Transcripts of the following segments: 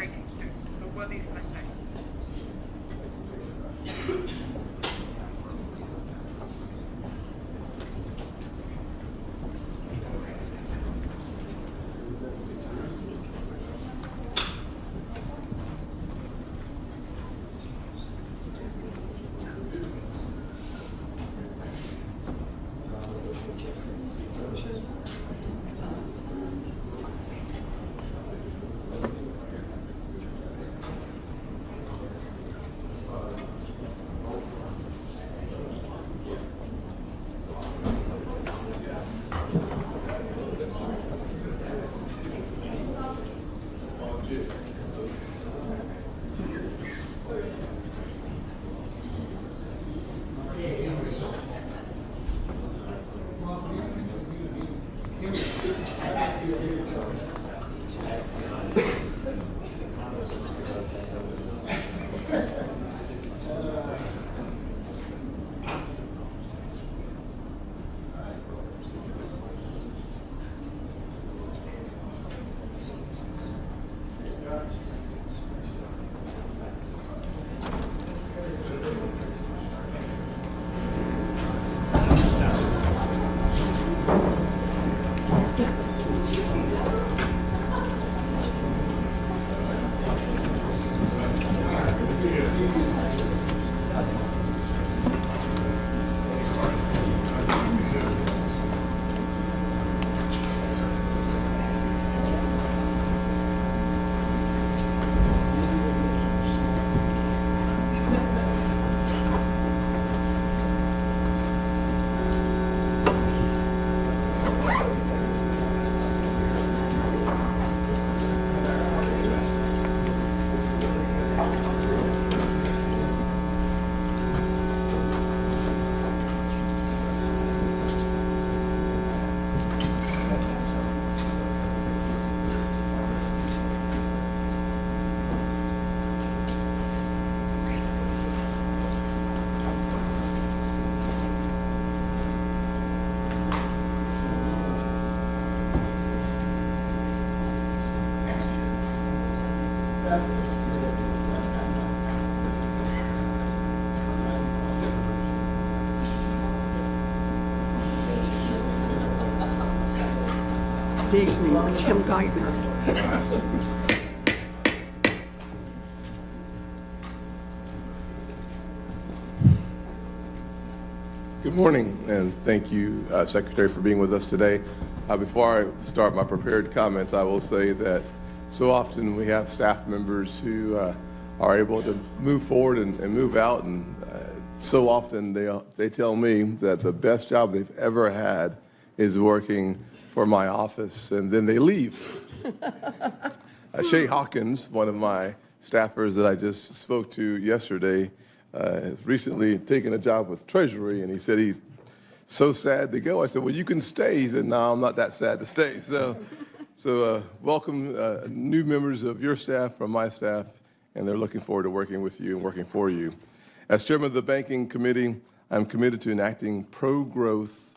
racing to do. So what is that thing? Good morning, and thank you, Secretary, for being with us today. Before I start my prepared comments, I will say that so often we have staff members who are able to move forward and move out, and so often they tell me that the best job they've ever had is working for my office, and then they leave. Shay Hawkins, one of my staffers that I just spoke to yesterday, has recently taken a job with Treasury, and he said he's so sad to go. I said, well, you can stay. He said, no, I'm not that sad to stay. So welcome new members of your staff from my staff, and they're looking forward to working with you and working for you. As chairman of the Banking Committee, I'm committed to enacting pro-growth,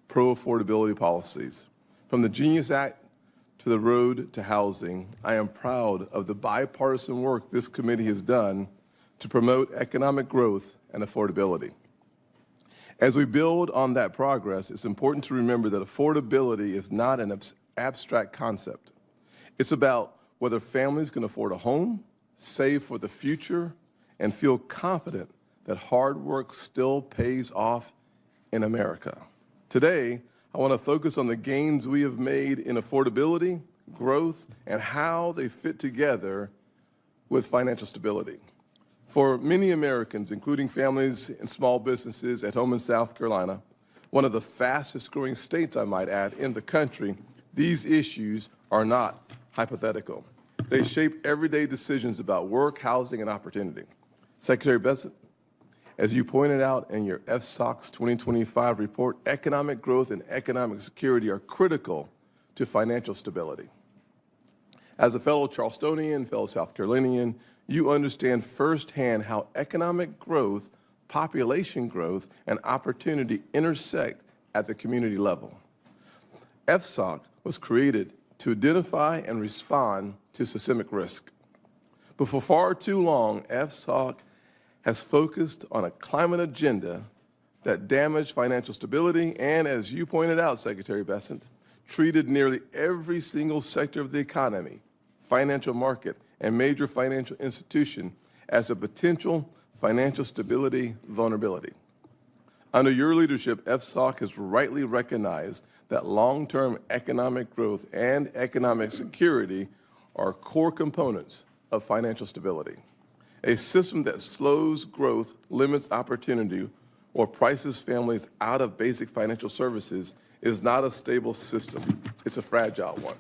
pro-affordability policies. From the Genius Act to the road to housing, I am proud of the bipartisan work this committee has done to promote economic growth and affordability. As we build on that progress, it's important to remember that affordability is not an abstract concept. It's about whether families can afford a home, save for the future, and feel confident that hard work still pays off in America. Today, I want to focus on the gains we have made in affordability, growth, and how they fit together with financial stability. For many Americans, including families and small businesses at home in South Carolina, one of the fastest growing states, I might add, in the country, these issues are not hypothetical. They shape everyday decisions about work, housing, and opportunity. Secretary Bessent, as you pointed out in your FSOX 2025 report, economic growth and economic security are critical to financial stability. As a fellow Charlestonian, fellow South Carolinian, you understand firsthand how economic growth, population growth, and opportunity intersect at the community level. FSOC was created to identify and respond to systemic risk. But for far too long, FSOC has focused on a climate agenda that damaged financial stability and, as you pointed out, Secretary Bessent, treated nearly every single sector of the economy, financial market, and major financial institution as a potential financial stability vulnerability. Under your leadership, FSOC has rightly recognized that long-term economic growth and economic security are core components of financial stability. A system that slows growth, limits opportunity, or prices families out of basic financial services is not a stable system. It's a fragile one.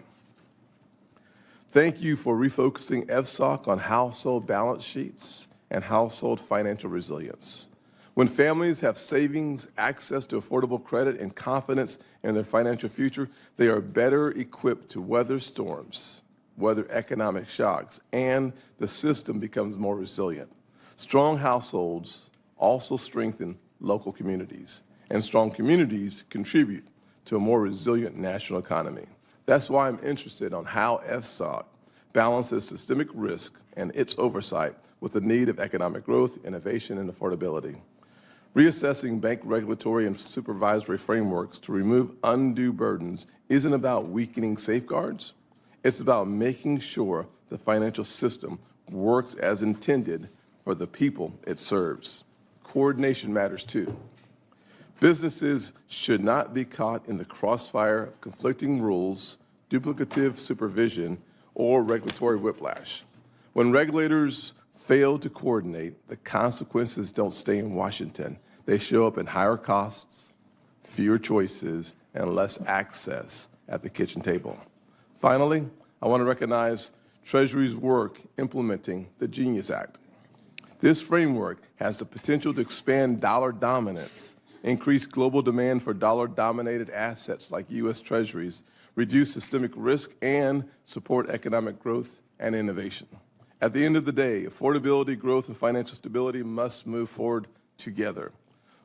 Thank you for refocusing FSOC on household balance sheets and household financial resilience. When families have savings, access to affordable credit, and confidence in their financial future, they are better equipped to weather storms, weather economic shocks, and the system becomes more resilient. Strong households also strengthen local communities, and strong communities contribute to a more resilient national economy. That's why I'm interested on how FSOC balances systemic risk and its oversight with the need of economic growth, innovation, and affordability. Reassessing bank regulatory and supervisory frameworks to remove undue burdens isn't about weakening safeguards. It's about making sure the financial system works as intended for the people it serves. Coordination matters too. Businesses should not be caught in the crossfire of conflicting rules, duplicative supervision, or regulatory whiplash. When regulators fail to coordinate, the consequences don't stay in Washington. They show up in higher costs, fewer choices, and less access at the kitchen table. Finally, I want to recognize Treasury's work implementing the GENIUS Act. This framework has the potential to expand dollar dominance, increase global demand for dollar-dominated assets like U.S. Treasuries, reduce systemic risk, and support economic growth and innovation. At the end of the day, affordability, growth, and financial stability must move forward together.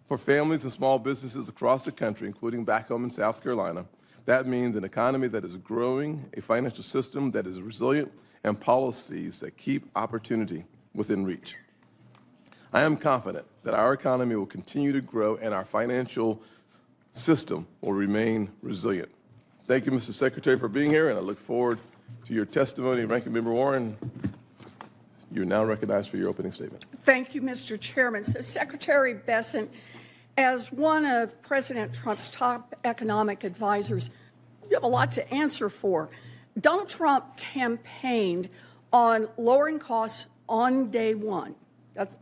For families and small businesses across the country, including back home in South Carolina, that means an economy that is growing, a financial system that is resilient, and policies that keep opportunity within reach. I am confident that our economy will continue to grow and our financial system will remain resilient. Thank you, Mr. Secretary, for being here, and I look forward to your testimony. Ranking Member Warren, you're now recognized for your opening statement. Thank you, Mr. Chairman. So, Secretary Bessent, as one of President Trump's top economic advisors, you have a lot to answer for. Donald Trump campaigned on lowering costs on day one.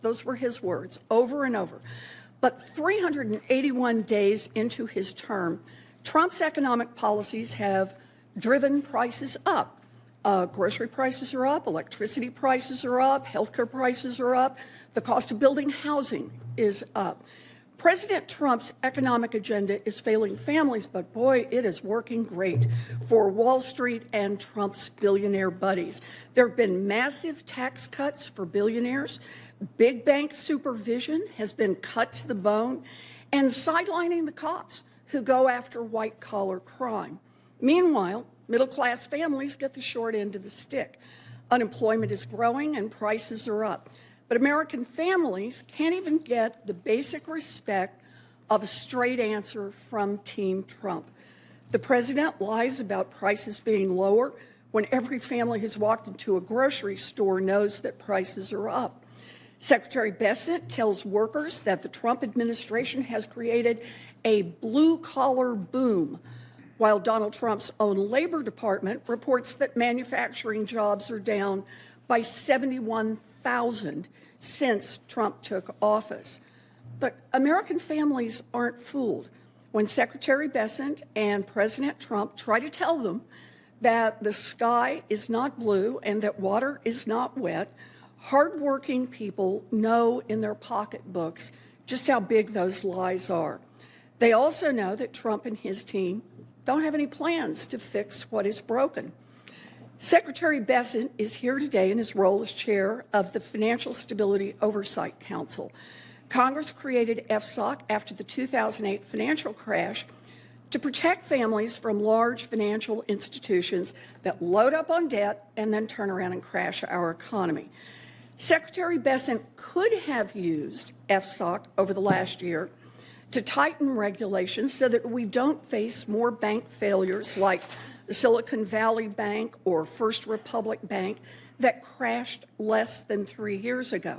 Those were his words, over and over. But 381 days into his term, Trump's economic policies have driven prices up. Grocery prices are up, electricity prices are up, healthcare prices are up, the cost of building housing is up. President Trump's economic agenda is failing families, but boy, it is working great for Wall Street and Trump's billionaire buddies. There have been massive tax cuts for billionaires. Big bank supervision has been cut to the bone, and sidelining the cops who go after white-collar crime. Meanwhile, middle-class families get the short end of the stick. Unemployment is growing and prices are up. But American families can't even get the basic respect of a straight answer from Team Trump. The president lies about prices being lower when every family who's walked into a grocery store knows that prices are up. Secretary Bessent tells workers that the Trump administration has created a blue-collar boom, while Donald Trump's own Labor Department reports that manufacturing jobs are down by 71,000 since Trump took office. But American families aren't fooled. When Secretary Bessent and President Trump try to tell them that the sky is not blue and that water is not wet, hardworking people know in their pocketbooks just how big those lies are. They also know that Trump and his team don't have any plans to fix what is broken. Secretary Bessent is here today in his role as chair of the Financial Stability Oversight Council. Congress created FSOC after the 2008 financial crash to protect families from large financial institutions that load up on debt and then turn around and crash our economy. Secretary Bessent could have used FSOC over the last year to tighten regulations so that we don't face more bank failures like the Silicon Valley Bank or First Republic Bank that crashed less than 3 years ago.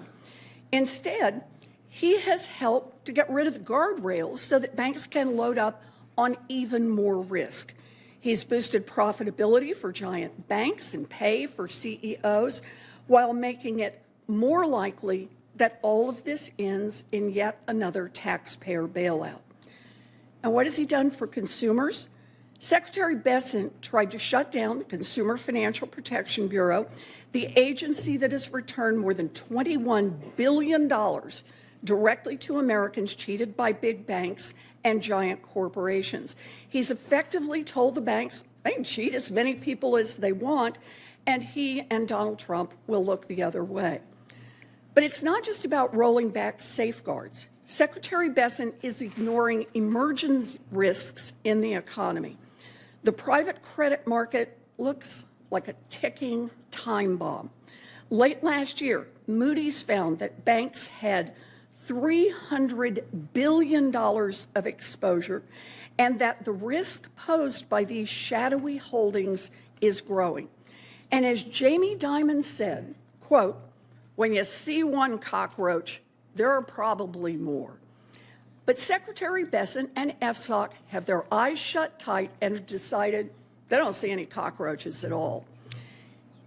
Instead, he has helped to get rid of the guardrails so that banks can load up on even more risk. He's boosted profitability for giant banks and pay for CEOs while making it more likely that all of this ends in yet another taxpayer bailout. And what has he done for consumers? Secretary Bessent tried to shut down the Consumer Financial Protection Bureau, the agency that has returned more than $21 billion directly to Americans cheated by big banks and giant corporations. He's effectively told the banks they can cheat as many people as they want, and he and Donald Trump will look the other way. But it's not just about rolling back safeguards. Secretary Bessent is ignoring emerging risks in the economy. The private credit market looks like a ticking time bomb. Late last year, Moody's found that banks had $300 billion of exposure, and that the risk posed by these shadowy holdings is growing. And as Jamie Dimon said, quote, "When you see one cockroach, there are probably more." But Secretary Bessent and FSOC have their eyes shut tight and have decided they don't see any cockroaches at all.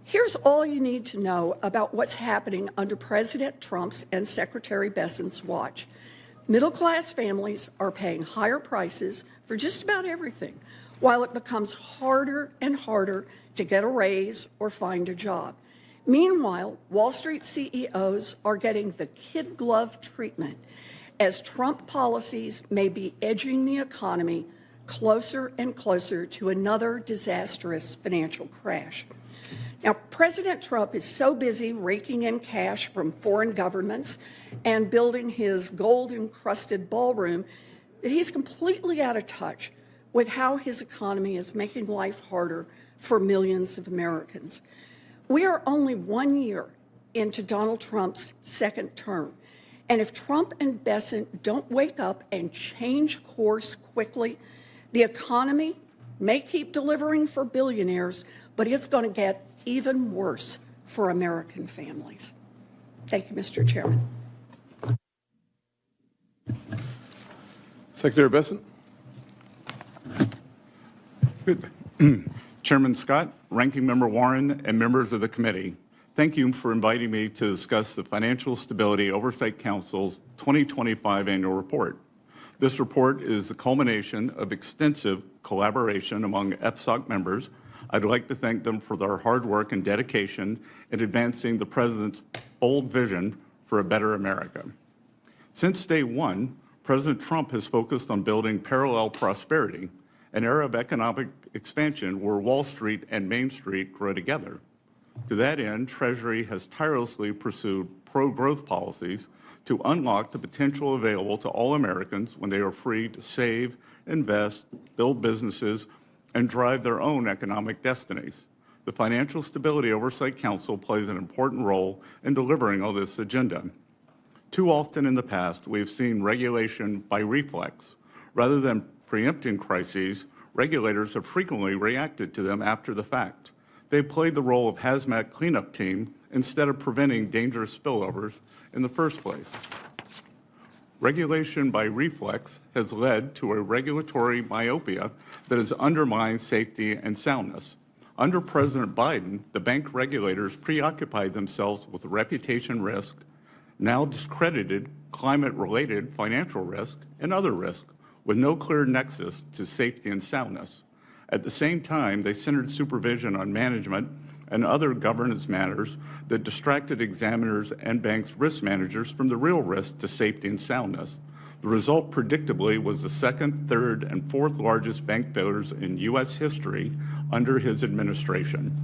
Here's all you need to know about what's happening under President Trump's and Secretary Bessent's watch. Middle-class families are paying higher prices for just about everything, while it becomes harder and harder to get a raise or find a job. Meanwhile, Wall Street CEOs are getting the kid glove treatment as Trump policies may be edging the economy closer and closer to another disastrous financial crash. Now, President Trump is so busy raking in cash from foreign governments and building his gold-encrusted ballroom that he's completely out of touch with how his economy is making life harder for millions of Americans. We are only 1 year into Donald Trump's second term, and if Trump and Bessent don't wake up and change course quickly, the economy may keep delivering for billionaires, but it's going to get even worse for American families. Thank you, Mr. Chairman. Secretary Bessent. Good. Chairman Scott, Ranking Member Warren, and members of the committee, thank you for inviting me to discuss the Financial Stability Oversight Council's 2025 annual report. This report is the culmination of extensive collaboration among FSOC members. I'd like to thank them for their hard work and dedication in advancing the President's bold vision for a better America. Since day one, President Trump has focused on building parallel prosperity, an era of economic expansion where Wall Street and Main Street grow together. To that end, Treasury has tirelessly pursued pro-growth policies to unlock the potential available to all Americans when they are free to save, invest, build businesses, and drive their own economic destinies. The Financial Stability Oversight Council plays an important role in delivering on this agenda. Too often in the past, we have seen regulation by reflex. Rather than preempting crises, regulators have frequently reacted to them after the fact. They played the role of hazmat cleanup team instead of preventing dangerous spillovers in the first place. Regulation by reflex has led to a regulatory myopia that has undermined safety and soundness. Under President Biden, the bank regulators preoccupied themselves with reputation risk, now discredited climate-related financial risk, and other risk, with no clear nexus to safety and soundness. At the same time, they centered supervision on management and other governance matters that distracted examiners and banks' risk managers from the real risk to safety and soundness. The result, predictably, was the second, third, and fourth largest bank failures in U.S. history under his administration.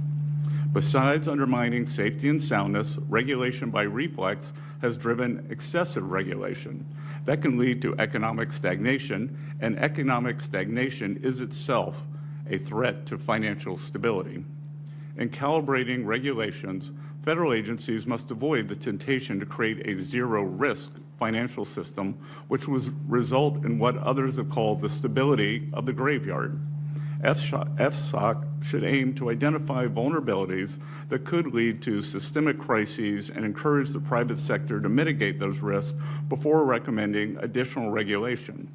Besides undermining safety and soundness, regulation by reflex has driven excessive regulation. That can lead to economic stagnation, and economic stagnation is itself a threat to financial stability. In calibrating regulations, federal agencies must avoid the temptation to create a zero-risk financial system, which would result in what others have called the stability of the graveyard. FSOC should aim to identify vulnerabilities that could lead to systemic crises and encourage the private sector to mitigate those risks before recommending additional regulation.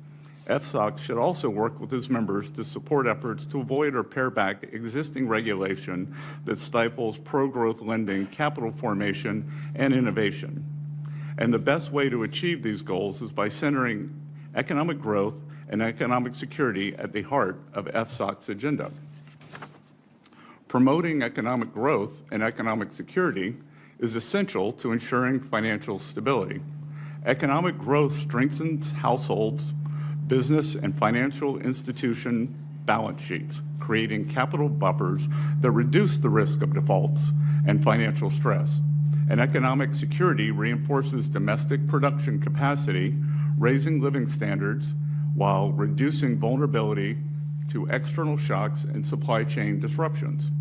FSOC should also work with its members to support efforts to avoid or pare back existing regulation that stifles pro-growth lending, capital formation, and innovation. And the best way to achieve these goals is by centering economic growth and economic security at the heart of FSOC's agenda. Promoting economic growth and economic security is essential to ensuring financial stability. Economic growth strengthens households, business, and financial institution balance sheets, creating capital buffers that reduce the risk of defaults and financial stress. And economic security reinforces domestic production capacity, raising living standards, while reducing vulnerability to external shocks and supply chain disruptions.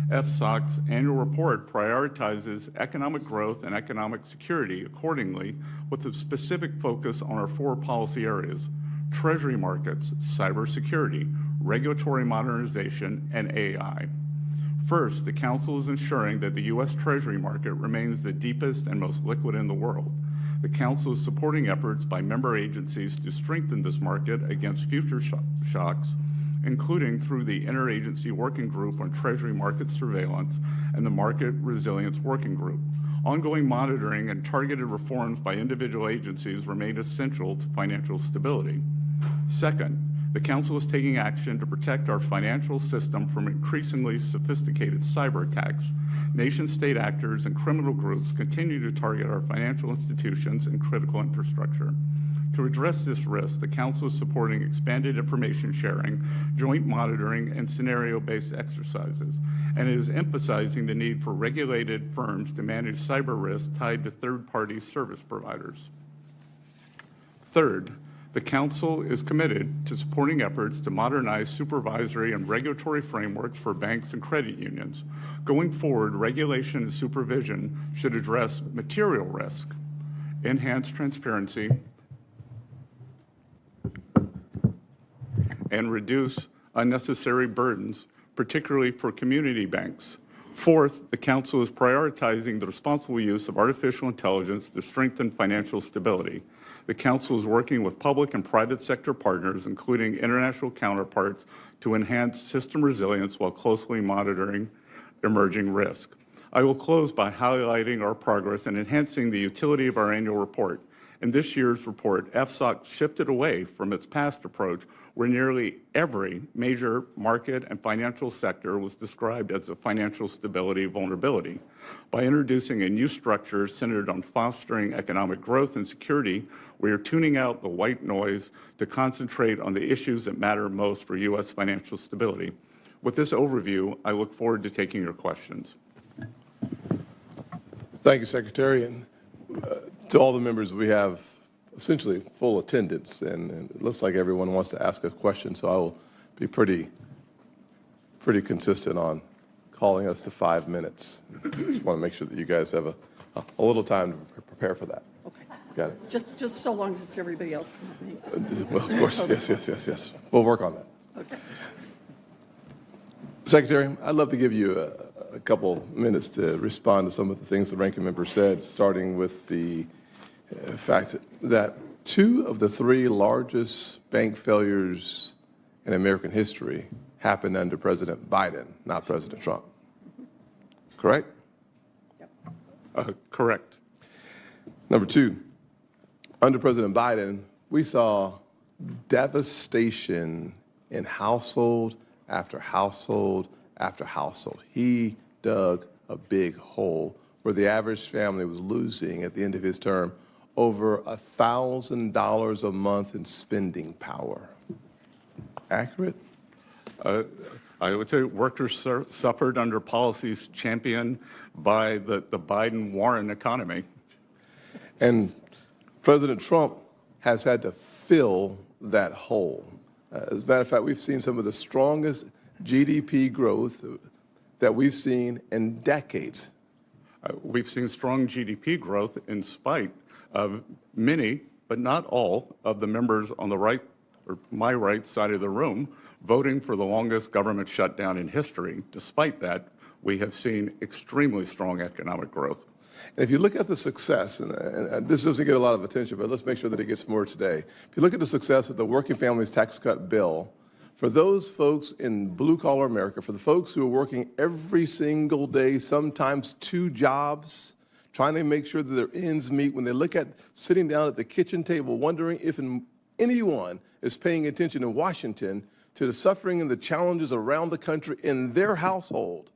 FSOC's annual report prioritizes economic growth and economic security accordingly, with a specific focus on our 4 policy areas: treasury markets, cybersecurity, regulatory modernization, and AI. First, the Council is ensuring that the U.S. Treasury market remains the deepest and most liquid in the world. The Council is supporting efforts by member agencies to strengthen this market against future shocks, including through the Interagency Working Group on Treasury Market Surveillance and the Market Resilience Working Group. Ongoing monitoring and targeted reforms by individual agencies remain essential to financial stability. Second, the Council is taking action to protect our financial system from increasingly sophisticated cyber attacks. Nation-state actors and criminal groups continue to target our financial institutions and critical infrastructure. To address this risk, the Council is supporting expanded information sharing, joint monitoring, and scenario-based exercises, and it is emphasizing the need for regulated firms to manage cyber risks tied to third-party service providers. Third, the Council is committed to supporting efforts to modernize supervisory and regulatory frameworks for banks and credit unions. Going forward, regulation and supervision should address material risk, enhance transparency, and reduce unnecessary burdens, particularly for community banks. Fourth, the Council is prioritizing the responsible use of artificial intelligence to strengthen financial stability. The Council is working with public and private sector partners, including international counterparts, to enhance system resilience while closely monitoring emerging risk. I will close by highlighting our progress in enhancing the utility of our annual report. In this year's report, FSOC shifted away from its past approach, where nearly every major market and financial sector was described as a financial stability vulnerability. By introducing a new structure centered on fostering economic growth and security, we are tuning out the white noise to concentrate on the issues that matter most for U.S. financial stability. With this overview, I look forward to taking your questions. Thank you, Secretary. And to all the members, we have essentially full attendance, and it looks like everyone wants to ask a question, so I will be pretty consistent on calling us to 5 minutes. Just want to make sure that you guys have a little time to prepare for that. Okay. Got it? Just so long as it's everybody else. Well, of course, yes. We'll work on that. Okay. Secretary, I'd love to give you a couple minutes to respond to some of the things the ranking member said, starting with the fact that 2 of the 3 largest bank failures in American history happened under President Biden, not President Trump. Correct? Yep. Correct. Number 2, under President Biden, we saw devastation in household after household after household. He dug a big hole where the average family was losing at the end of his term over $1,000 a month in spending power. Accurate? I would say workers suffered under policies championed by the Biden-Warren economy. And President Trump has had to fill that hole. As a matter of fact, we've seen some of the strongest GDP growth that we've seen in decades. We've seen strong GDP growth in spite of many, but not all, of the members on the right, or my right side of the room, voting for the longest government shutdown in history. Despite that, we have seen extremely strong economic growth. And if you look at the success, and this doesn't get a lot of attention, but let's make sure that it gets more today. If you look at the success of the Working Families Tax Cut bill, for those folks in blue-collar America, for the folks who are working every single day, sometimes 2 jobs, trying to make sure that their ends meet, when they look at sitting down at the kitchen table, wondering if anyone is paying attention in Washington to the suffering and the challenges around the country in their household,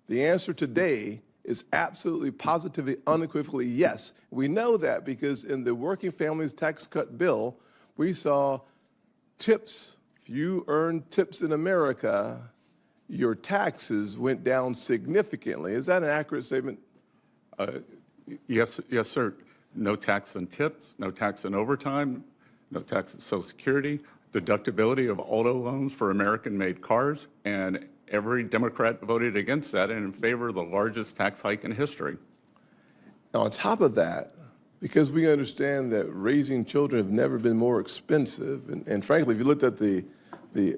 the answer today is absolutely, positively, unequivocally yes. We know that because in the Working Families Tax Cut bill, we saw tips. If you earn tips in America, your taxes went down significantly. Is that an accurate statement? Yes, sir. No tax on tips, no tax on overtime, no tax on Social Security, deductibility of auto loans for American-made cars, and every Democrat voted against that and in favor of the largest tax hike in history. Now, on top of that, because we understand that raising children have never been more expensive, and frankly, if you looked at the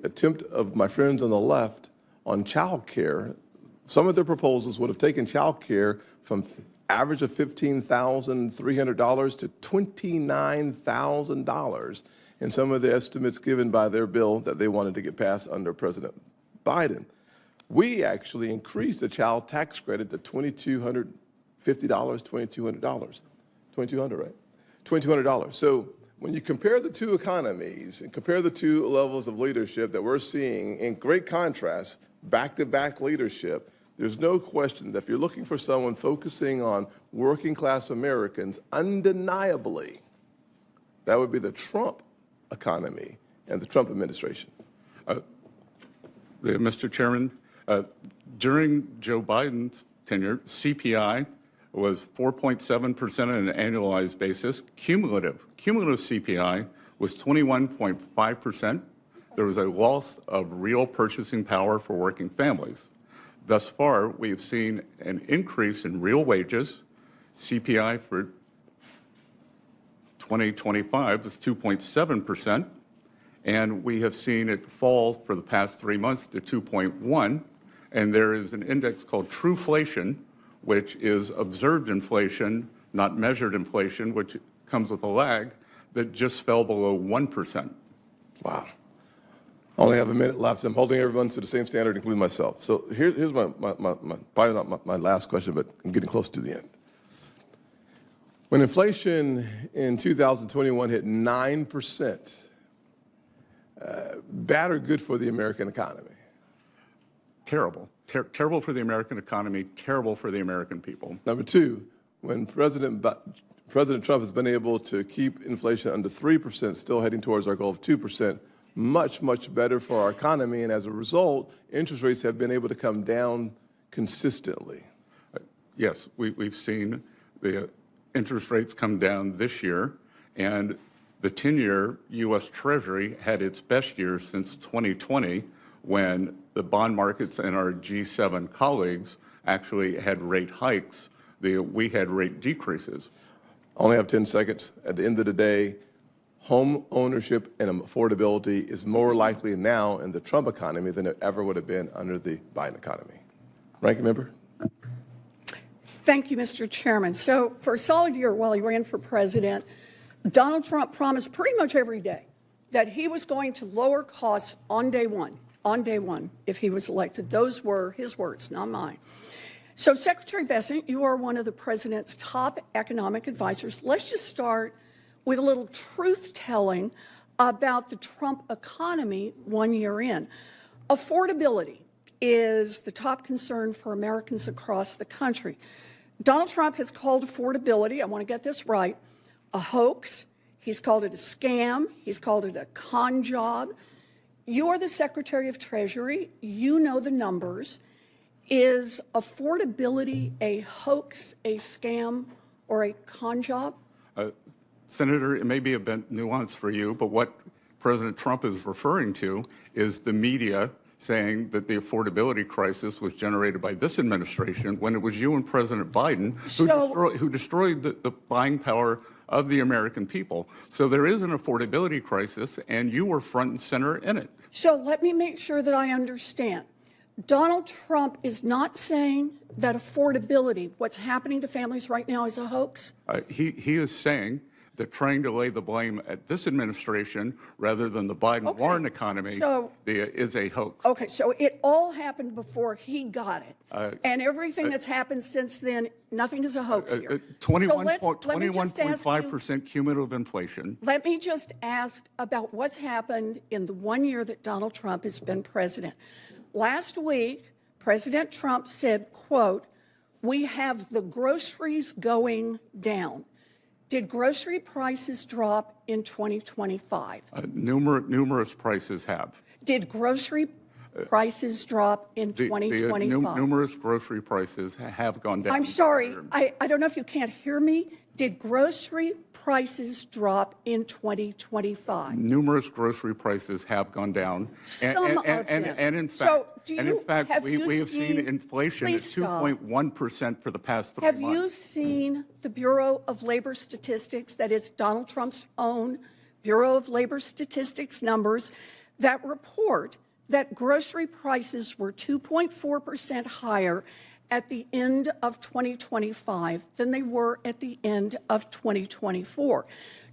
attempt of my friends on the left on child care, some of their proposals would have taken child care from average of $15,300 to $29,000 in some of the estimates given by their bill that they wanted to get passed under President Biden. We actually increased the child tax credit to $2,250, $2,200, right? $2,200. So when you compare the two economies and compare the two levels of leadership that we're seeing in great contrast, back-to-back leadership, there's no question that if you're looking for someone focusing on working-class Americans, undeniably, that would be the Trump economy and the Trump administration. Mr. Chairman, during Joe Biden's tenure, CPI was 4.7% on an annualized basis. Cumulative CPI was 21.5%. There was a loss of real purchasing power for working families. Thus far, we've seen an increase in real wages. CPI for 2025 was 2.7%. And we have seen it fall for the past 3 months to 2.1. And there is an index called Trueflation, which is observed inflation, not measured inflation, which comes with a lag, that just fell below 1%. Wow. I only have a minute left. I'm holding everyone to the same standard, including myself. So here's my probably not my last question, but I'm getting close to the end. When inflation in 2021 hit 9%, bad or good for the American economy? Terrible. Terrible for the American economy, terrible for the American people. Number two, when President Trump has been able to keep inflation under 3%, still heading towards our goal of 2%, much, much better for our economy. And as a result, interest rates have been able to come down consistently. Yes, we've seen the interest rates come down this year, and the 10-year U.S. Treasury had its best year since 2020, when the bond markets and our G7 colleagues actually had rate hikes. We had rate decreases. I only have 10 seconds. At the end of the day, home ownership and affordability is more likely now in the Trump economy than it ever would have been under the Biden economy. Ranking member? Thank you, Mr. Chairman. So for a solid year while he ran for president, Donald Trump promised pretty much every day that he was going to lower costs on day one, if he was elected. Those were his words, not mine. So Secretary Bessent, you are one of the president's top economic advisors. Let's just start with a little truth-telling about the Trump economy 1 year in. Affordability is the top concern for Americans across the country. Donald Trump has called affordability, I want to get this right, a hoax. He's called it a scam. He's called it a con job. You're the Secretary of Treasury. You know the numbers. Is affordability a hoax, a scam, or a con job? Senator, it may be a bit nuanced for you, but what President Trump is referring to is the media saying that the affordability crisis was generated by this administration when it was you and President Biden who destroyed the buying power of the American people. So there is an affordability crisis, and you were front and center in it. So let me make sure that I understand. Donald Trump is not saying that affordability, what's happening to families right now, is a hoax? He is saying that trying to lay the blame at this administration rather than the Biden-Warren economy is a hoax. Okay, so it all happened before he got it. And everything that's happened since then, nothing is a hoax here. 21.5% cumulative inflation. Let me just ask about what's happened in the 1 year that Donald Trump has been president. Last week, President Trump said, quote, "We have the groceries going down." Did grocery prices drop in 2025? Numerous prices have. Did grocery prices drop in 2025? Numerous grocery prices have gone down. I'm sorry, I don't know if you can't hear me. Did grocery prices drop in 2025? Numerous grocery prices have gone down. Some of them. And in fact, we have seen inflation at 2.1% for the past 3 months. Have you seen the Bureau of Labor Statistics, that is Donald Trump's own Bureau of Labor Statistics numbers, that report that grocery prices were 2.4% higher at the end of 2025 than they were at the end of 2024.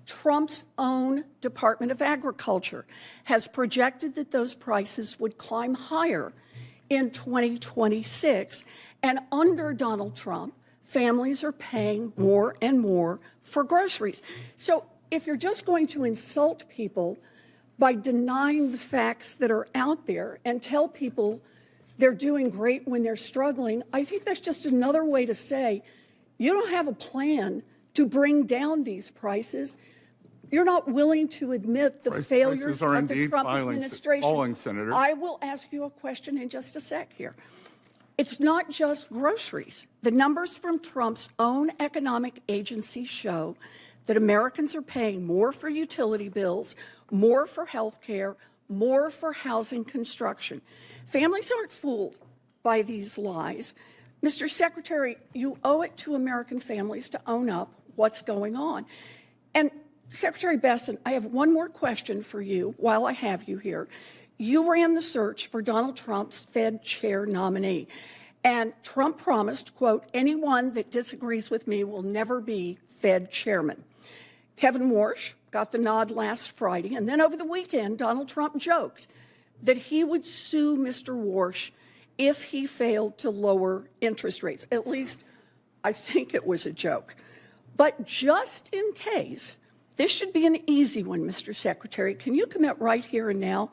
Trump's own Department of Agriculture has projected that those prices would climb higher in 2026. And under Donald Trump, families are paying more and more for groceries. So if you're just going to insult people by denying the facts that are out there and tell people they're doing great when they're struggling, I think that's just another way to say you don't have a plan to bring down these prices. You're not willing to admit the failures of the Trump administration. Senator. I will ask you a question in just a sec here. It's not just groceries. The numbers from Trump's own economic agency show that Americans are paying more for utility bills, more for health care, more for housing construction. Families aren't fooled by these lies. Mr. Secretary, you owe it to American families to own up what's going on. And Secretary Bessent, I have one more question for you while I have you here. You ran the search for Donald Trump's Fed chair nominee. And Trump promised, quote, "Anyone that disagrees with me will never be Fed chairman." Kevin Warsh got the nod last Friday. And then over the weekend, Donald Trump joked that he would sue Mr. Warsh if he failed to lower interest rates. At least, I think it was a joke. But just in case, this should be an easy one, Mr. Secretary. Can you commit right here and now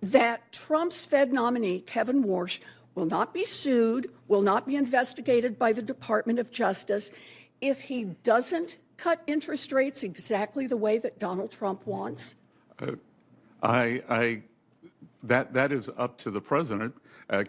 that Trump's Fed nominee, Kevin Warsh, will not be sued, will not be investigated by the Department of Justice if he doesn't cut interest rates exactly the way that Donald Trump wants? That is up to the president.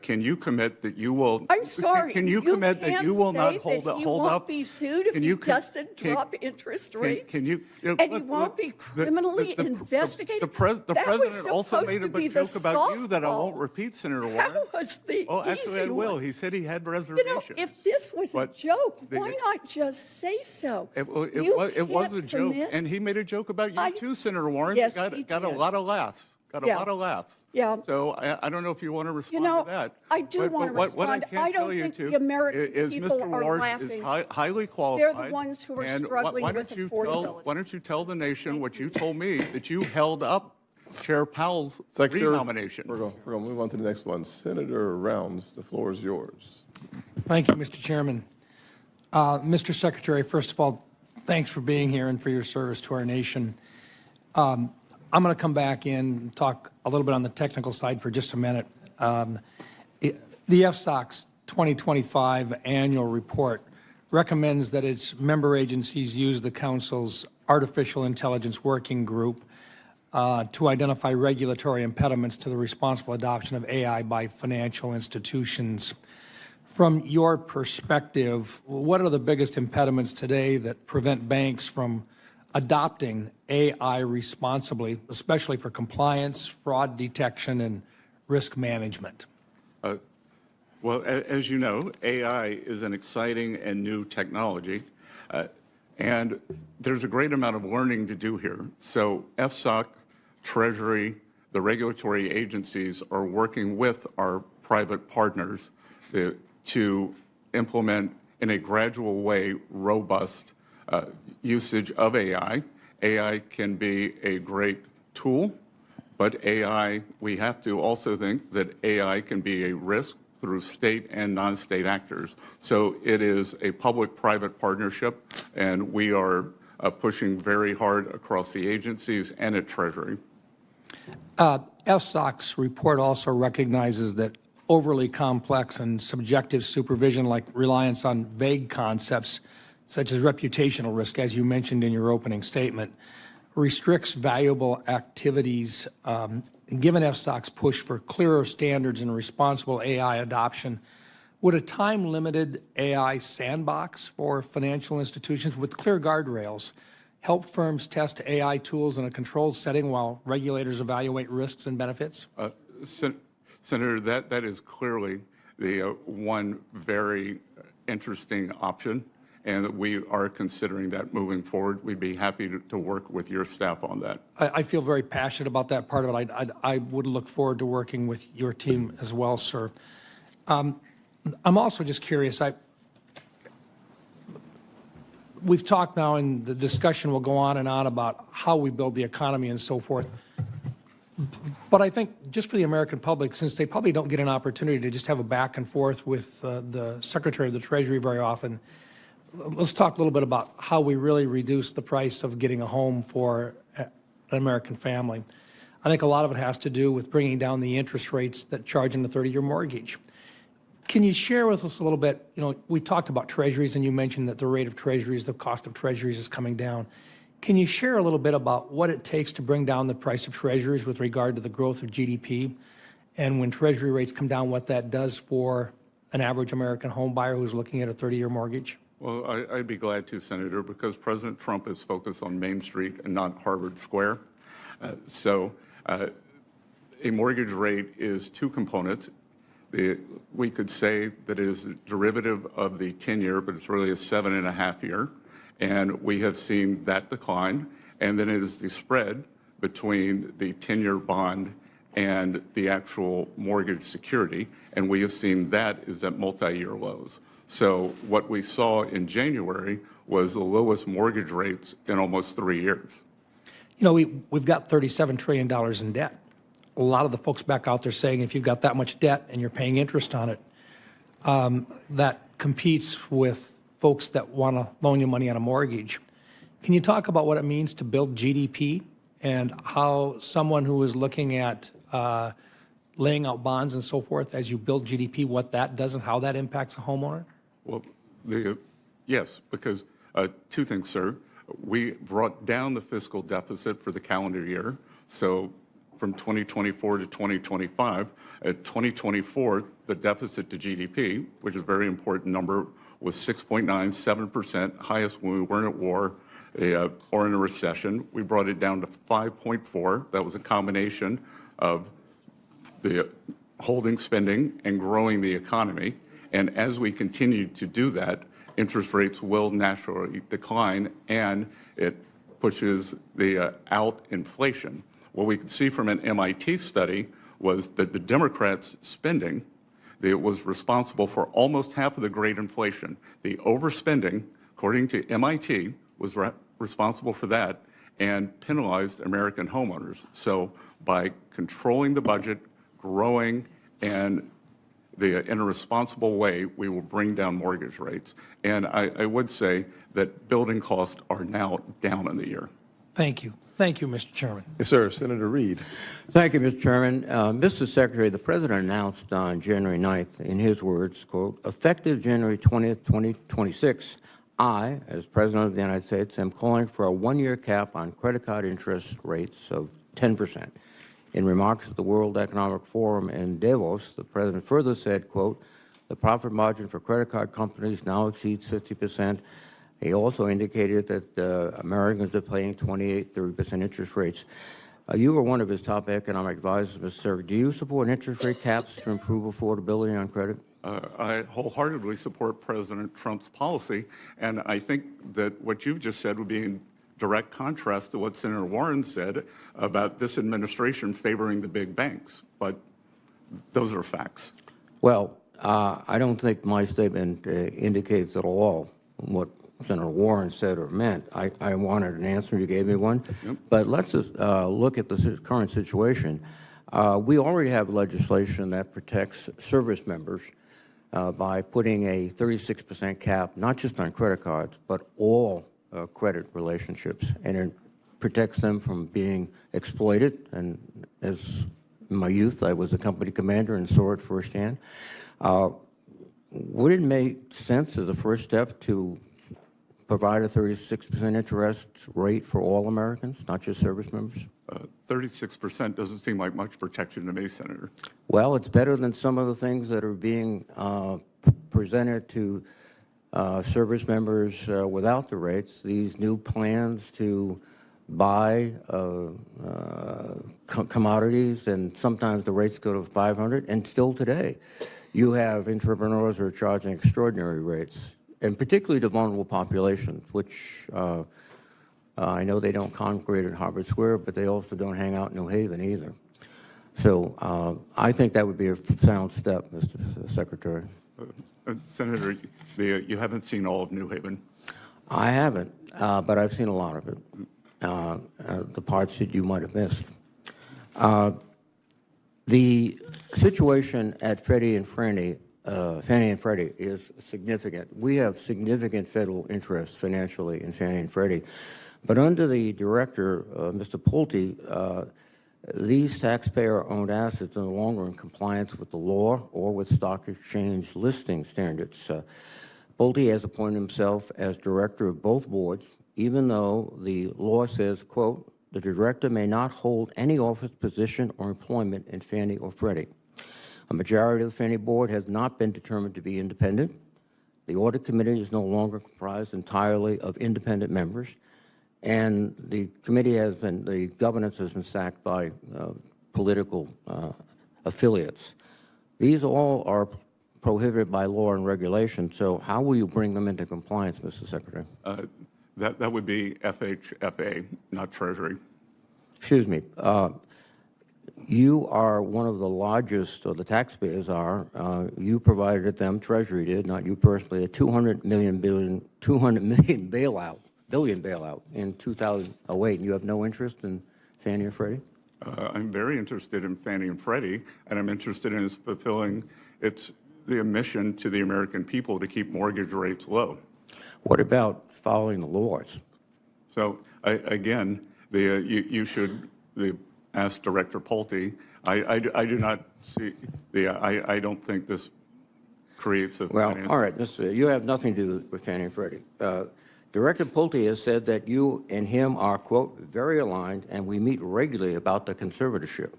Can you commit that you will? I'm sorry. Can you commit that you will not hold up? He won't be sued if he doesn't drop interest rates. And he won't be criminally investigated. The president also made a joke about you that I won't repeat, Senator Warren. That was the actually, I will. one. He said he had reservations. You know, if this was a joke, why not just say so? It was a joke, and he made a joke about you too, Senator Warren. Yes, he got a lot of laughs. Got a lot of laughs. Yeah. So I don't know if you want to respond to that. I do want to respond. What I can tell you the American people Mr. are Warsh laughing. is highly qualified. They're the ones who are struggling with affordability. Why don't you tell the nation what you told me, that you held up Chair Powell's Secretary, renomination? We're going to move on to the next one. Senator Rounds, the floor is yours. Thank you, Mr. Chairman. Mr. Secretary, first of all, thanks for being here and for your service to our nation. I'm going to come back in and talk a little bit on the technical side for just a minute. The FSOC's 2025 annual report recommends that its member agencies use the Council's Artificial Intelligence Working Group to identify regulatory impediments to the responsible adoption of AI by financial institutions. From your perspective, what are the biggest impediments today that prevent banks from adopting AI responsibly, especially for compliance, fraud detection, and risk management? Well, as you know, AI is an exciting and new technology, and there's a great amount of learning to do here. So FSOC, Treasury, the regulatory agencies are working with our private partners to implement in a gradual way robust usage of AI. AI can be a great tool, but AI, we have to also think that AI can be a risk through state and non-state actors. So it is a public-private partnership, and we are pushing very hard across the agencies and at Treasury. FSOC's report also recognizes that overly complex and subjective supervision, like reliance on vague concepts such as reputational risk, as you mentioned in your opening statement, restricts valuable activities. Given FSOC's push for clearer standards and responsible AI adoption, would a time-limited AI sandbox for financial institutions with clear guardrails help firms test AI tools in a controlled setting while regulators evaluate risks and benefits? Senator, that is clearly the one very interesting option, and we are considering that moving forward. We'd be happy to work with your staff on that. I feel very passionate about that part of it. I would look forward to working with your team as well, sir. I'm also just curious. We've talked now, and the discussion will go on and on about how we build the economy and so forth. But I think just for the American public, since they probably don't get an opportunity to just have a back and forth with the Secretary of the Treasury very often, let's talk a little bit about how we really reduce the price of getting a home for an American family. I think a lot of it has to do with bringing down the interest rates that charge in the 30-year mortgage. Can you share with us a little bit, we talked about treasuries, and you mentioned that the rate of treasuries, the cost of treasuries is coming down. Can you share a little bit about what it takes to bring down the price of treasuries with regard to the growth of GDP, and when treasury rates come down, what that does for an average American home buyer who's looking at a 30-year mortgage? Well, I'd be glad to, Senator, because President Trump is focused on Main Street and not Harvard Square. A mortgage rate is two components. We could say that it is a derivative of the 10-year, but it's really a 7.5-year. And we have seen that decline. And then it is the spread between the 10-year bond and the actual mortgage security. And we have seen that is at multi-year lows. So what we saw in January was the lowest mortgage rates in almost 3 years. We've got $37 trillion in debt. A lot of the folks back out there saying if you've got that much debt and you're paying interest on it, that competes with folks that want to loan you money on a mortgage. Can you talk about what it means to build GDP and how someone who is looking at laying out bonds and so forth, as you build GDP, what that does and how that impacts a homeowner? Well, yes, because two things, sir. We brought down the fiscal deficit for the calendar year. So from 2024 to 2025, at 2024, the deficit to GDP, which is a very important number, was 6.97%, highest when we weren't at war or in a recession. We brought it down to 5.4. That was a combination of the holding spending and growing the economy. And as we continue to do that, interest rates will naturally decline, and it pushes the out inflation. What we could see from an MIT study was that the Democrats' spending was responsible for almost half of the great inflation. The overspending, according to MIT, was responsible for that and penalized American homeowners. So by controlling the budget, growing, and in a responsible way, we will bring down mortgage rates. And I would say that building costs are now down in the year. Thank you. Thank you, Mr. Chairman. Yes, sir. Senator Reid. Thank you, Mr. Chairman. Mr. Secretary, the President announced on January 9th, in his words, quote, effective January 20th, 2026, I, as President of the United States, am calling for a one-year cap on credit card interest rates of 10%. In remarks at the World Economic Forum in Davos, the President further said, quote, the profit margin for credit card companies now exceeds 50%. He also indicated that Americans are paying 28%, 30% interest rates. You were one of his top economic advisors, Mr. Secretary. Do you support interest rate caps to improve affordability on credit? I wholeheartedly support President Trump's policy, and I think that what you've just said would be in direct contrast to what Senator Warren said about this administration favoring the big banks. But those are facts. Well, I don't think my statement indicates at all what Senator Warren said or meant. I wanted an answer. You gave me one. Yep. But let's look at the current situation. We already have legislation that protects service members by putting a 36% cap, not just on credit cards, but all credit relationships, and it protects them from being exploited. And as in my youth, I was a company commander and saw it firsthand. Would it make sense as a first step to provide a 36% interest rate for all Americans, not just service members? 36% doesn't seem like much protection to me, Senator. Well, it's better than some of the things that are being presented to service members without the rates. These new plans to buy commodities, and sometimes the rates go to 500, and still today, you have entrepreneurs who are charging extraordinary rates, and particularly to vulnerable populations, which I know they don't congregate at Harvard Square, but they also don't hang out in New Haven either. So I think that would be a sound step, Mr. Secretary. Senator, you haven't seen all of New Haven. I haven't, but I've seen a lot of it, the parts that you might have missed. The situation at Fannie and Freddie is significant. We have significant federal interest financially in Fannie and Freddie. But under the director, Mr. Pulte, these taxpayer-owned assets are no longer in compliance with the law or with stock exchange listing standards. Pulte has appointed himself as director of both boards, even though the law says, quote, the director may not hold any office position or employment in Fannie or Freddie. A majority of the Fannie board has not been determined to be independent. The audit committee is no longer comprised entirely of independent members. And the committee the governance has been sacked by political affiliates. These all are prohibited by law and regulation. So how will you bring them into compliance, Mr. Secretary? That would be FHFA, not Treasury. Excuse me. You are one of the largest, or the taxpayers are. You provided them, Treasury did, not you personally, a $200 million bailout in 2008, and you have no interest in Fannie and Freddie? I'm very interested in Fannie and Freddie, and I'm interested in fulfilling the mission to the American people to keep mortgage rates low. What about following the laws? So, again, you should ask Director Pulte. I do not see I don't think this creates a Well, all right, you have nothing to do with Fannie and Freddie. Director Pulte has said that you and him are, quote, very aligned, and we meet regularly about the conservatorship.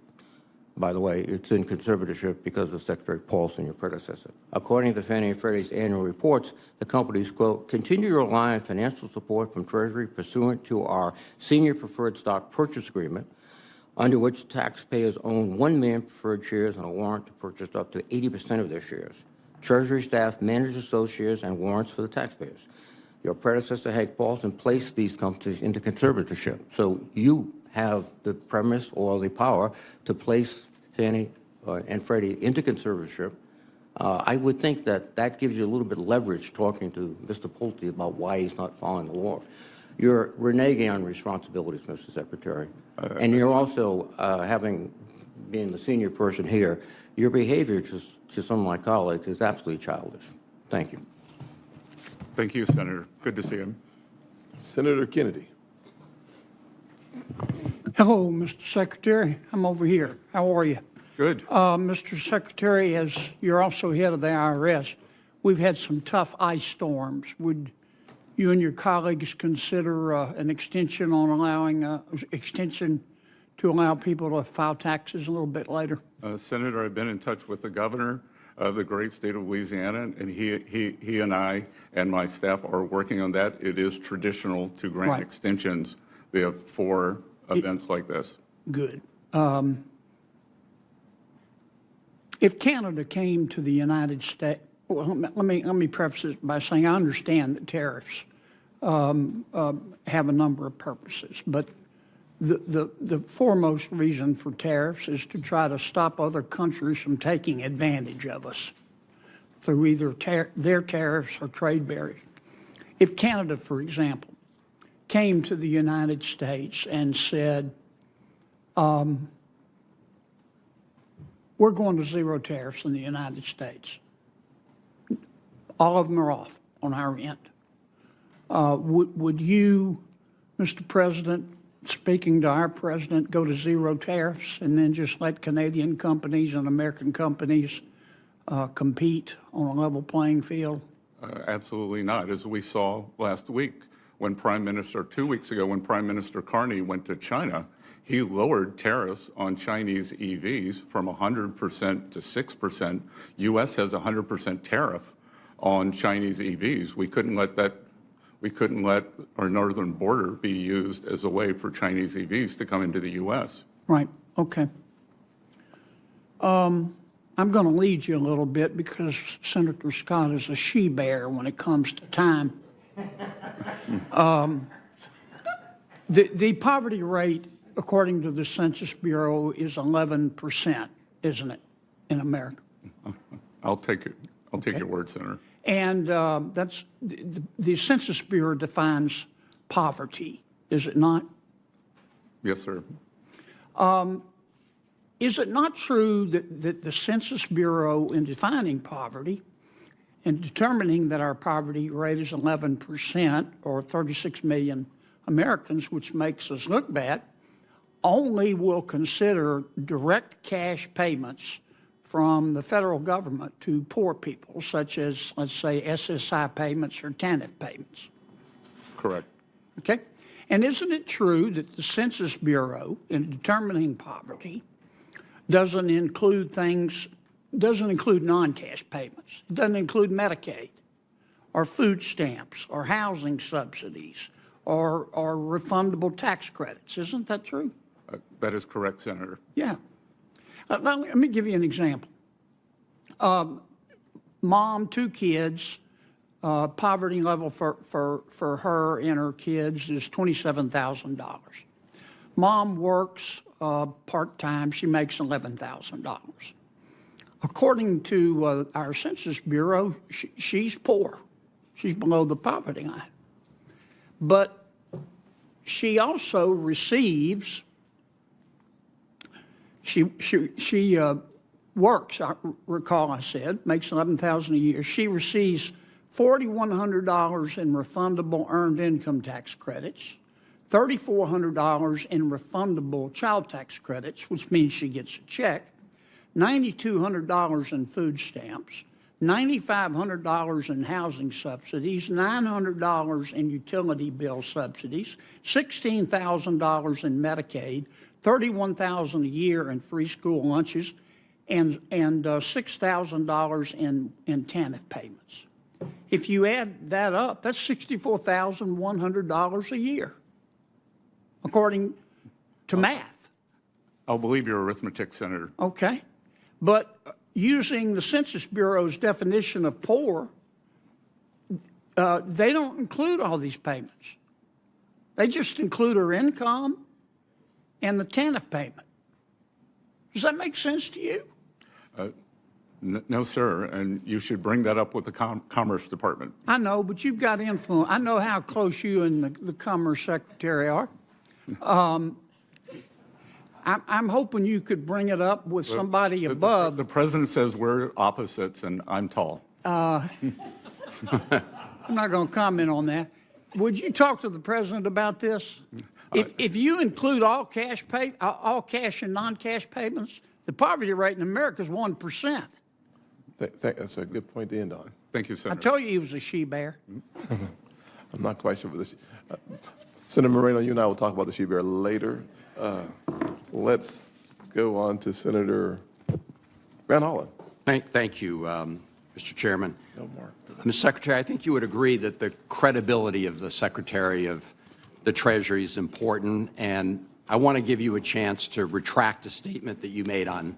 By the way, it's in conservatorship because of Secretary Paulson, your predecessor. According to Fannie and Freddie's annual reports, the companies, quote, continue to rely on financial support from Treasury pursuant to our senior preferred stock purchase agreement, under which taxpayers own 1 million preferred shares and a warrant to purchase up to 80% of their shares. Treasury staff manages those shares and warrants for the taxpayers. Your predecessor, Hank Paulson, placed these companies into conservatorship. So you have the premise or the power to place Fannie and Freddie into conservatorship. I would think that that gives you a little bit of leverage talking to Mr. Pulte about why he's not following the law. You're reneging on responsibilities, Mr. Secretary. And you're also, being the senior person here, your behavior to some of my colleagues is absolutely childish. Thank you. Thank you, Senator. Good to see him. Senator Kennedy. Hello, Mr. Secretary. I'm over here. How are you? Good. Mr. Secretary, as you're also head of the IRS, we've had some tough ice storms. Would you and your colleagues consider an extension on allowing to allow people to file taxes a little bit later? Senator, I've been in touch with the governor. of the great state of Louisiana, and he and I and my staff are working on that. It is traditional to grant Right. extensions for events like this. Good. If Canada came to the United States, well, let me preface this by saying I understand that tariffs have a number of purposes, but the foremost reason for tariffs is to try to stop other countries from taking advantage of us through either their tariffs or trade barriers. If Canada, for example, came to the United States and said, we're going to zero tariffs in the United States. All of them are off on our end. Would you, Mr. President, speaking to our president, go to zero tariffs and then just let Canadian companies and American companies compete on a level playing field? Absolutely not. As we saw last week, when 2 weeks ago, when Prime Minister Carney went to China, he lowered tariffs on Chinese EVs from 100% to 6%. U.S. has a 100% tariff on Chinese EVs. We couldn't let our northern border be used as a way for Chinese EVs to come into the U.S. Right, okay. I'm going to lead you a little bit because Senator Scott is a she-bear when it comes to time. The poverty rate, according to the Census Bureau, is 11%, isn't it, in America? I'll take it. I'll take your word, Senator. And that's the Census Bureau defines poverty, is it not? Yes, sir. Is it not true that the Census Bureau, in defining poverty and determining that our poverty rate is 11%, or 36 million Americans, which makes us look bad, only will consider direct cash payments from the federal government to poor people, such as, let's say, SSI payments or TANF payments? Correct. Okay? And isn't it true that the Census Bureau, in determining poverty, doesn't include non-cash payments? It doesn't include Medicaid or food stamps or housing subsidies or refundable tax credits. Isn't that true? That is correct, Senator. Yeah. Let me give you an example. Mom, 2 kids, poverty level for her and her kids is $27,000. Mom works part-time. She makes $11,000. According to our Census Bureau, she's poor. She's below the poverty line. But she also receives, she works, I recall I said, makes $11,000 a year. She receives $4,100 in refundable earned income tax credits, $3,400 in refundable child tax credits, which means she gets a check, $9,200 in food stamps, $9,500 in housing subsidies, $900 in utility bill subsidies, $16,000 in Medicaid, $31,000 a year in free school lunches, and $6,000 in TANF payments. If you add that up, that's $64,100 a year, according to math. I'll believe your arithmetic, Senator. Okay. But using the Census Bureau's definition of poor, they don't include all these payments. They just include her income and the TANF payment. Does that make sense to you? No, sir, and you should bring that up with the Commerce Department. I know, but you've got influence. I know how close you and the Commerce Secretary are. I'm hoping you could bring it up with somebody above. The president says we're opposites, and I'm tall. I'm not going to comment on that. Would you talk to the president about this? If you include all cash and non-cash payments, the poverty rate in America is 1%. That's a good point to end on. Thank you, I Senator. told you he was a she-bear. I'm not quite sure for this. Senator Moreno, you and I will talk about the she-bear later. Let's go on to Senator Grant Holland. Thank you, Mr. Chairman. Mr. Secretary, I think you would agree that the credibility of the Secretary of the Treasury is important, and I want to give you a chance to retract a statement that you made on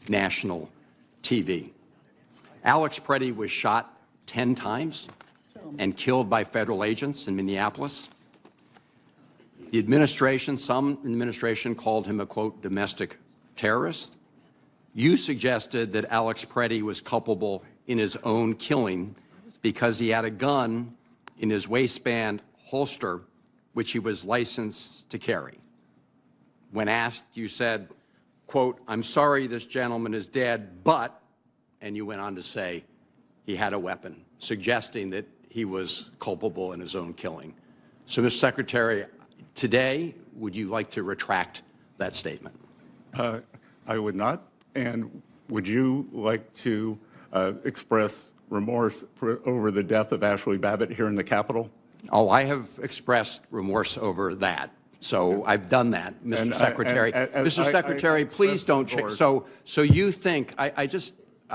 national TV. Alex Preddy was shot 10 times and killed by federal agents in Minneapolis. The administration, some administration, called him a, quote, domestic terrorist. You suggested that Alex Preddy was culpable in his own killing because he had a gun in his waistband holster, which he was licensed to carry. When asked, you said, quote, I'm sorry this gentleman is dead, but, and you went on to say he had a weapon, suggesting that he was culpable in his own killing. So, Mr. Secretary, today, would you like to retract that statement? I would not. And would you like to express remorse over the death of Ashley Babbitt here in the Capitol? Oh, I have expressed remorse over that. So I've done that, Mr. Secretary. Mr. Secretary, please don't change. So you think, I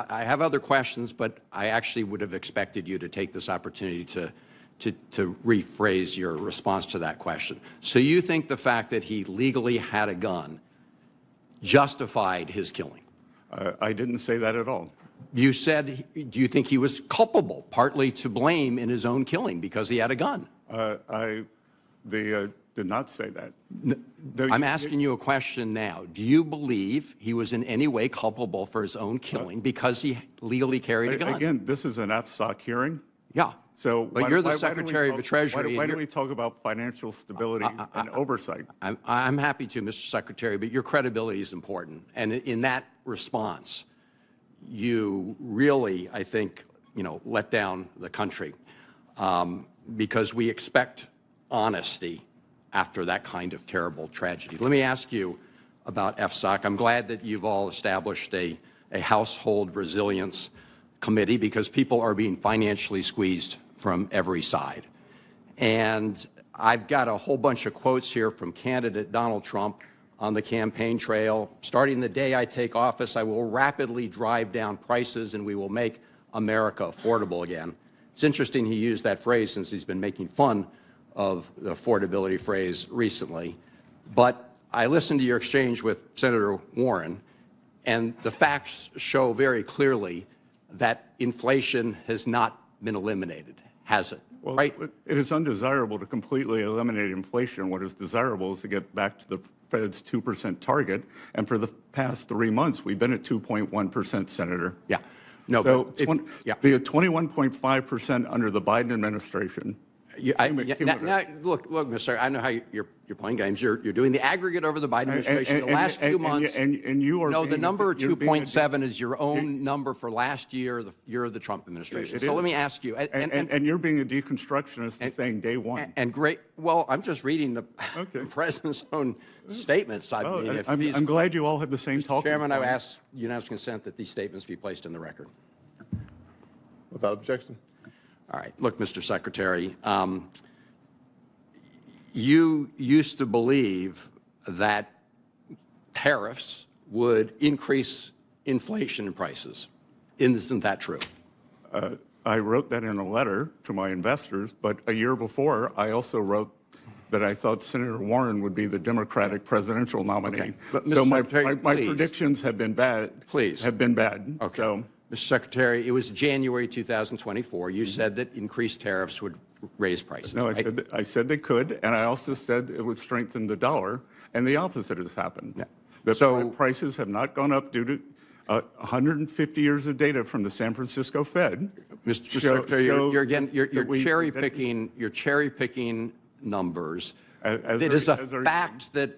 have other questions, but I actually would have expected you to take this opportunity to rephrase your response to that question. So you think the fact that he legally had a gun justified his killing? I didn't say that at all. You said, do you think he was culpable, partly to blame in his own killing because he had a gun? I did not say that. I'm asking you a question now. Do you believe he was in any way culpable for his own killing because he legally carried a gun? Again, this is an FSOC hearing. Yeah. So, but you're the Secretary of the Treasury. Why do we talk about financial stability and oversight? I'm happy to, Mr. Secretary, but your credibility is important. And in that response, you really, I think, let down the country because we expect honesty after that kind of terrible tragedy. Let me ask you about FSOC. I'm glad that you've all established a household resilience committee because people are being financially squeezed from every side. And I've got a whole bunch of quotes here from candidate Donald Trump on the campaign trail. Starting the day I take office, I will rapidly drive down prices and we will make America affordable again. It's interesting he used that phrase since he's been making fun of the affordability phrase recently. But I listened to your exchange with Senator Warren, and the facts show very clearly that inflation has not been eliminated, has it? Well, right? It is undesirable to completely eliminate inflation. What is desirable is to get back to the Fed's 2% target. And for the past 3 months, we've been at 2.1%, Senator. Yeah. No, so but the 21.5% under the Biden administration. Now, look, Mr. I know how you're playing games. You're doing the aggregate over the Biden administration. The last few months. And you are. No, the number 2.7 is your own number for last year, the year of the Trump administration. So let me ask you. And you're being a deconstructionist and saying day one. And great. Well, I'm just reading the president's own statements. I mean, I'm glad you all have the same talking Chairman, I ask unanimous consent that these statements be placed in the record. Without objection. All right. Look, Mr. Secretary, you used to believe that tariffs would increase inflation and prices. Isn't that true? I wrote that in a letter to my investors, but a year before, I also wrote that I thought Senator Warren would be the Democratic presidential nominee. Okay. But, so my please. predictions have been bad. Please. Have been bad. Okay. So, Mr. Secretary, it was January 2024. You said that increased tariffs would raise prices. No, right? I said they could, and I also said it would strengthen the dollar, and the opposite has happened. Yeah. The prices have not gone up due to 150 years of data from the San Francisco Fed. Mr. Secretary, you're cherry picking numbers. It is a fact that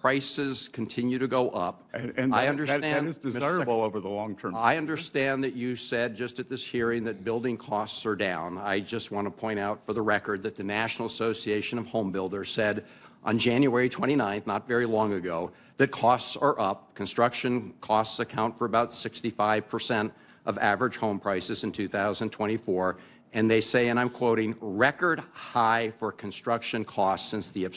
prices continue to go up. And I understand that is desirable over the long term. I understand that you said just at this hearing that building costs are down. I just want to point out for the record that the National Association of Home Builders said on January 29th, not very long ago, that costs are up. Construction costs account for about 65% of average home prices in 2024. And they say, and I'm quoting, record high for construction costs since the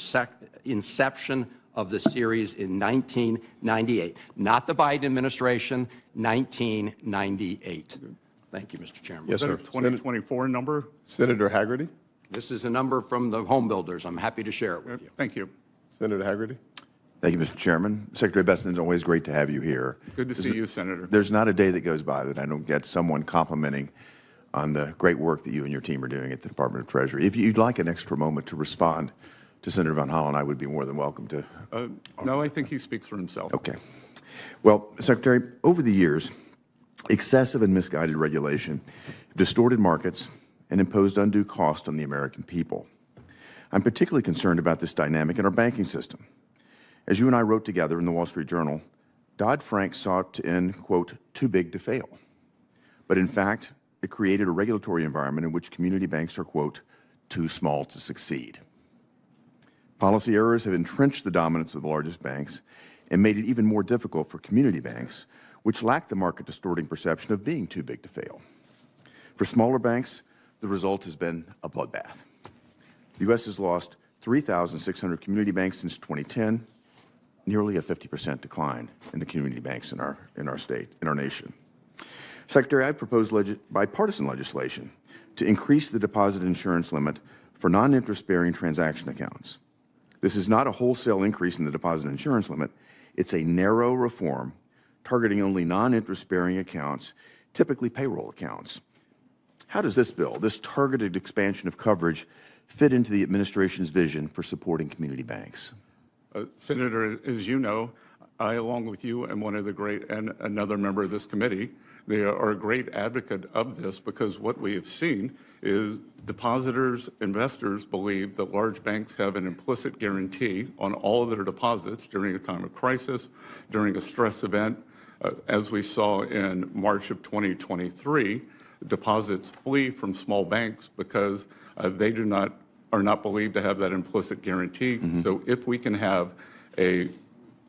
inception of the series in 1998. Not the Biden administration, 1998. Thank you, Mr. Chairman. Yes, Is that sir. a 2024 number? Senator Haggerty? This is a number from the home builders. I'm happy to share it with you. Thank you. Senator Haggerty? Thank you, Mr. Chairman. Secretary Bessent, it's always great to have you here. Good to see you, Senator. There's not a day that goes by that I don't get someone complimenting on the great work that you and your team are doing at the Department of Treasury. If you'd like an extra moment to respond to Senator Van Hollen, I would be more than welcome to. No, I think he speaks for himself. Okay. Well, Secretary, over the years, excessive and misguided regulation distorted markets and imposed undue cost on the American people. I'm particularly concerned about this dynamic in our banking system. As you and I wrote together in the Wall Street Journal, Dodd-Frank sought to end, quote, too big to fail. But in fact, it created a regulatory environment in which community banks are, quote, too small to succeed. Policy errors have entrenched the dominance of the largest banks and made it even more difficult for community banks, which lack the market-distorting perception of being too big to fail. For smaller banks, the result has been a bloodbath. The U.S. has lost 3,600 community banks since 2010, nearly a 50% decline in the community banks in our state, in our nation. Secretary, I proposed bipartisan legislation to increase the deposit insurance limit for non-interest-bearing transaction accounts. This is not a wholesale increase in the deposit insurance limit. It's a narrow reform targeting only non-interest-bearing accounts, typically payroll accounts. How does this bill, this targeted expansion of coverage, fit into the administration's vision for supporting community banks? Senator, as you know, I, along with you, am one of the great, and another member of this committee, they are a great advocate of this because what we have seen is depositors, investors believe that large banks have an implicit guarantee on all of their deposits during a time of crisis, during a stress event. As we saw in March of 2023, deposits flee from small banks because they are not believed to have that implicit guarantee. So if we can have an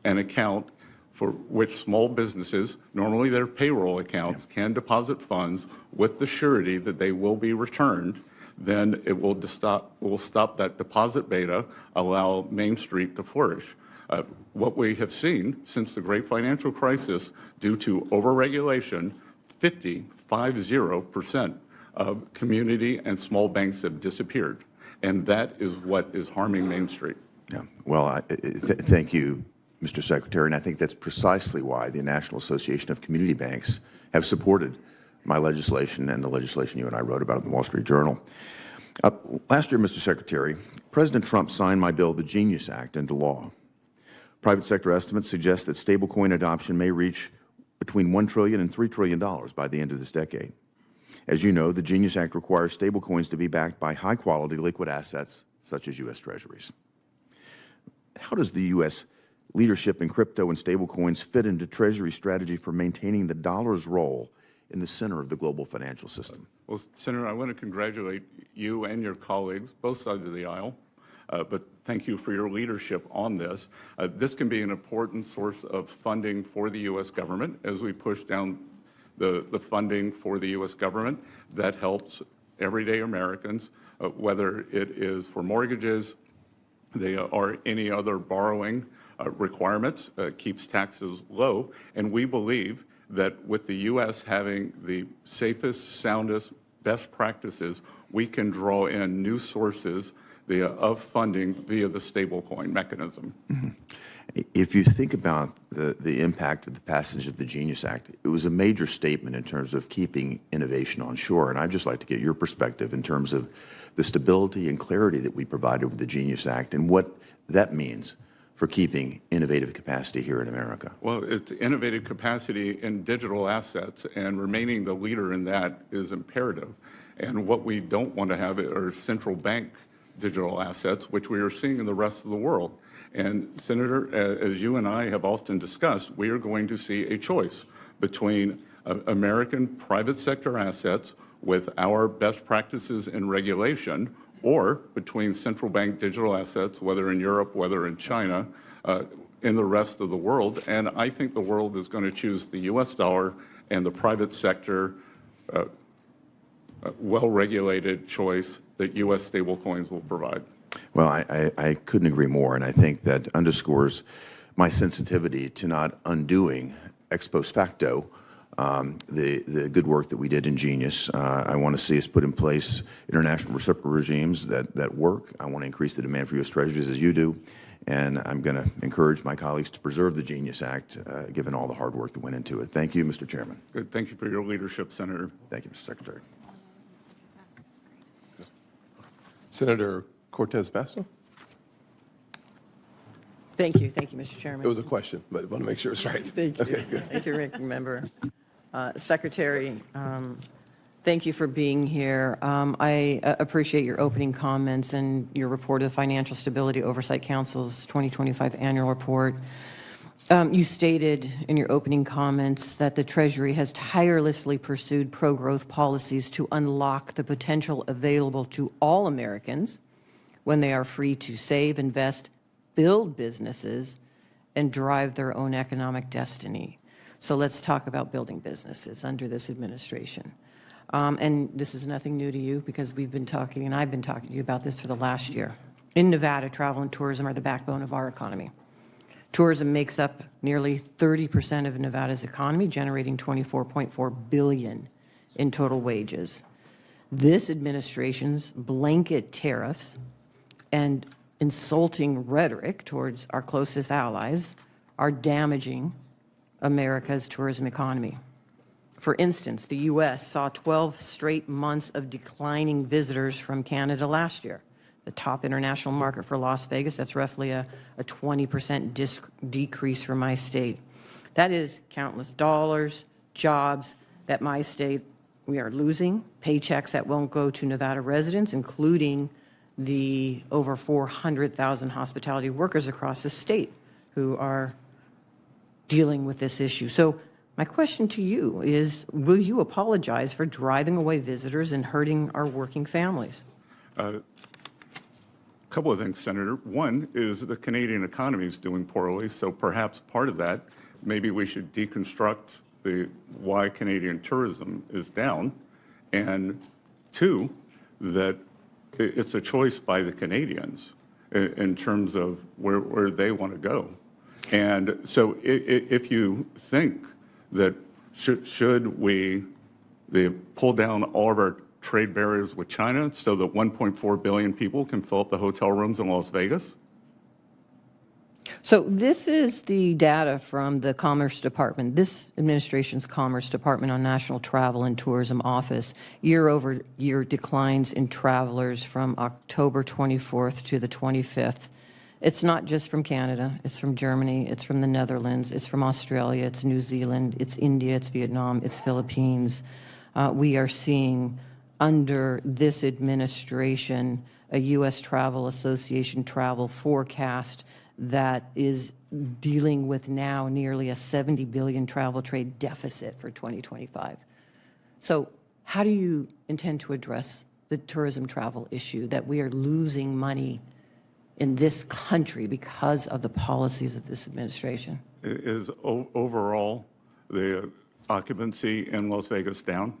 account for which small businesses, normally their payroll accounts, can deposit funds with the surety that they will be returned, then it will stop that deposit beta, allow Main Street to flourish. What we have seen since the great financial crisis, due to overregulation, 50% of community and small banks have disappeared. And that is what is harming Main Street. Yeah. Well, thank you, Mr. Secretary, and I think that's precisely why the National Association of Community Banks have supported my legislation and the legislation you and I wrote about in the Wall Street Journal. Last year, Mr. Secretary, President Trump signed my bill, the Genius Act, into law. Private sector estimates suggest that stablecoin adoption may reach between $1 trillion and $3 trillion by the end of this decade. As you know, the Genius Act requires stablecoins to be backed by high-quality liquid assets, such as U.S. Treasuries. How does the U.S. leadership in crypto and stablecoins fit into Treasury strategy for maintaining the dollar's role in the center of the global financial system? Well, Senator, I want to congratulate you and your colleagues, both sides of the aisle, but thank you for your leadership on this. This can be an important source of funding for the U.S. government as we push down the funding for the U.S. government that helps everyday Americans, whether it is for mortgages, or any other borrowing requirements, keeps taxes low. And we believe that with the U.S. having the safest, soundest, best practices, we can draw in new sources of funding via the stablecoin mechanism. If you think about the impact of the passage of the Genius Act, it was a major statement in terms of keeping innovation on shore. And I'd just like to get your perspective in terms of the stability and clarity that we provided with the Genius Act and what that means for keeping innovative capacity here in America. Well, it's innovative capacity in digital assets, and remaining the leader in that is imperative. And what we don't want to have are central bank digital assets, which we are seeing in the rest of the world. And Senator, as you and I have often discussed, we are going to see a choice between American private sector assets with our best practices in regulation, or between central bank digital assets, whether in Europe, whether in China, in the rest of the world. And I think the world is going to choose the U.S. dollar and the private sector well-regulated choice that U.S. stablecoins will provide. Well, I couldn't agree more, and I think that underscores my sensitivity to not undoing ex post facto the good work that we did in Genius. I want to see us put in place international reciprocal regimes that work. I want to increase the demand for U.S. Treasuries as you do, and I'm going to encourage my colleagues to preserve the Genius Act, given all the hard work that went into it. Thank you, Mr. Chairman. Good. Thank you for your leadership, Senator. Thank you, Mr. Secretary. Senator Cortez Masto? Thank you, Mr. Chairman. It was a question, but I want to make sure it's right. Thank you. Okay, good. Thank you, Ranking Member. Secretary, thank you for being here. I appreciate your opening comments and your report of the Financial Stability Oversight Council's 2025 annual report. You stated in your opening comments that the Treasury has tirelessly pursued pro-growth policies to unlock the potential available to all Americans when they are free to save, invest, build businesses, and drive their own economic destiny. So let's talk about building businesses under this administration. And this is nothing new to you because we've been talking, and I've been talking to you about this for the last year. In Nevada, travel and tourism are the backbone of our economy. Tourism makes up nearly 30% of Nevada's economy, generating $24.4 billion in total wages. This administration's blanket tariffs and insulting rhetoric towards our closest allies are damaging America's tourism economy. For instance, the U.S. saw 12 straight months of declining visitors from Canada last year. The top international market for Las Vegas, that's roughly a 20% decrease for my state. That is countless dollars, jobs that my state, we are losing, paychecks that won't go to Nevada residents, including the over 400,000 hospitality workers across the state who are dealing with this issue. So my question to you is, will you apologize for driving away visitors and hurting our working families? A couple of things, Senator. One is the Canadian economy is doing poorly, so perhaps part of that, maybe we should deconstruct why Canadian tourism is down. And two, that it's a choice by the Canadians in terms of where they want to go. And so if you think that should we pull down all of our trade barriers with China so that 1.4 billion people can fill up the hotel rooms in Las Vegas? So this is the data from the Commerce Department, this administration's Commerce Department on National Travel and Tourism Office. Year-over-year declines in travelers from October 24th to the 25th. It's not just from Canada, it's from Germany, it's from the Netherlands, it's from Australia, it's New Zealand, it's India, it's Vietnam, it's Philippines. We are seeing under this administration a U.S. Travel Association travel forecast that is dealing with now nearly a $70 billion travel trade deficit for 2025. So how do you intend to address the tourism travel issue that we are losing money in this country because of the policies of this administration? Is overall the occupancy in Las Vegas down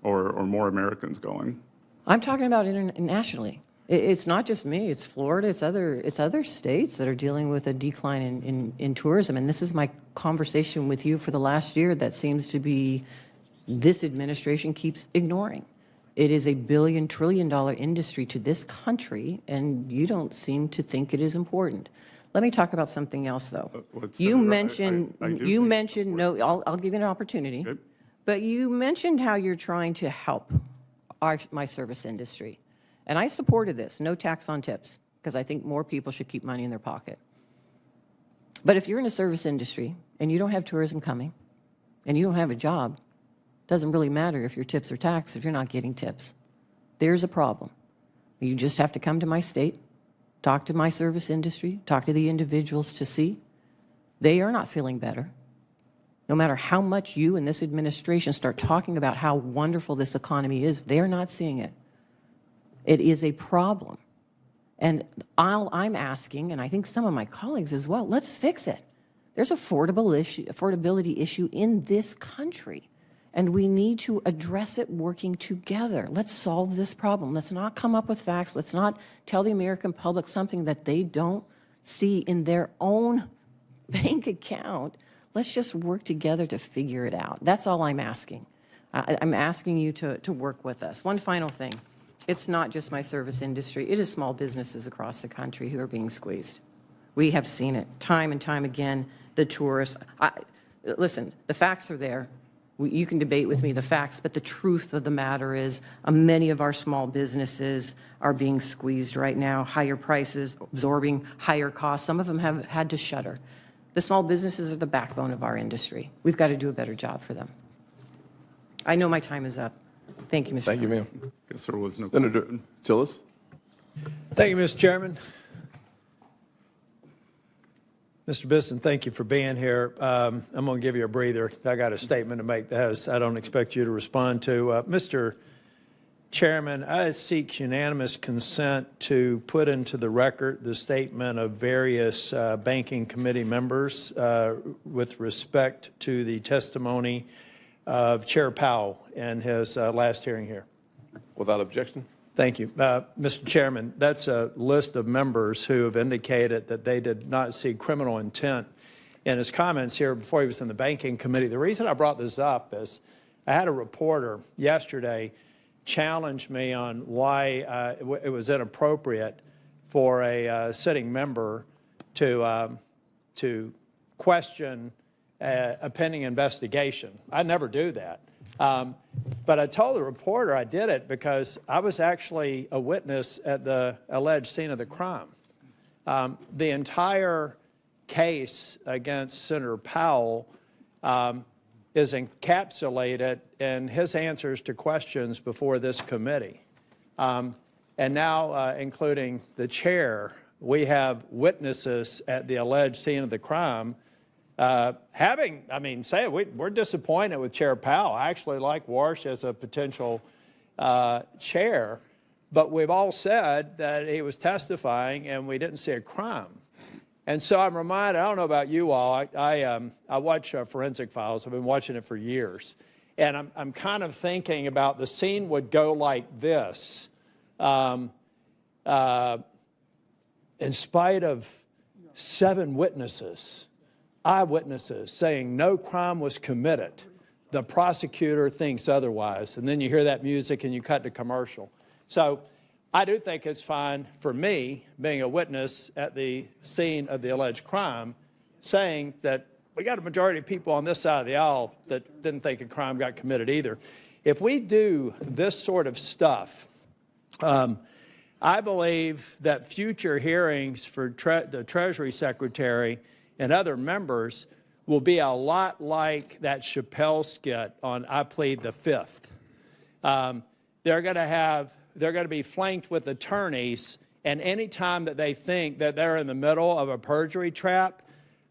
or more Americans going? I'm talking about internationally. It's not just me, it's Florida, it's other states that are dealing with a decline in tourism. And this is my conversation with you for the last year that seems to be this administration keeps ignoring. It is a $1 trillion industry to this country, and you don't seem to think it is important. Let me talk about something else, though. You mentioned, I'll give you an opportunity, Good. But you mentioned how you're trying to help my service industry. And I supported this, no tax on tips, because I think more people should keep money in their pocket. But if you're in a service industry and you don't have tourism coming and you don't have a job, it doesn't really matter if your tips are taxed if you're not getting tips. There's a problem. You just have to come to my state, talk to my service industry, talk to the individuals to see. They are not feeling better. No matter how much you and this administration start talking about how wonderful this economy is, they're not seeing it. It is a problem. And I'm asking, and I think some of my colleagues as well, let's fix it. There's an affordability issue in this country. and we need to address it working together. Let's solve this problem. Let's not come up with facts. Let's not tell the American public something that they don't see in their own bank account. Let's just work together to figure it out. That's all I'm asking. I'm asking you to work with us. One final thing. It's not just my service industry. It is small businesses across the country who are being squeezed. We have seen it time and time again. The tourists. Listen, the facts are there. You can debate with me the facts, but the truth of the matter is many of our small businesses are being squeezed right now. Higher prices, absorbing higher costs. Some of them have had to shutter. The small businesses are the backbone of our industry. We've got to do a better job for them. I know my time is up. Thank you, Mr. Thank you, Chairman. ma'am. Guess there was no Senator Tillis. Thank you, Mr. Chairman. Mr. Bessent, thank you for being here. I'm going to give you a breather. I got a statement to make that I don't expect you to respond to. Mr. Chairman, I seek unanimous consent to put into the record the statement of various banking committee members with respect to the testimony of Chair Powell in his last hearing here. Without objection. Thank you. Mr. Chairman, that's a list of members who have indicated that they did not see criminal intent in his comments here before he was in the Banking Committee. The reason I brought this up is I had a reporter yesterday challenge me on why it was inappropriate for a sitting member to question a pending investigation. I never do that. But I told the reporter I did it because I was actually a witness at the alleged scene of the crime. The entire case against Senator Powell is encapsulated in his answers to questions before this committee. And now, including the chair, we have witnesses at the alleged scene of the crime we're disappointed with Chair Powell. I actually like Warsh as a potential chair, but we've all said that he was testifying and we didn't see a crime. And so I'm reminded, I don't know about you all, I watch Forensic Files. I've been watching it for years. And I'm kind of thinking about the scene would go like this. In spite of 7 witnesses, eyewitnesses saying no crime was committed, the prosecutor thinks otherwise. And then you hear that music and you cut to commercial. So I do think it's fine for me, being a witness at the scene of the alleged crime, saying that we got a majority of people on this side of the aisle that didn't think a crime got committed either. If we do this sort of stuff, I believe that future hearings for the Treasury Secretary and other members will be a lot like that Chappelle skit on I Plead the Fifth. They're going to be flanked with attorneys, and any time that they think that they're in the middle of a perjury trap,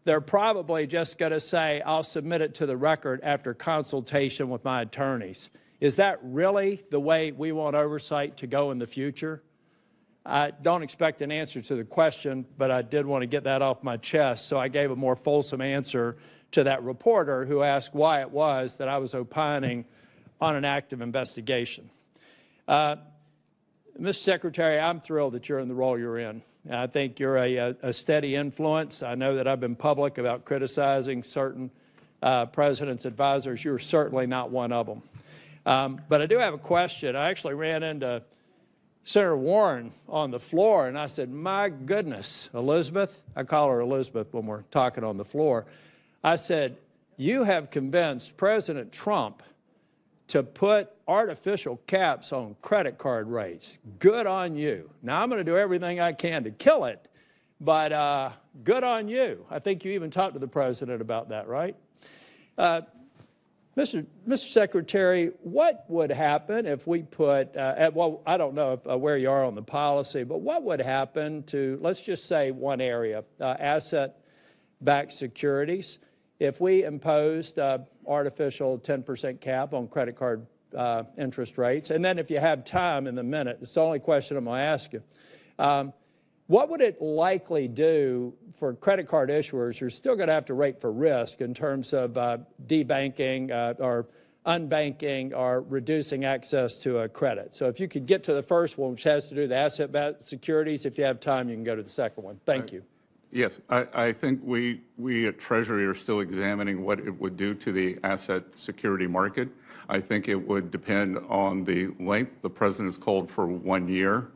they're probably just going to say, I'll submit it to the record after consultation with my attorneys. Is that really the way we want oversight to go in the future? I don't expect an answer to the question, but I did want to get that off my chest, so I gave a more fulsome answer to that reporter who asked why it was that I was opining on an active investigation. Mr. Secretary, I'm thrilled that you're in the role you're in. I think you're a steady influence. I know that I've been public about criticizing certain president's advisors. You're certainly not one of them. But I do have a question. I actually ran into Senator Warren on the floor, and I said, my goodness, Elizabeth, I call her Elizabeth when we're talking on the floor, I said, you have convinced President Trump to put artificial caps on credit card rates. Good on you. Now, I'm going to do everything I can to kill it, but good on you. I think you even talked to the president about that, right? Mr. Secretary, what would happen if we put, well, I don't know where you are on the policy, but what would happen to, let's just say one area, asset-backed securities, if we imposed artificial 10% cap on credit card interest rates? And then if you have time in the minute, it's the only question I'm going to ask you. What would it likely do for credit card issuers who are still going to have to rate for risk in terms of debanking or unbanking or reducing access to a credit. So if you could get to the first one, which has to do with asset-backed securities, if you have time, you can go to the second one. Thank you. Yes, I think we at Treasury are still examining what it would do to the asset security market. I think it would depend on the length. The president's called for 1 year.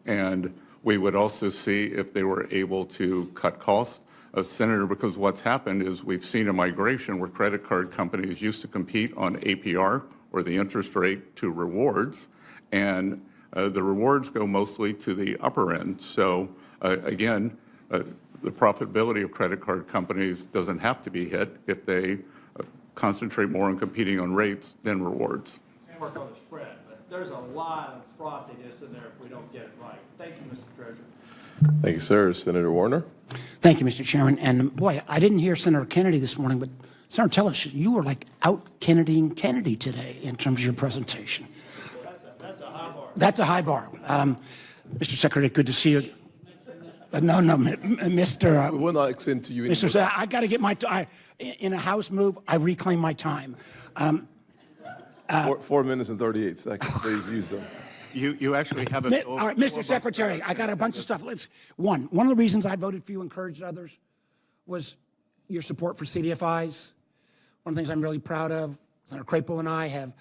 And we would also see if they were able to cut costs. Senator, because what's happened is we've seen a migration where credit card companies used to compete on APR, or the interest rate, to rewards. And the rewards go mostly to the upper end. So again, the profitability of credit card companies doesn't have to be hit if they concentrate more on competing on rates than rewards. Work on the spread, but there's a lot of frothiness in there if we don't get it right. Thank you, Mr. Treasurer. Thank you, sir. Senator Warner. Thank you, Mr. Chairman. And boy, I didn't hear Senator Kennedy this morning, but Senator Tillis, you were like out-Kennedying Kennedy today in terms of your presentation. That's a high bar. That's a high bar. Mr. Secretary, good to see you. No, Mr. We will not extend to you anymore. Mr. I got to get my in a House move. I reclaim my time. 4 minutes and 38 seconds. Please use them. You actually have a... All right, Mr. Secretary, I got a bunch of stuff. One of the reasons I voted for you, encouraged others, was your support for CDFIs. One of the things I'm really proud of, Senator Crapo and I had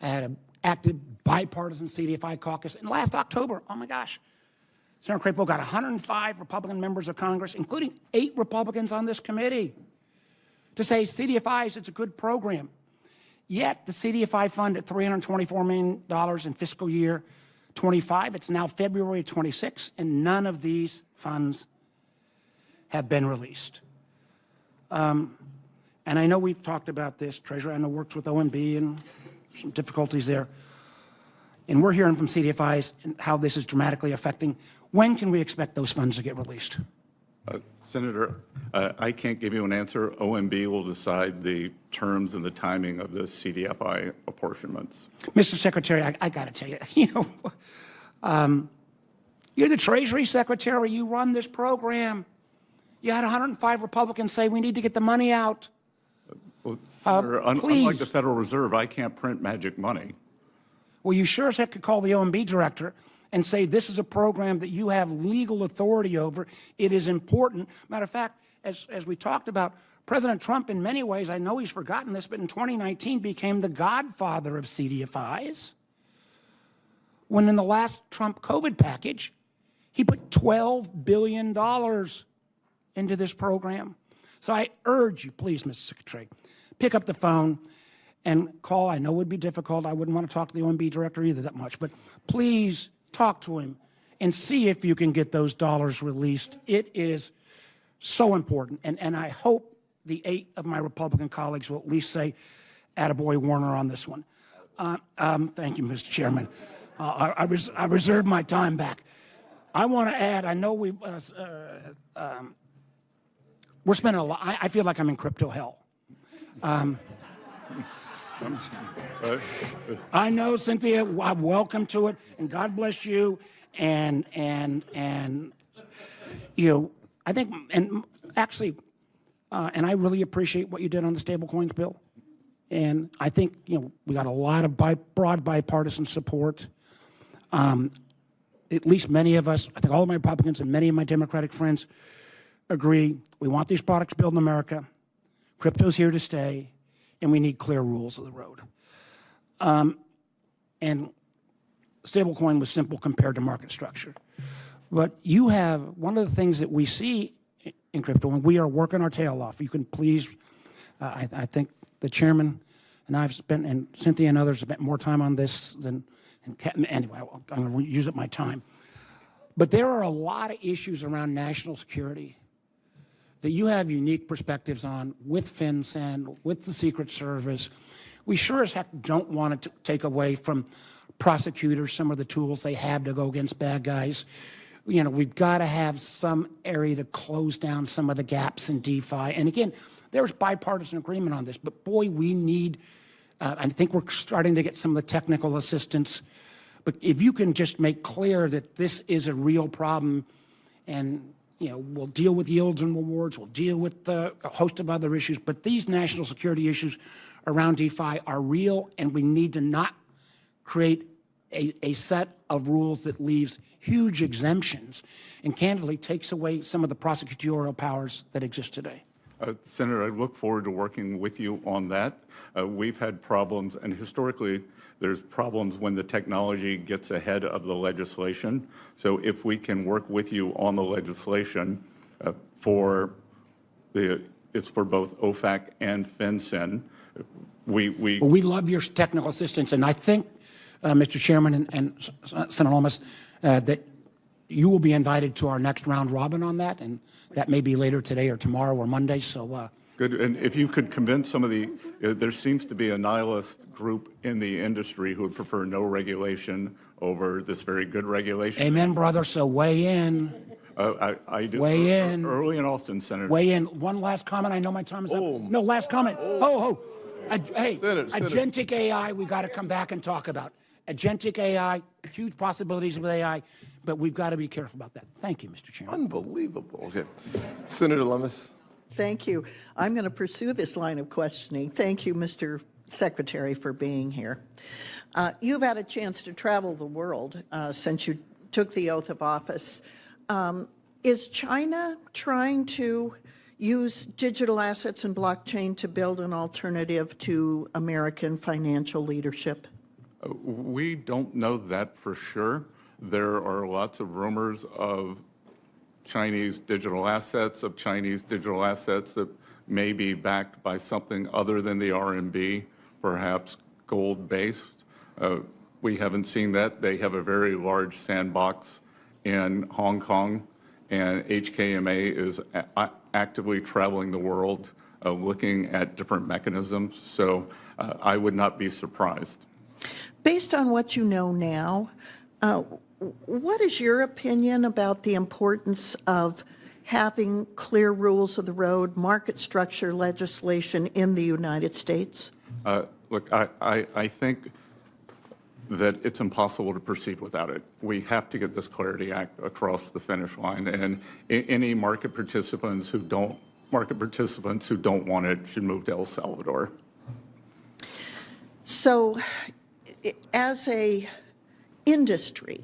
an active bipartisan CDFI caucus. And last October, oh my gosh, Senator Crapo got 105 Republican members of Congress, including 8 Republicans on this committee, to say CDFIs, it's a good program. Yet the CDFI fund at $324 million in fiscal year 25, it's now February 26, and none of these funds have been released. And I know we've talked about this. Treasurer, I know, works with OMB and some difficulties there. And we're hearing from CDFIs and how this is dramatically affecting. When can we expect those funds to get released? Senator, I can't give you an answer. OMB will decide the terms and the timing of the CDFI apportionments. Mr. Secretary, I got to tell you, you're the Treasury Secretary. You run this program. You had 105 Republicans say we need to get the money out. Well, Senator, unlike the Federal Reserve, I can't print magic money. Well, you sure as heck could call the OMB director and say this is a program that you have legal authority over. It is important. Matter of fact, as we talked about, President Trump, in many ways, I know he's forgotten this, but in 2019 became the godfather of CDFIs, when in the last Trump COVID package, he put $12 billion into this program. So I urge you, please, Mr. Secretary, pick up the phone and call. I know it would be difficult. I wouldn't want to talk to the OMB director either that much, but please talk to him and see if you can get those dollars released. It is so important, and I hope the 8 of my Republican colleagues will at least say, attaboy Warner on this one. Thank you, Mr. Chairman. I reserve my time back. I want to add, I know we're spending a lot, I feel like I'm in crypto hell. I know, Cynthia, welcome to it, and God bless you, and you know, I think, and actually, and I really appreciate what you did on the stablecoins bill, and I think, you know, we got a lot of broad bipartisan support. At least many of us, I think all of my Republicans and many of my Democratic friends agree, we want these products built in America, crypto's here to stay, and we need clear rules of the road. And stablecoin was simple compared to market structure. But you have, one of the things that we see in crypto, and we are working our tail off, you can please, I think the chairman and I've spent, and Cynthia and others have spent more time on this than, anyway, I'm going to use up my time. But there are a lot of issues around national security that you have unique perspectives on with FinCEN, with the Secret Service. We sure as heck don't want to take away from prosecutors some of the tools they have to go against bad guys. You know, we've got to have some area to close down some of the gaps in DeFi. And again, there's bipartisan agreement on this, but boy, we need, I think we're starting to get some of the technical assistance. But if you can just make clear that this is a real problem, and we'll deal with yields and rewards, we'll deal with a host of other issues, but these national security issues around DeFi are real, and we need to not create a set of rules that leaves huge exemptions and candidly takes away some of the prosecutorial powers that exist today. Senator, I look forward to working with you on that. We've had problems, and historically, there's problems when the technology gets ahead of the legislation. So if we can work with you on the legislation it's for both OFAC and FinCEN. Well, we love your technical assistance, and I think, Mr. Chairman and Senator Lomas, that you will be invited to our next round robin on that, and that may be later today or tomorrow or Monday. So good. And if you could convince some of there seems to be a nihilist group in the industry who would prefer no regulation over this very good regulation. Amen, brother. So weigh in. I do. Weigh in. Early and often, Senator. Weigh in. One last comment. I know my time is up. No, last comment. Hey, Senator. agentic AI, we got to come back and talk about. Agentic AI, huge possibilities with AI, but we've got to be careful about that. Thank you, Mr. Chairman. Unbelievable. Okay. Senator Lummis. Thank you. I'm going to pursue this line of questioning. Thank you, Mr. Secretary, for being here. You've had a chance to travel the world since you took the oath of office. Is China trying to use digital assets and blockchain to build an alternative to American financial leadership? We don't know that for sure. There are lots of rumors of Chinese digital assets that may be backed by something other than the RMB, perhaps gold-based. We haven't seen that. They have a very large sandbox in Hong Kong, and HKMA is actively traveling the world looking at different mechanisms. So I would not be surprised. Based on what you know now, what is your opinion about the importance of having clear rules of the road, market structure legislation in the United States? Look, I think that it's impossible to proceed without it. We have to get this Clarity Act across the finish line, and any market participants who don't want it should move to El Salvador. So, as a industry,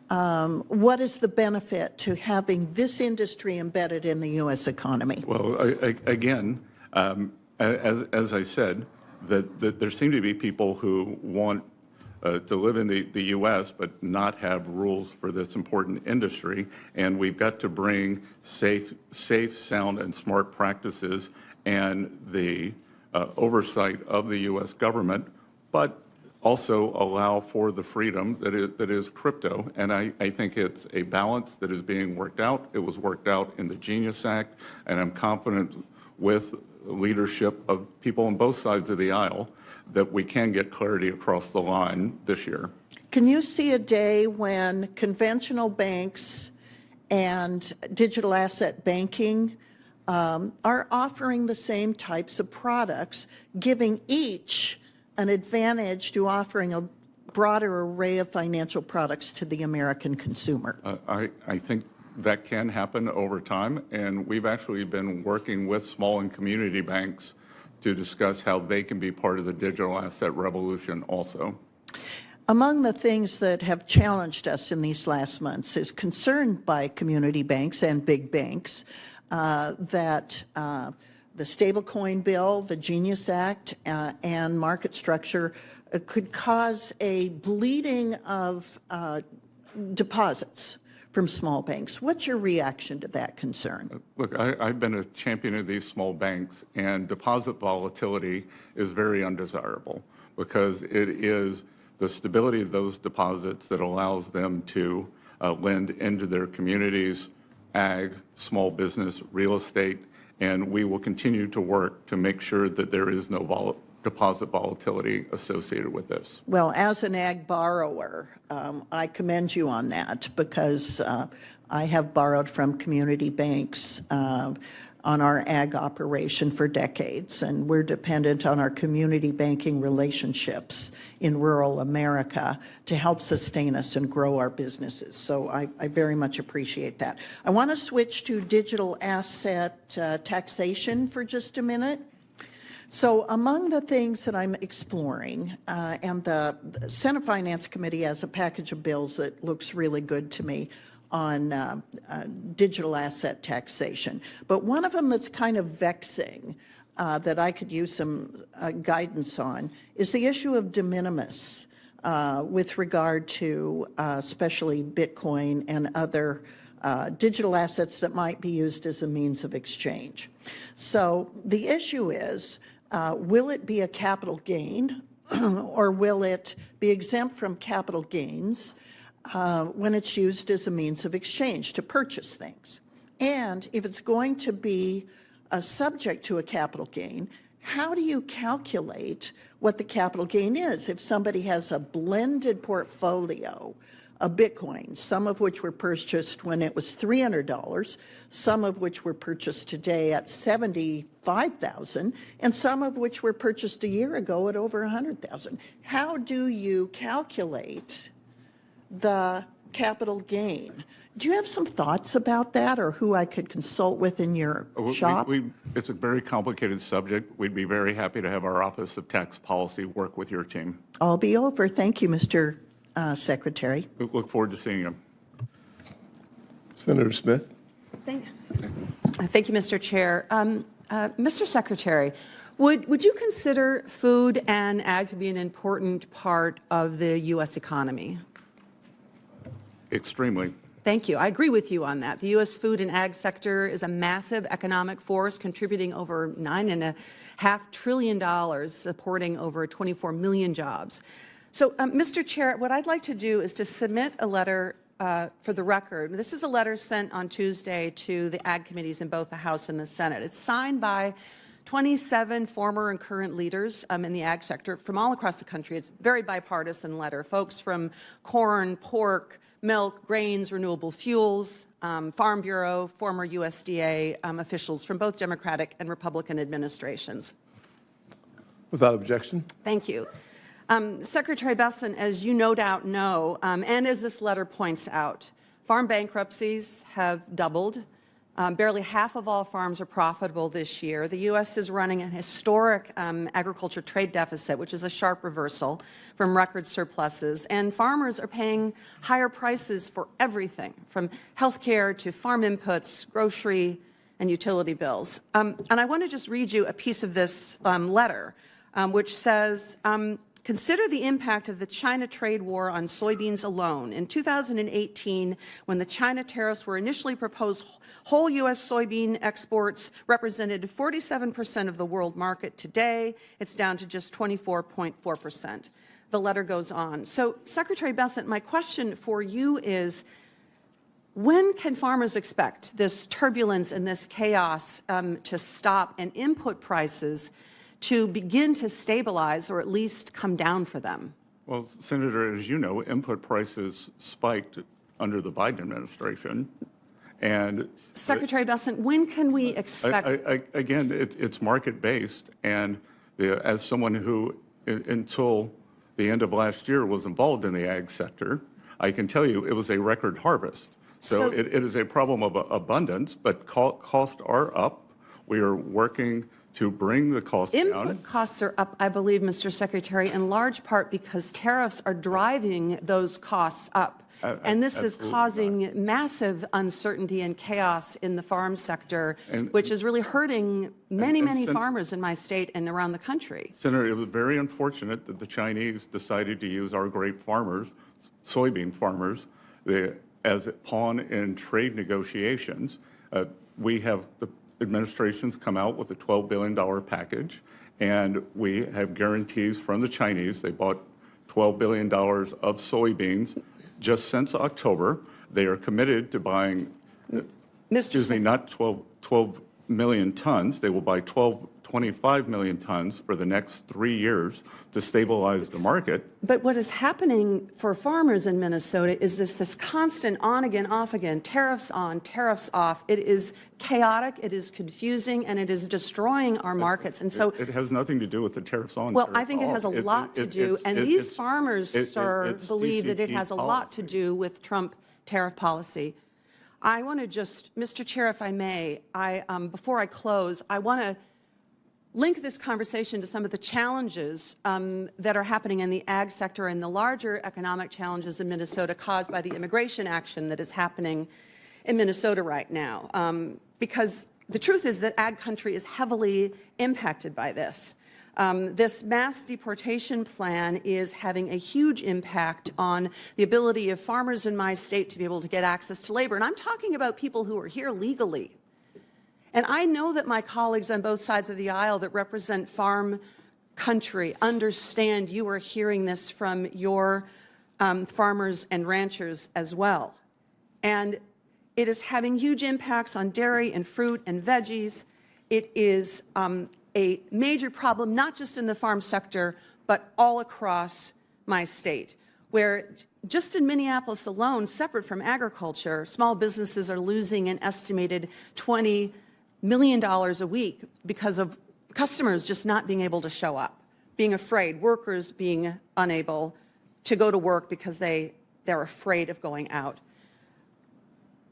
what is the benefit to having this industry embedded in the U.S. economy? Well, again, as I said, that there seem to be people who want to live in the U.S. but not have rules for this important industry, and we've got to bring safe, sound, and smart practices and the oversight of the U.S. government, but also allow for the freedom that is crypto. And I think it's a balance that is being worked out. It was worked out in the Genius Act, and I'm confident with leadership of people on both sides of the aisle that we can get clarity across the line this year. Can you see a day when conventional banks and digital asset banking are offering the same types of products, giving each an advantage to offering a broader array of financial products to the American consumer? I think that can happen over time, and we've actually been working with small and community banks to discuss how they can be part of the digital asset revolution also. Among the things that have challenged us in these last months is concern by community banks and big banks that the stablecoin bill, the Genius Act, and market structure could cause a bleeding of deposits from small banks. What's your reaction to that concern? Look, I've been a champion of these small banks, and deposit volatility is very undesirable because it is the stability of those deposits that allows them to lend into their communities, ag, small business, real estate, and we will continue to work to make sure that there is no deposit volatility associated with this. Well, as an ag borrower, I commend you on that because I have borrowed from community banks on our ag operation for decades, and we're dependent on our community banking relationships in rural America to help sustain us and grow our businesses. So I very much appreciate that. I want to switch to digital asset taxation for just a minute. So among the things that I'm exploring, and the Senate Finance Committee has a package of bills that looks really good to me on digital asset taxation. But one of them that's kind of vexing that I could use some guidance on is the issue of de minimis with regard to especially Bitcoin and other digital assets that might be used as a means of exchange. So the issue is, will it be a capital gain or will it be exempt from capital gains when it's used as a means of exchange to purchase things? And if it's going to be subject to a capital gain, how do you calculate what the capital gain is? If somebody has a blended portfolio of Bitcoin, some of which were purchased when it was $300, some of which were purchased today at $75,000, and some of which were purchased a year ago at over $100,000. How do you calculate the capital gain? Do you have some thoughts about that, or who I could consult with in your shop? It's a very complicated subject. We'd be very happy to have our Office of Tax Policy work with your team. I'll be over. Thank you, Mr. Secretary. We look forward to seeing you. Senator Smith. Thank you, Mr. Chair. Mr. Secretary, would you consider food and ag to be an important part of the U.S. economy? Extremely. Thank you. I agree with you on that. The U.S. food and ag sector is a massive economic force, contributing over $9.5 trillion, supporting over 24 million jobs. So, Mr. Chair, what I'd like to do is to submit a letter for the record. This is a letter sent on Tuesday to the ag committees in both the House and the Senate. It's signed by 27 former and current leaders in the ag sector from all across the country. It's a very bipartisan letter. Folks from corn, pork, milk, grains, renewable fuels, Farm Bureau, former USDA officials from both Democratic and Republican administrations. Without objection. Thank you. Secretary Bessent, as you no doubt know, and as this letter points out, farm bankruptcies have doubled. Barely half of all farms are profitable this year. The U.S. is running an historic agriculture trade deficit, which is a sharp reversal from record surpluses. And farmers are paying higher prices for everything, from health care to farm inputs, grocery, and utility bills. And I want to just read you a piece of this letter, which says, consider the impact of the China trade war on soybeans alone. In 2018, when the China tariffs were initially proposed, whole U.S. soybean exports represented 47% of the world market. Today, it's down to just 24.4%. The letter goes on. So, Secretary Bessent, my question for you is, when can farmers expect this turbulence and this chaos to stop and input prices to begin to stabilize or at least come down for them? Well, Senator, as you know, input prices spiked under the Biden administration. And Secretary Bessent, when can we expect? Again, it's market-based. And as someone who, until the end of last year, was involved in the ag sector, I can tell you it was a record harvest. So it is a problem of abundance, but costs are up. We are working to bring the costs down. Input costs are up, I believe, Mr. Secretary, in large part because tariffs are driving those costs up. And this is causing massive uncertainty and chaos in the farm sector, which is really hurting many farmers in my state and around the country. Senator, it was very unfortunate that the Chinese decided to use our great farmers, soybean farmers, as a pawn in trade negotiations. We have the administration's come out with a $12 billion package, and we have guarantees from the Chinese. They bought $12 billion of soybeans just since October. They are committed to buying, not 12 million tons. They will buy 12 25 million tons for the next 3 years to stabilize the market. But what is happening for farmers in Minnesota is this constant on again, off again, tariffs on, tariffs off. It is chaotic, it is confusing, and it is destroying our markets. And so it has nothing to do with the tariffs on. well, tariffs I think it off. has a lot to do, and these farmers, sir, believe that it has a lot to do with Trump tariff policy. I want to just, Mr. Chair, if I may, before I close, I want to link this conversation to some of the challenges that are happening in the ag sector and the larger economic challenges in Minnesota caused by the immigration action that is happening in Minnesota right now. Because the truth is that ag country is heavily impacted by this. This mass deportation plan is having a huge impact on the ability of farmers in my state to be able to get access to labor. And I'm talking about people who are here legally. And I know that my colleagues on both sides of the aisle that represent farm country understand you are hearing this from your farmers and ranchers as well. And it is having huge impacts on dairy and fruit and veggies. It is a major problem, not just in the farm sector, but all across my state, where just in Minneapolis alone, separate from agriculture, small businesses are losing an estimated $20 million a week because of customers just not being able to show up, being afraid, workers being unable to go to work because they're afraid of going out.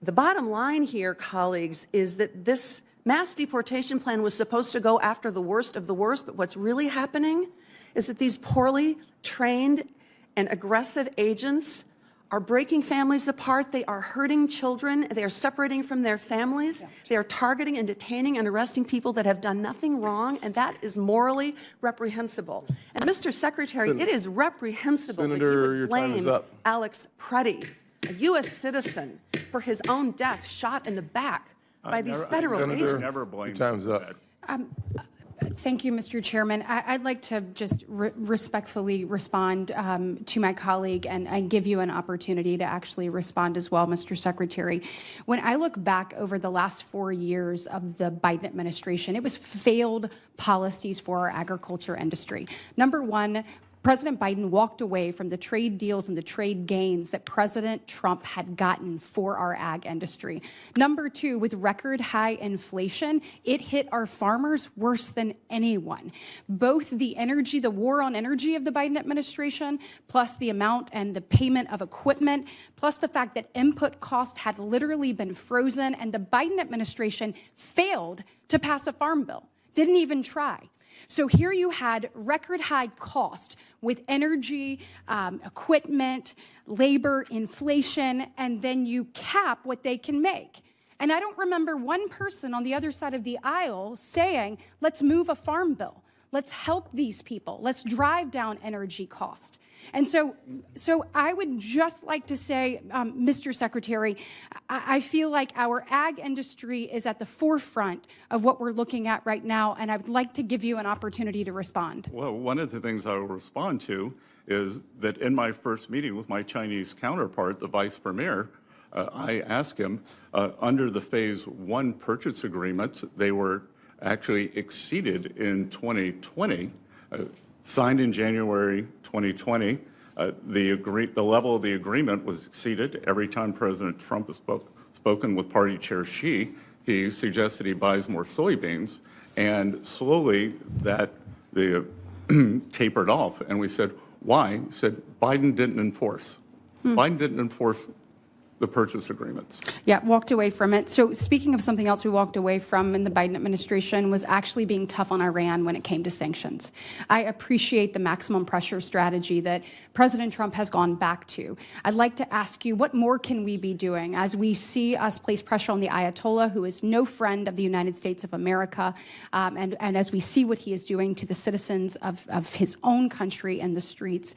The bottom line here, colleagues, is that this mass deportation plan was supposed to go after the worst of the worst, but what's really happening is that these poorly trained and aggressive agents are breaking families apart. They are hurting children. They are separating from their families. They are targeting and detaining and arresting people that have done nothing wrong, and that is morally reprehensible. And Mr. Secretary, it is reprehensible Senator, that you your would time is blame up. Alex Preddy, a U.S. citizen, for his own death, shot in the back by these federal agents. Never blame Your time's up. Thank you, Mr. Chairman. I'd like to just respectfully respond to my colleague and give you an opportunity to actually respond as well, Mr. Secretary. When I look back over the last 4 years of the Biden administration, it was failed policies for our agriculture industry. Number one, President Biden walked away from the trade deals and the trade gains that President Trump had gotten for our ag industry. Number two, with record high inflation, it hit our farmers worse than anyone. Both the energy, the war on energy of the Biden administration, plus the amount and the payment of equipment, plus the fact that input cost had literally been frozen, and the Biden administration failed to pass a farm bill, didn't even try. So here you had record high cost with energy, equipment, labor, inflation, and then you cap what they can make. And I don't remember one person on the other side of the aisle saying, let's move a farm bill. Let's help these people. Let's drive down energy cost. And so I would just like to say, Mr. Secretary, I feel like our ag industry is at the forefront of what we're looking at right now, and I would like to give you an opportunity to respond. Well, one of the things I will respond to is that in my first meeting with my Chinese counterpart, the vice premier, I asked him, under the phase one purchase agreements, they were actually exceeded in 2020, signed in January 2020. The level of the agreement was exceeded every time President Trump has spoken with Party Chair Xi. He suggested he buys more soybeans, and slowly that tapered off. And we said, why? He said, Biden didn't enforce. Biden didn't enforce the purchase agreements. Yeah, walked away from it. So speaking of something else we walked away from in the Biden administration was actually being tough on Iran when it came to sanctions. I appreciate the maximum pressure strategy that President Trump has gone back to. I'd like to ask you, what more can we be doing as we see us place pressure on the Ayatollah, who is no friend of the United States of America, and as we see what he is doing to the citizens of his own country in the streets,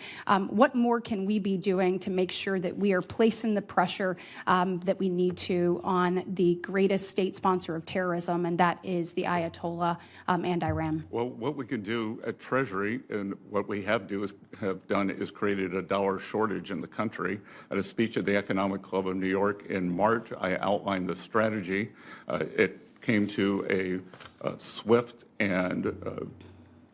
what more can we be doing to make sure that we are placing the pressure pressure that we need to on the greatest state sponsor of terrorism, and that is the Ayatollah and Iran? Well, what we can do at Treasury, and what we have done is created a dollar shortage in the country. At a speech at the Economic Club of New York in March, I outlined the strategy. It came to a swift and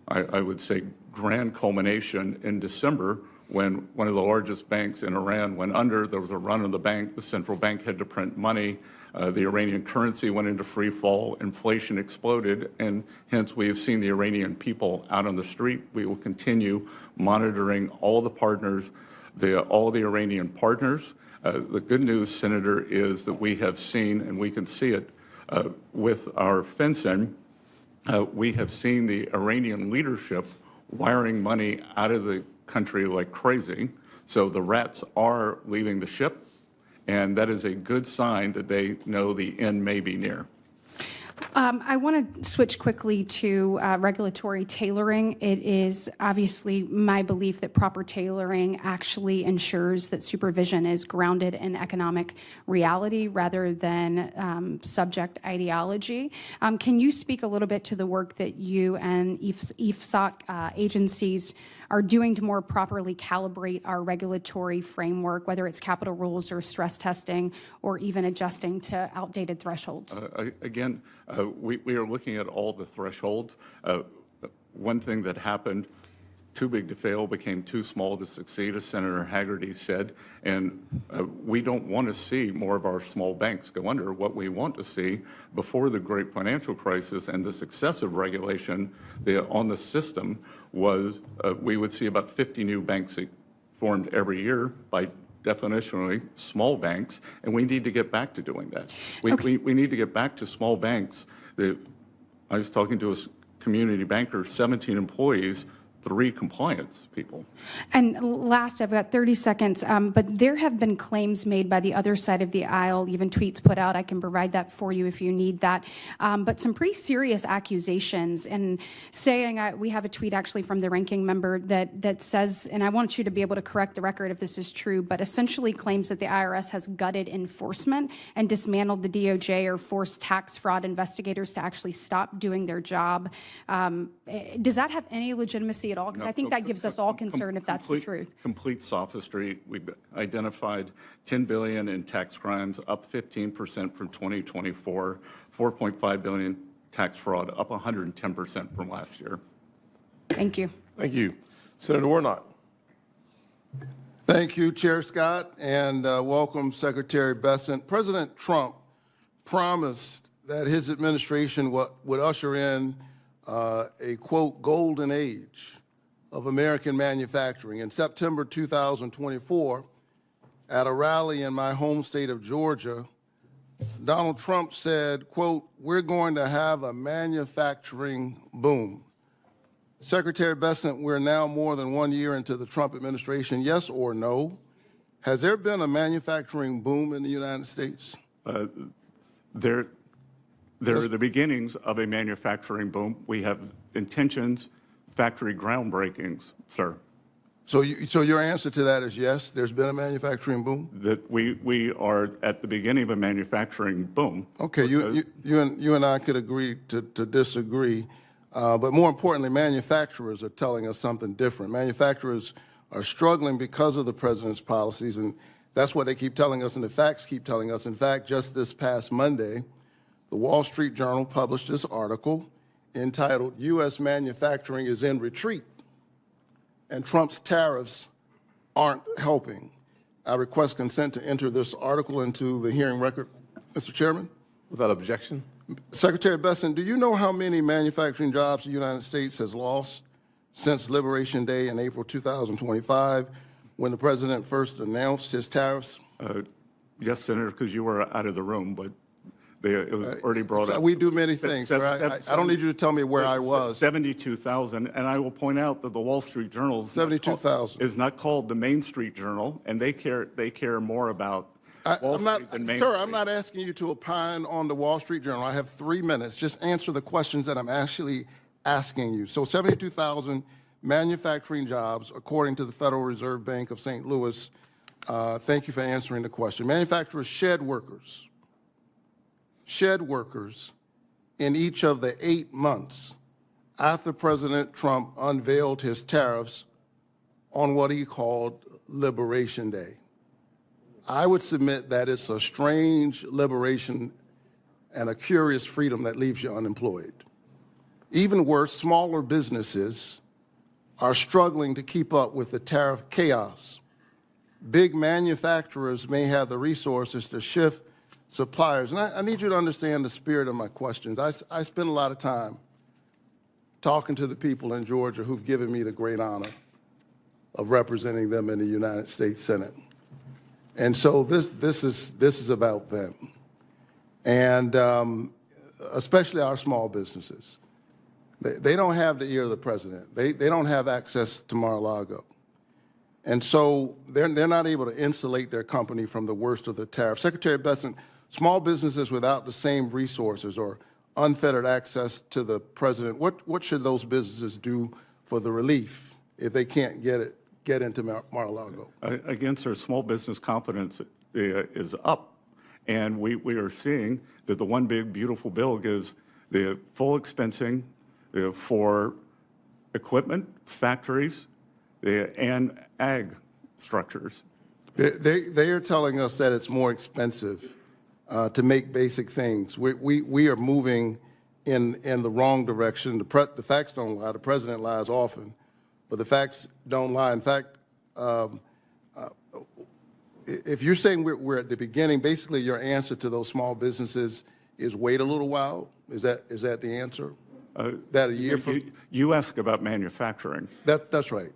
I would say grand culmination in December, when one of the largest banks in Iran went under. There was a run on the bank. The central bank had to print money. The Iranian currency went into free fall. Inflation exploded, and hence we have seen the Iranian people out on the street. We will continue monitoring all the partners, all the Iranian partners. The good news, Senator, is that we have seen, and we can see it with our fencing, we have seen the Iranian leadership wiring money out of the country like crazy. So the rats are leaving the ship, and that is a good sign that they know the end may be near. I want to switch quickly to regulatory tailoring. It is obviously my belief that proper tailoring actually ensures that supervision is grounded in economic reality rather than subject ideology. Can you speak a little bit to the work that you and IFSOC agencies are doing to more properly calibrate our regulatory framework, whether it's capital rules or stress testing or even adjusting to outdated thresholds? Again, we are looking at all the thresholds. One thing that happened, too big to fail became too small to succeed, as Senator Hagerty said, and we don't want to see more of our small banks go under. What we want to see before the great financial crisis and this excessive regulation on the system was we would see about 50 new banks formed every year, by definitionally small banks, and we need to get back to doing that. We need to get back to small banks. I was talking to a community banker, 17 employees, 3 compliance people. And last, I've got 30 seconds, but there have been claims made by the other side of the aisle, even tweets put out. I can provide that for you if you need that. But some pretty serious accusations, and saying, we have a tweet actually from the ranking member that says, and I want you to be able to correct the record if this is true, but essentially claims that the IRS has gutted enforcement and dismantled the DOJ or forced tax fraud investigators to actually stop doing their job. Does that have any legitimacy at all? Because I think that gives us all concern if that's the truth. Complete sophistry. We've identified $10 billion in tax crimes, up 15% from 2024, $4.5 billion tax fraud, up 110% from last year. Thank you. Thank you. Senator Warnock. Thank you, Chair Scott, and welcome, Secretary Bessent. President Trump promised that his administration would usher in a, quote, golden age of American manufacturing. In September 2024, at a rally in my home state of Georgia, Donald Trump said, quote, we're going to have a manufacturing boom. Secretary Bessent, we're now more than 1 year into the Trump administration. Yes or no? Has there been a manufacturing boom in the United States? There are the beginnings of a manufacturing boom. We have intentions, factory groundbreakings, sir. So your answer to that is yes, there's been a manufacturing boom? That we are at the beginning of a manufacturing boom. Okay, you and I could agree to disagree, but more importantly, manufacturers are telling us something different. Manufacturers are struggling because of the president's policies, and that's what they keep telling us, and the facts keep telling us. In fact, just this past Monday, the Wall Street Journal published this article entitled, U.S. Manufacturing is in Retreat, and Trump's tariffs aren't helping. I request consent to enter this article into the hearing record. Mr. Chairman? Without objection. Secretary Bessent, do you know how many manufacturing jobs the United States has lost since Liberation Day in April 2025, when the president first announced his tariffs? Yes, Senator, because you were out of the room, but it was already brought up. We do many things, sir. I don't need you to tell me where I was. 72,000, and I will point out that the Wall Street Journal 72,000 is not called the Main Street Journal, and they care more about Wall Street than Main Street. Sir, I'm not asking you to opine on the Wall Street Journal. I have 3 minutes. Just answer the questions that I'm actually asking you. So 72,000 manufacturing jobs, according to the Federal Reserve Bank of St. Louis, thank you for answering the question. Manufacturers shed workers in each of the 8 months after President Trump unveiled his tariffs on what he called Liberation Day. I would submit that it's a strange liberation and a curious freedom that leaves you unemployed. Even worse, smaller businesses are struggling to keep up with the tariff chaos. Big manufacturers may have the resources to shift suppliers. And I need you to understand the spirit of my questions. I spend a lot of time talking to the people in Georgia who've given me the great honor of representing them in the United States Senate. And so this is about them, and especially our small businesses. They don't have the ear of the president. They don't have access to Mar-a-Lago. And so they're not able to insulate their company from the worst of the tariff. Secretary Bessent, small businesses without the same resources or unfettered access to the president, what should those businesses do for the relief if they can't get into Mar-a-Lago? Against our small business confidence is up. And we are seeing that the one big beautiful bill gives the full expensing for equipment, factories, and ag structures. They are telling us that it's more expensive to make basic things. We are moving in the wrong direction. The facts don't lie. The president lies often, but the facts don't lie. In fact, if you're saying we're at the beginning, basically your answer to those small businesses is wait a little while. Is that the answer? That a year from? You ask about manufacturing. That's right.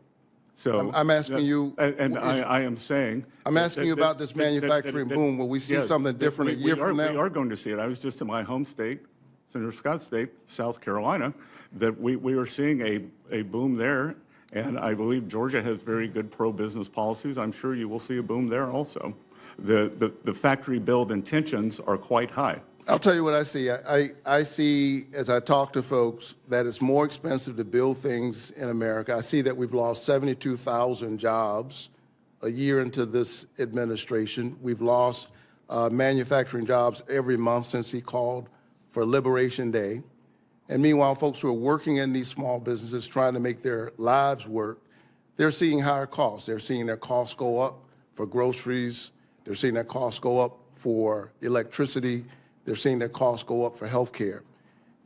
So I'm asking you. And I am saying. I'm asking you about this manufacturing boom. Will we see something different a year from now? We are going to see it. I was just in my home state, Senator Scott's state, South Carolina, that we are seeing a boom there. And I believe Georgia has very good pro-business policies. I'm sure you will see a boom there also. The factory build intentions are quite high. I'll tell you what I see. I see, as I talk to folks, that it's more expensive to build things in America. I see that we've lost 72,000 jobs a year into this administration. We've lost manufacturing jobs every month since he called for Liberation Day. And meanwhile, folks who are working in these small businesses trying to make their lives work, they're seeing higher costs. They're seeing their costs go up for groceries. They're seeing their costs go up for electricity. They're seeing their costs go up for health care.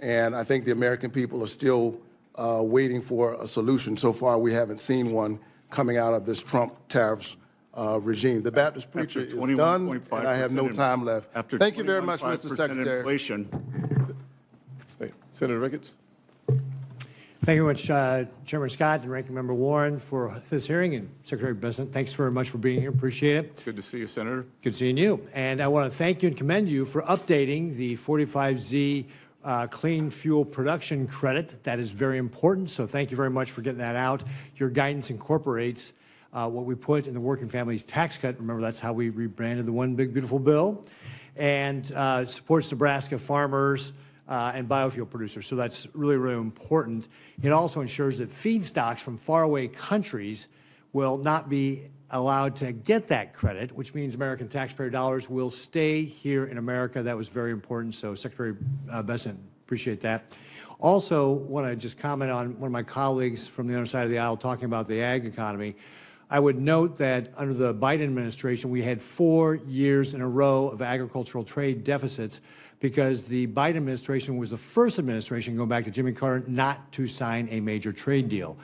And I think the American people are still waiting for a solution. So far, we haven't seen one coming out of this Trump tariffs regime. The Baptist preacher is done, and I have no time left. Thank you very much, Mr. Secretary. Inflation. Senator Ricketts. Thank you very much, Chairman Scott and Ranking Member Warren, for this hearing, and Secretary Bessent, thanks very much for being here. Appreciate it. Good to see you, Senator. Good seeing you. And I want to thank you and commend you for updating the 45Z clean fuel production credit. That is very important, so thank you very much for getting that out. Your guidance incorporates what we put in the Working Families Tax Cut. Remember, that's how we rebranded the One Big Beautiful Bill, and supports Nebraska farmers and biofuel producers. So that's really, really important. It also ensures that feedstocks from faraway countries will not be allowed to get that credit, which means American taxpayer dollars will stay here in America. That was very important. So Secretary Bessent, appreciate that. Also, want to just comment on one of my colleagues from the other side of the aisle talking about the ag economy. I would note that under the Biden administration, we had 4 years in a row of agricultural trade deficits because the Biden administration was the first administration, going back to Jimmy Carter, not to sign a major trade deal.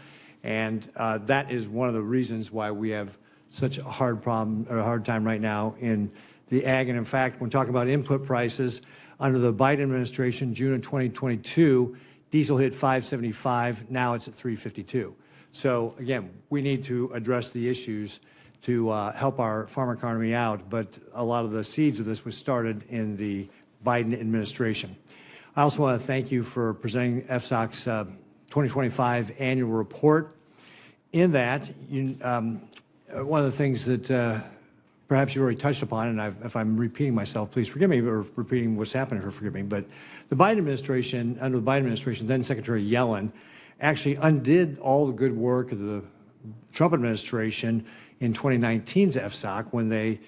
And that is one of the reasons why we have such a hard problem, or a hard time right now in the ag. And in fact, when talking about input prices, under the Biden administration, June of 2022, diesel hit $5.75. Now it's at $3.52. So again, we need to address the issues to help our farm economy out. But a lot of the seeds of this was started in the Biden administration. I also want to thank you for presenting FSOC's 2025 annual report. In that, one of the things that perhaps you already touched upon, and if I'm repeating myself, please forgive me, or repeating what's happened, forgive me, but the Biden administration, under the Biden administration, then Secretary Yellen, actually undid all the good work of the Trump administration in 2019's FSOC when they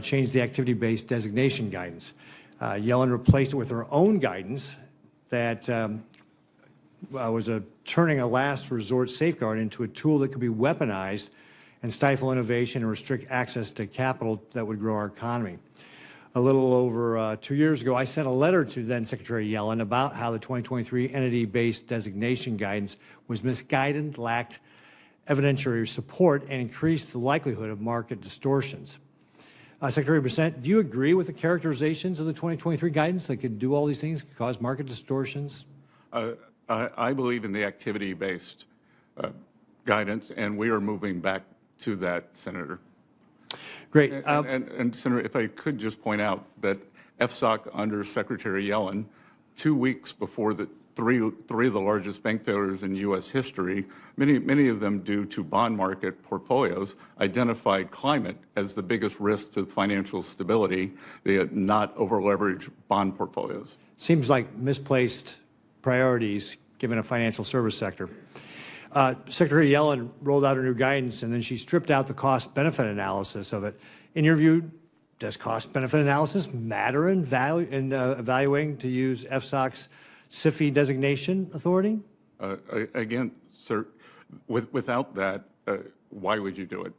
changed the activity-based designation guidance. Yellen replaced it with her own guidance that was turning a last resort safeguard into a tool that could be weaponized and stifle innovation and restrict access to capital that would grow our economy. A little over 2 years ago, I sent a letter to then Secretary Yellen about how the 2023 entity-based designation guidance was misguided, lacked evidentiary support, and increased the likelihood of market distortions. Secretary Bessent, do you agree with the characterizations of the 2023 guidance that could do all these things, could cause market distortions? I believe in the activity-based guidance, and we are moving back to that, Senator. Great. And Senator, if I could just point out that FSOC under Secretary Yellen, 2 weeks before the three of the largest bank failures in U.S. history, many of them due to bond market portfolios, identified climate as the biggest risk to financial stability. They had not over-leveraged bond portfolios. Seems like misplaced priorities given a financial service sector. Secretary Yellen rolled out her new guidance, and then she stripped out the cost-benefit analysis of it. In your view, does cost-benefit analysis matter in evaluating to use FSOC's SIFI designation authority? Again, sir, without that, why would you do it?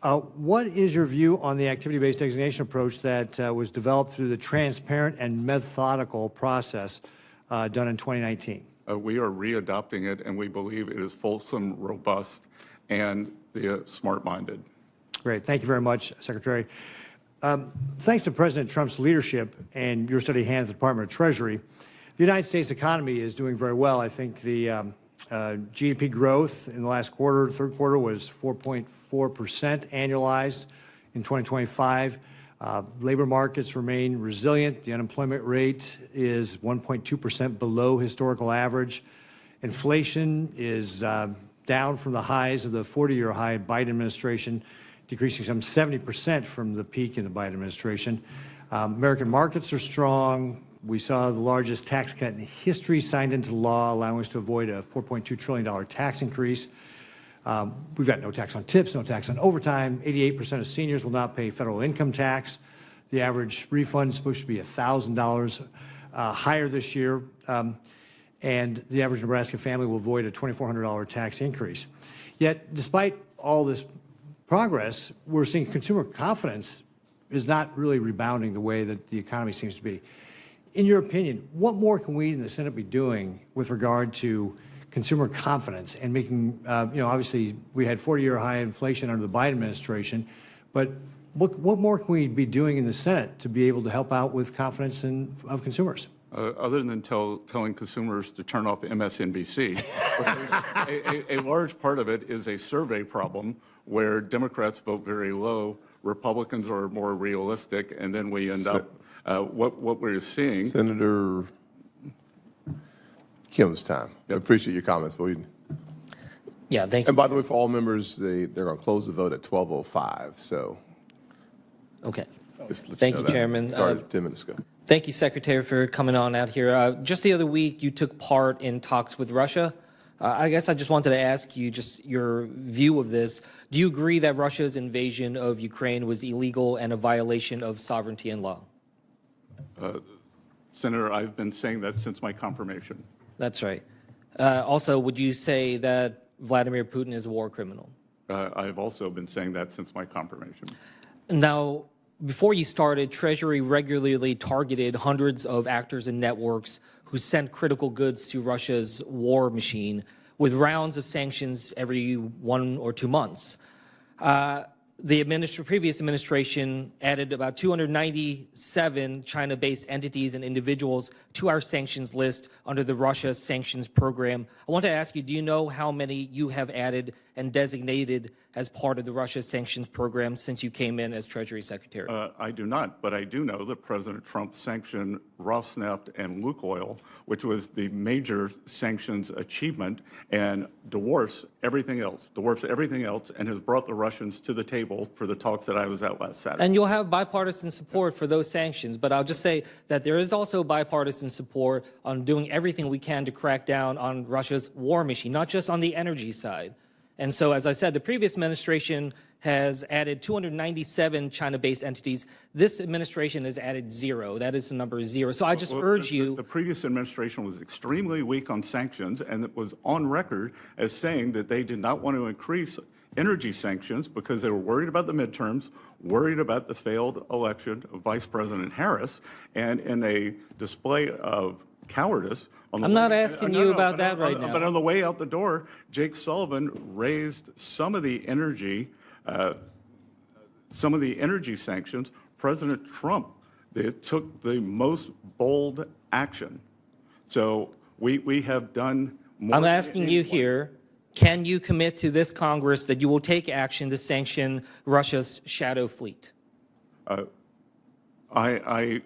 What is your view on the activity-based designation approach that was developed through the transparent and methodical process done in 2019? We are readopting it, and we believe it is fulsome, robust, and smart-minded. Great. Thank you very much, Secretary. Thanks to President Trump's leadership and your steady hand at the Department of Treasury, the United States economy is doing very well. I think the GDP growth in the last quarter, third quarter, was 4.4% annualized in 2025. Labor markets remain resilient. The unemployment rate is 1.2% below historical average. Inflation is down from the highs of the 40-year high Biden administration, decreasing some 70% from the peak in the Biden administration. American markets are strong. We saw the largest tax cut in history signed into law, allowing us to avoid a $4.2 trillion tax increase. We've got no tax on tips, no tax on overtime. 88% of seniors will not pay federal income tax. The average refund is supposed to be $1,000 higher this year. And the average Nebraska family will avoid a $2,400 tax increase. Yet, despite all this progress, we're seeing consumer confidence is not really rebounding the way that the economy seems to be. In your opinion, what more can we in the Senate be doing with regard to consumer confidence and making, obviously we had 40-year high inflation under the Biden administration, but what more can we be doing in the Senate to be able to help out with confidence of consumers? Other than telling consumers to turn off MSNBC, a large part of it is a survey problem where Democrats vote very low, Republicans are more realistic, and then we end up what we're seeing. Senator Kim's time. Yep. I appreciate your comments. But yeah, thank you. And by the way, for all members, they're going to close the vote at 12:05. So, okay. Thank you, Chairman. Started 10 minutes ago. Thank you, Secretary, for coming on out here. Just the other week, you took part in talks with Russia. I guess I just wanted to ask you just your view of this. Do you agree that Russia's invasion of Ukraine was illegal and a violation of sovereignty and law? Senator, I've been saying that since my confirmation. That's right. Also, would you say that Vladimir Putin is a war criminal? I've also been saying that since my confirmation. Now, before you started, Treasury regularly targeted hundreds of actors and networks who sent critical goods to Russia's war machine with rounds of sanctions every 1 or 2 months. The previous administration added about 297 China-based entities and individuals to our sanctions list under the Russia sanctions program. I want to ask you, do you know how many you have added and designated as part of the Russia sanctions program since you came in as Treasury Secretary? I do not, but I do know that President Trump sanctioned Rosneft and Lukoil, which was the major sanctions achievement, and dwarfs everything else, and has brought the Russians to the table for the talks that I was at last Saturday. And you'll have bipartisan support for those sanctions, but I'll just say that there is also bipartisan support on doing everything we can to crack down on Russia's war machine, not just on the energy side. And so, as I said, the previous administration has added 297 China-based entities. This administration has added 0. That is the number 0. So I just urge you. The previous administration was extremely weak on sanctions, and it was on record as saying that they did not want to increase energy sanctions because they were worried about the midterms, worried about the failed election of Vice President Harris, and in a display of cowardice. I'm not asking you about that right now. But on the way out the door, Jake Sullivan raised some of the energy sanctions. President Trump, they took the most bold action. So we have done more. I'm asking you here, can you commit to this Congress that you will take action to sanction Russia's shadow fleet? I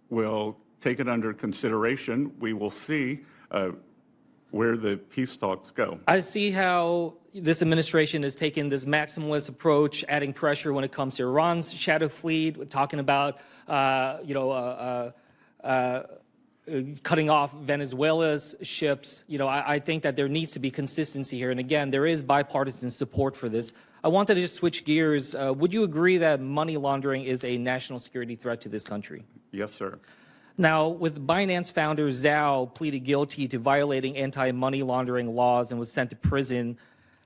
will take it under consideration. We will see where the peace talks go. I see how this administration has taken this maximalist approach, adding pressure when it comes to Iran's shadow fleet, talking about, cutting off Venezuela's ships. I think that there needs to be consistency here. And again, there is bipartisan support for this. I wanted to just switch gears. Would you agree that money laundering is a national security threat to this country? Yes, sir. Now, with Binance founder Zhao pleaded guilty to violating anti-money laundering laws and was sent to prison,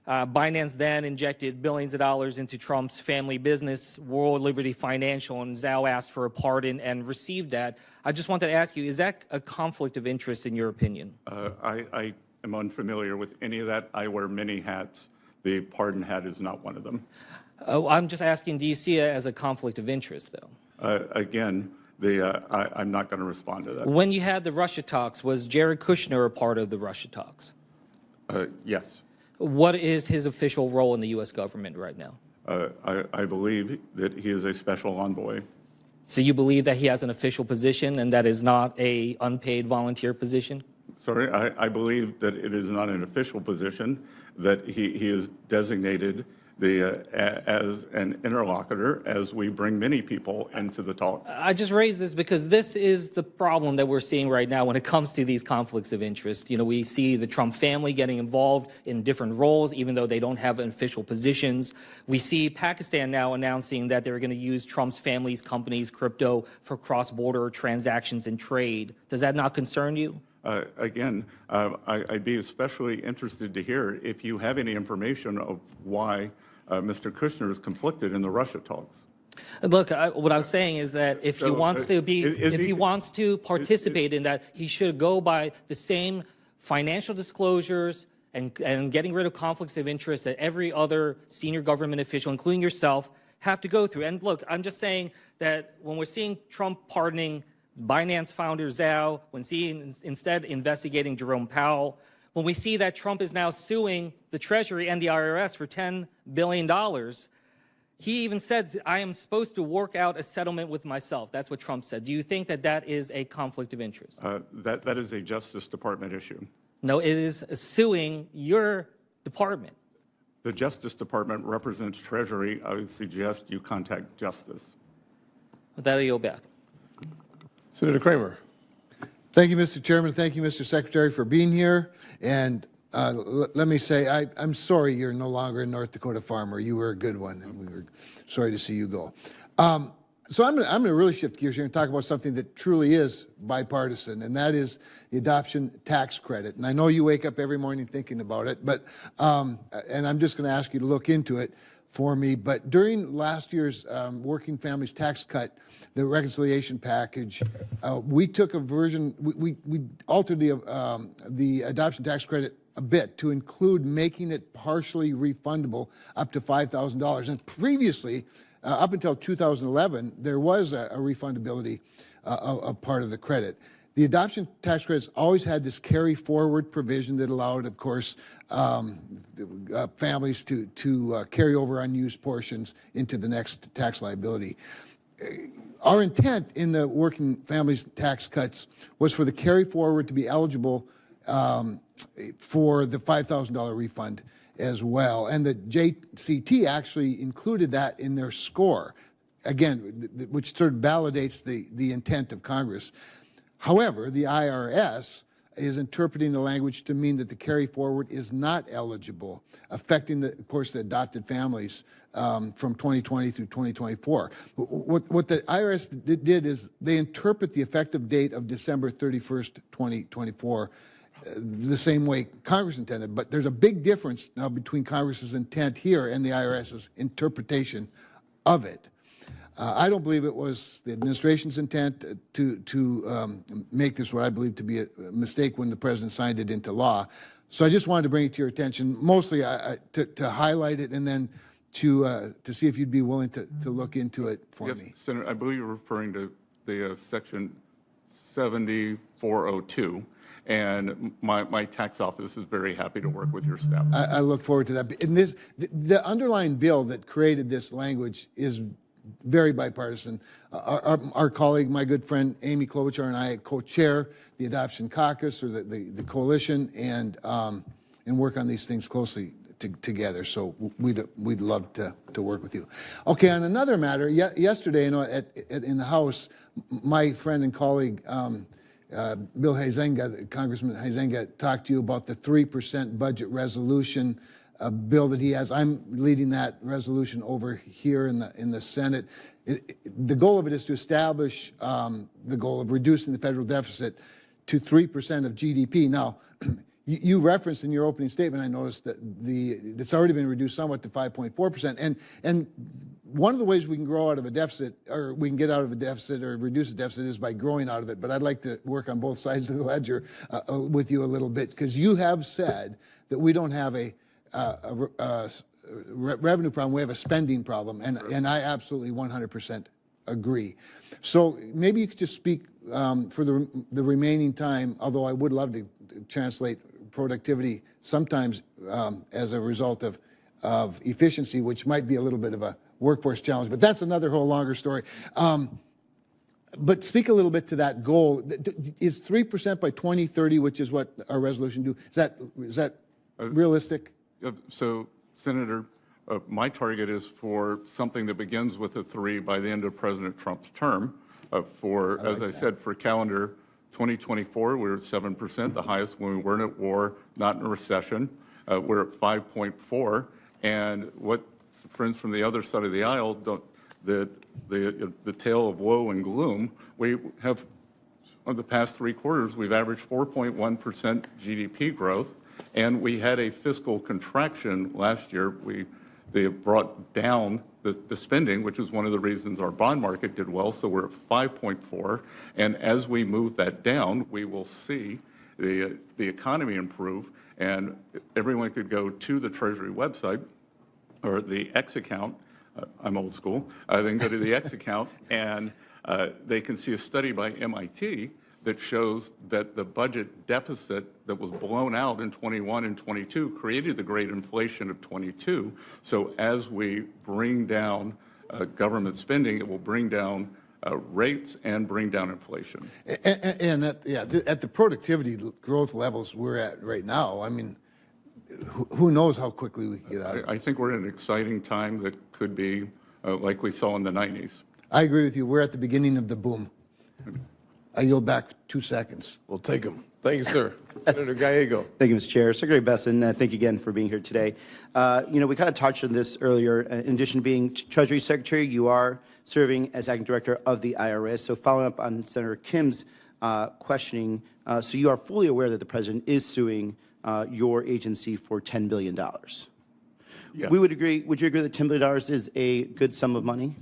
Binance then injected billions of dollars into Trump's family business, World Liberty Financial, and Zhao asked for a pardon and received that. I just wanted to ask you, is that a conflict of interest in your opinion? I am unfamiliar with any of that. I wear many hats. The pardon hat is not one of them. I'm just asking, do you see it as a conflict of interest, though? Again, I'm not going to respond to that. When you had the Russia talks, was Jared Kushner a part of the Russia talks? Yes. What is his official role in the U.S. government right now? I believe that he is a special envoy. So you believe that he has an official position and that is not a unpaid volunteer position? Sorry, I believe that it is not an official position, that he is designated as an interlocutor as we bring many people into the talk. I just raised this because this is the problem that we're seeing right now when it comes to these conflicts of interest. We see the Trump family getting involved in different roles, even though they don't have official positions. We see Pakistan now announcing that they're going to use Trump's family's companies' crypto for cross-border transactions and trade. Does that not concern you? Again, I'd be especially interested to hear if you have any information of why Mr. Kushner is conflicted in the Russia talks. Look, what I'm saying is that if he wants to be, if he wants to participate in that, he should go by the same financial disclosures and getting rid of conflicts of interest that every other senior government official, including yourself, have to go through. And look, I'm just saying that when we're seeing Trump pardoning Binance founder Zhao, when seeing instead investigating Jerome Powell, when we see that Trump is now suing the Treasury and the IRS for $10 billion, he even said, I am supposed to work out a settlement with myself. That's what Trump said. Do you think that that is a conflict of interest? That is a Justice Department issue. No, it is suing your department. The Justice Department represents Treasury. I would suggest you contact Justice. With that, I yield back. Senator Kramer. Thank you, Mr. Chairman. Thank you, Mr. Secretary, for being here. And let me say, I'm sorry you're no longer a North Dakota farmer. You were a good one, and we were sorry to see you go. So I'm going to really shift gears here and talk about something that truly is bipartisan, and that is the adoption tax credit. And I know you wake up every morning thinking about it, but and I'm just going to ask you to look into it for me. But during last year's Working Families Tax Cut, the reconciliation package, we took a version, we altered the adoption tax credit a bit to include making it partially refundable up to $5,000. And previously, up until 2011, there was a refundability of part of the credit. The adoption tax credits always had this carry forward provision that allowed, of course, families to carry over unused portions into the next tax liability. Our intent in the Working Families Tax Cuts was for the carry forward to be eligible for the $5,000 refund as well. And the JCT actually included that in their score, again, which sort of validates the intent of Congress. However, the IRS is interpreting the language to mean that the carry forward is not eligible, affecting, of course, the adopted families from 2020 through 2024. What the IRS did is they interpret the effective date of December 31st, 2024, the same way Congress intended. But there's a big difference now between Congress's intent here and the IRS's interpretation of it. I don't believe it was the administration's intent to make this what I believe to be a mistake when the president signed it into law. So I just wanted to bring it to your attention, mostly to highlight it and then to see if you'd be willing to look into it for me. Senator, I believe you're referring to the section 7402. And my tax office is very happy to work with your staff. I look forward to that. And the underlying bill that created this language is very bipartisan. Our colleague, my good friend Amy Klobuchar, and I co-chair the Adoption Caucus, or the coalition, and work on these things closely together. So we'd love to work with you. Okay, on another matter, yesterday, in the House, my friend and colleague Bill Huizenga, Congressman Huizenga, talked to you about the 3% budget resolution bill that he has. I'm leading that resolution over here in the Senate. The goal of it is to establish the goal of reducing the federal deficit to 3% of GDP. Now, you referenced in your opening statement, I noticed that it's already been reduced somewhat to 5.4%. And one of the ways we can grow out of a deficit, or we can get out of a deficit or reduce a deficit, is by growing out of it. But I'd like to work on both sides of the ledger with you a little bit, because you have said that we don't have a revenue problem, we have a spending problem, and I absolutely 100% agree. So maybe you could just speak for the remaining time, although I would love to translate productivity sometimes as a result of efficiency, which might be a little bit of a workforce challenge, but that's another whole longer story. But speak a little bit to that goal. Is 3% by 2030, which is what our resolution do, is that realistic? So, Senator, my target is for something that begins with a 3 by the end of President Trump's term. As I said, for calendar 2024, we're at 7%, the highest when we weren't at war, not in a recession. We're at 5.4, and what friends from the other side of the aisle don't, the tale of woe and gloom, we have, over the past 3 quarters, we've averaged 4.1% GDP growth, and we had a fiscal contraction last year. They brought down the spending, which is one of the reasons our bond market did well, so we're at 5.4, and as we move that down, we will see the economy improve, and everyone could go to the Treasury website, or the X account, I'm old school, they can go to the X account, and they can see a study by MIT that shows that the budget deficit that was blown out in 21 and 22 created the great inflation of 22. So as we bring down government spending, it will bring down rates and bring down inflation. And at the productivity growth levels we're at right now, I mean, who knows how quickly we can get out of it. I think we're in an exciting time that could be like we saw in the 90s. I agree with you. We're at the beginning of the boom. I yield back 2 seconds. We'll take them. Thank you, sir. Senator Gallego. Thank you, Mr. Chair. Secretary Bessent, thank you again for being here today. We kind of touched on this earlier. In addition to being Treasury Secretary, you are serving as Acting Director of the IRS. So following up on Senator Kim's questioning, so you are fully aware that the President is suing your agency for $10 billion. Yeah. We would agree. Would you agree that $10 billion is a good sum of money?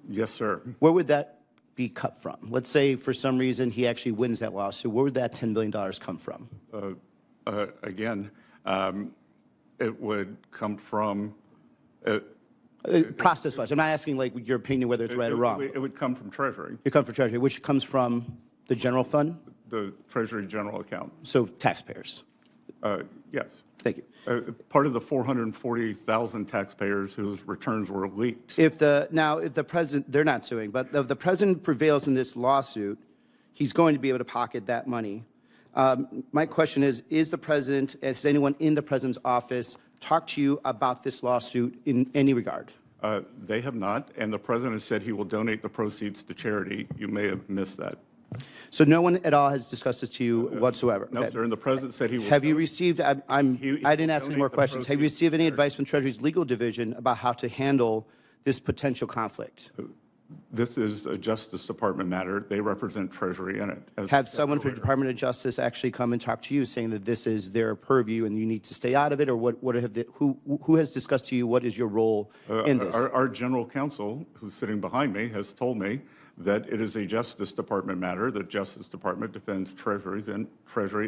Yes, sir. Where would that be cut from? Let's say for some reason he actually wins that lawsuit. Where would that $10 billion come from? Again, it would come from... Process-wise. I'm not asking like your opinion whether it's right or wrong. It would come from Treasury. It would come from Treasury, which comes from the general fund? The Treasury general account. So taxpayers? Yes. Thank you. Part of the 440,000 taxpayers whose returns were leaked. If the president, they're not suing, but if the president prevails in this lawsuit, he's going to be able to pocket that money. My question is the president, has anyone in the president's office talked to you about this lawsuit in any regard? They have not, and the president has said he will donate the proceeds to charity. You may have missed that. So no one at all has discussed this to you whatsoever? No, Okay. sir, and the president said he would. Have you received, I didn't ask any more donate the questions. Have you proceeds received any to advice from Treasury's legal division about how to handle this potential conflict? This is a Justice Department matter. They represent Treasury in it. Have someone from the Department of Justice actually come and talk to you saying that this is their purview and you need to stay out of it? Or who has discussed to you what is your role in this? Our general counsel, who's sitting behind me, has told me that it is a Justice Department matter. The Justice Department defends Treasury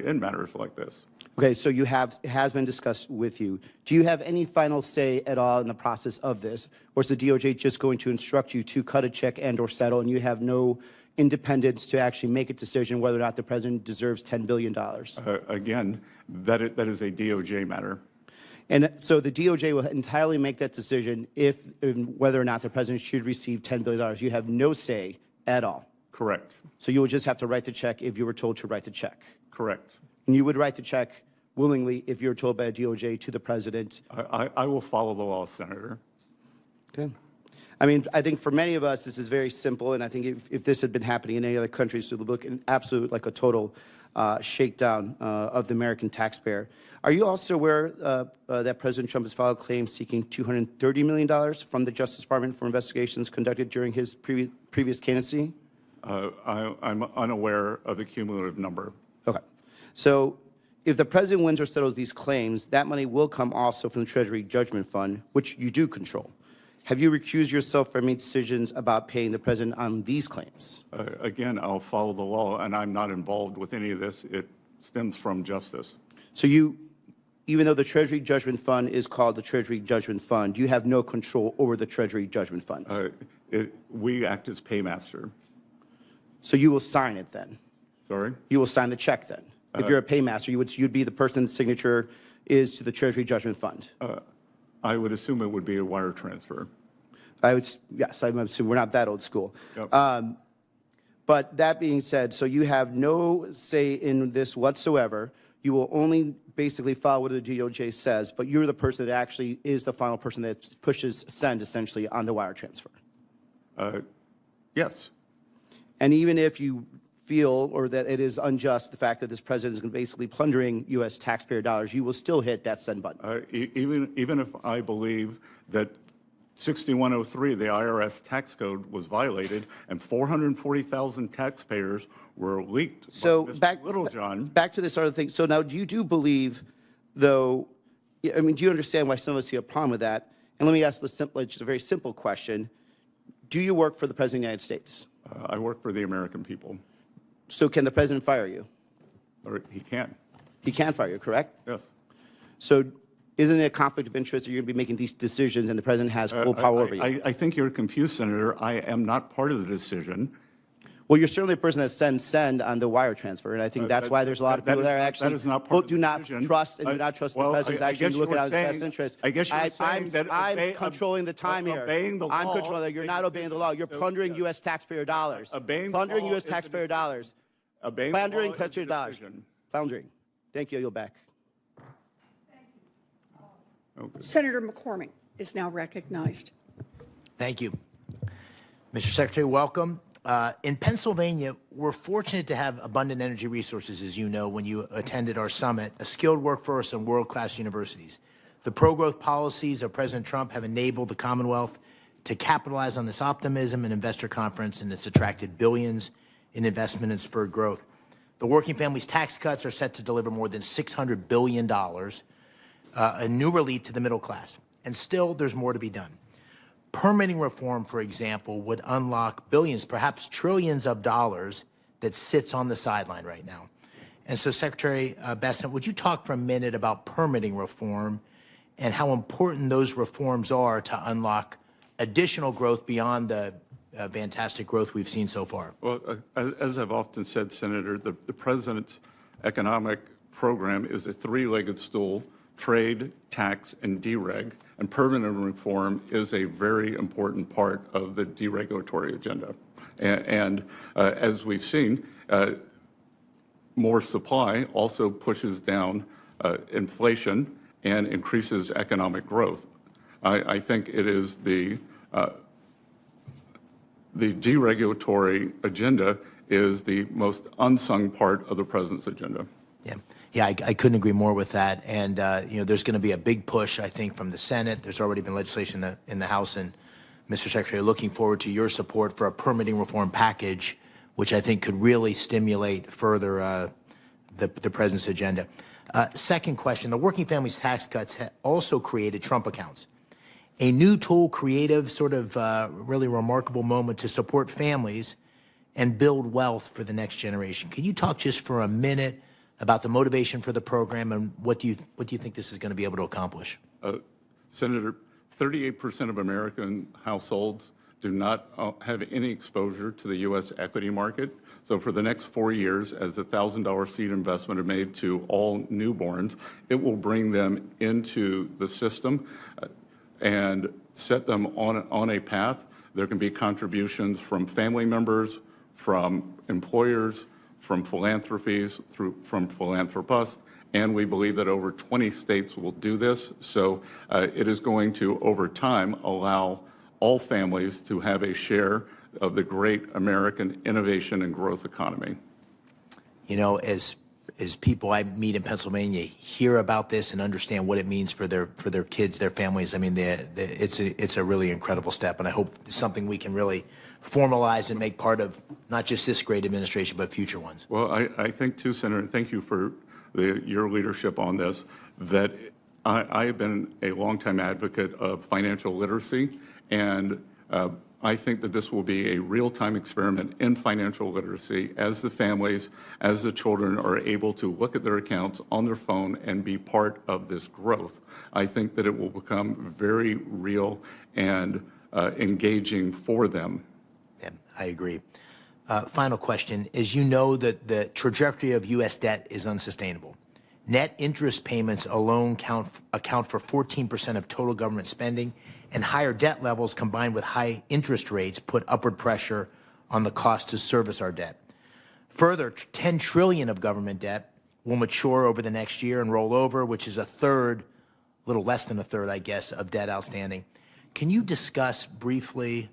in matters like this. Okay, so it has been discussed with you. Do you have any final say at all in the process of this? Or is the DOJ just going to instruct you to cut a check and or settle, and you have no independence to actually make a decision whether or not the president deserves $10 billion? Again, that is a DOJ matter. And so the DOJ will entirely make that decision whether or not the president should receive $10 billion. You have no say at all. Correct. So you would just have to write the check if you were told to write the check. Correct. And you would write the check willingly if you were told by a DOJ to the president. I will follow the law, Senator. Okay. I mean, I think for many of us, this is very simple, and I think if this had been happening in any other countries, it would look an absolute, like a total shakedown of the American taxpayer. Are you also aware that President Trump has filed claims seeking $230 million from the Justice Department for investigations conducted during his previous candidacy? I'm unaware of the cumulative number. Okay. So if the president wins or settles these claims, that money will come also from the Treasury Judgment Fund, which you do control. Have you recused yourself from any decisions about paying the president on these claims? Again, I'll follow the law, and I'm not involved with any of this. It stems from justice. So even though the Treasury Judgment Fund is called the Treasury Judgment Fund, you have no control over the Treasury Judgment Fund? We act as paymaster. So you will sign it then? Sorry? You will sign the check then? If you're a paymaster, you'd be the person's signature is to the Treasury Judgment Fund? I would assume it would be a wire transfer. Yes, I'm assuming we're not that old school. Yep. But that being said, so you have no say in this whatsoever. You will only basically follow what the DOJ says, but you're the person that actually is the final person that pushes send, essentially, on the wire transfer. Yes. And even if you feel or that it is unjust, the fact that this president is basically plundering U.S. taxpayer dollars, you will still hit that send button. Even if I believe that 6103, the IRS tax code, was violated and 440,000 taxpayers were leaked. So back to this other thing. So now, you do believe, though, I mean, do you understand why some of us see a problem with that? And let me ask just a very simple question. Do you work for the President of the United States? I work for the American people. So can the president fire you? Or he can. He can fire you, correct? Yes. So isn't it a conflict of interest that you're going to be making these decisions and the president has full power over you? I think you're confused, Senator. I am not part of the decision. Well, you're certainly a person that send on the wire transfer, and I think that's why there's a lot of people that are actually do not trust and do not trust the president's actually looking at his best interest. I guess you're saying that I'm controlling the time here. I'm controlling that. You're not obeying the law. You're plundering U.S. taxpayer dollars. Plundering U.S. taxpayer dollars. Plundering taxpayer dollars. Plundering. Thank you. You'll back. Okay. Senator McCormick is now recognized. Thank you. Mr. Secretary, welcome. In Pennsylvania, we're fortunate to have abundant energy resources, as you know, when you attended our summit, a skilled workforce, and world-class universities. The pro-growth policies of President Trump have enabled the Commonwealth to capitalize on this optimism and investor confidence, and it's attracted billions in investment and spurred growth. The working families' tax cuts are set to deliver more than $600 billion, a new relief to the middle class. And still, there's more to be done. Permitting reform, for example, would unlock billions, perhaps trillions of dollars that sits on the sideline right now. And so, Secretary Bessent, would you talk for a minute about permitting reform and how important those reforms are to unlock additional growth beyond the fantastic growth we've seen so far? Well, as I've often said, Senator, the president's economic program is a three-legged stool: trade, tax, and dereg. And permanent reform is a very important part of the deregulatory agenda. And as we've seen, more supply also pushes down inflation and increases economic growth. I think it is the deregulatory agenda is the most unsung part of the president's agenda. Yeah, I couldn't agree more with that. And there's going to be a big push, I think, from the Senate. There's already been legislation in the House, and Mr. Secretary, looking forward to your support for a permitting reform package, which I think could really stimulate further the president's agenda. Second question: the Working Families Tax Cuts also created Trump accounts, a new tool, creative, sort of really remarkable moment to support families and build wealth for the next generation. Can you talk just for a minute about the motivation for the program and what do you think this is going to be able to accomplish? Senator, 38% of American households do not have any exposure to the U.S. equity market. So for the next 4 years, as a $1,000 seed investment is made to all newborns, it will bring them into the system and set them on a path. There can be contributions from family members, from employers, from philanthropies, from philanthropists, and we believe that over 20 states will do this. So it is going to, over time, allow all families to have a share of the great American innovation and growth economy. You know, as people I meet in Pennsylvania hear about this and understand what it means for their kids, their families, I mean, it's a really incredible step, and I hope it's something we can really formalize and make part of not just this great administration, but future ones. Well, I think too, Senator, and thank you for your leadership on this, that I have been a longtime advocate of financial literacy, and I think that this will be a real-time experiment in financial literacy as the families, as the children are able to look at their accounts on their phone and be part of this growth. I think that it will become very real and engaging for them. Yeah, I agree. Final question. As you know, that the trajectory of U.S. debt is unsustainable. Net interest payments alone account for 14% of total government spending, and higher debt levels combined with high interest rates put upward pressure on the cost to service our debt. Further, $10 trillion of government debt will mature over the next year and roll over, which is a little less than a third, I guess, of debt outstanding. Can you discuss briefly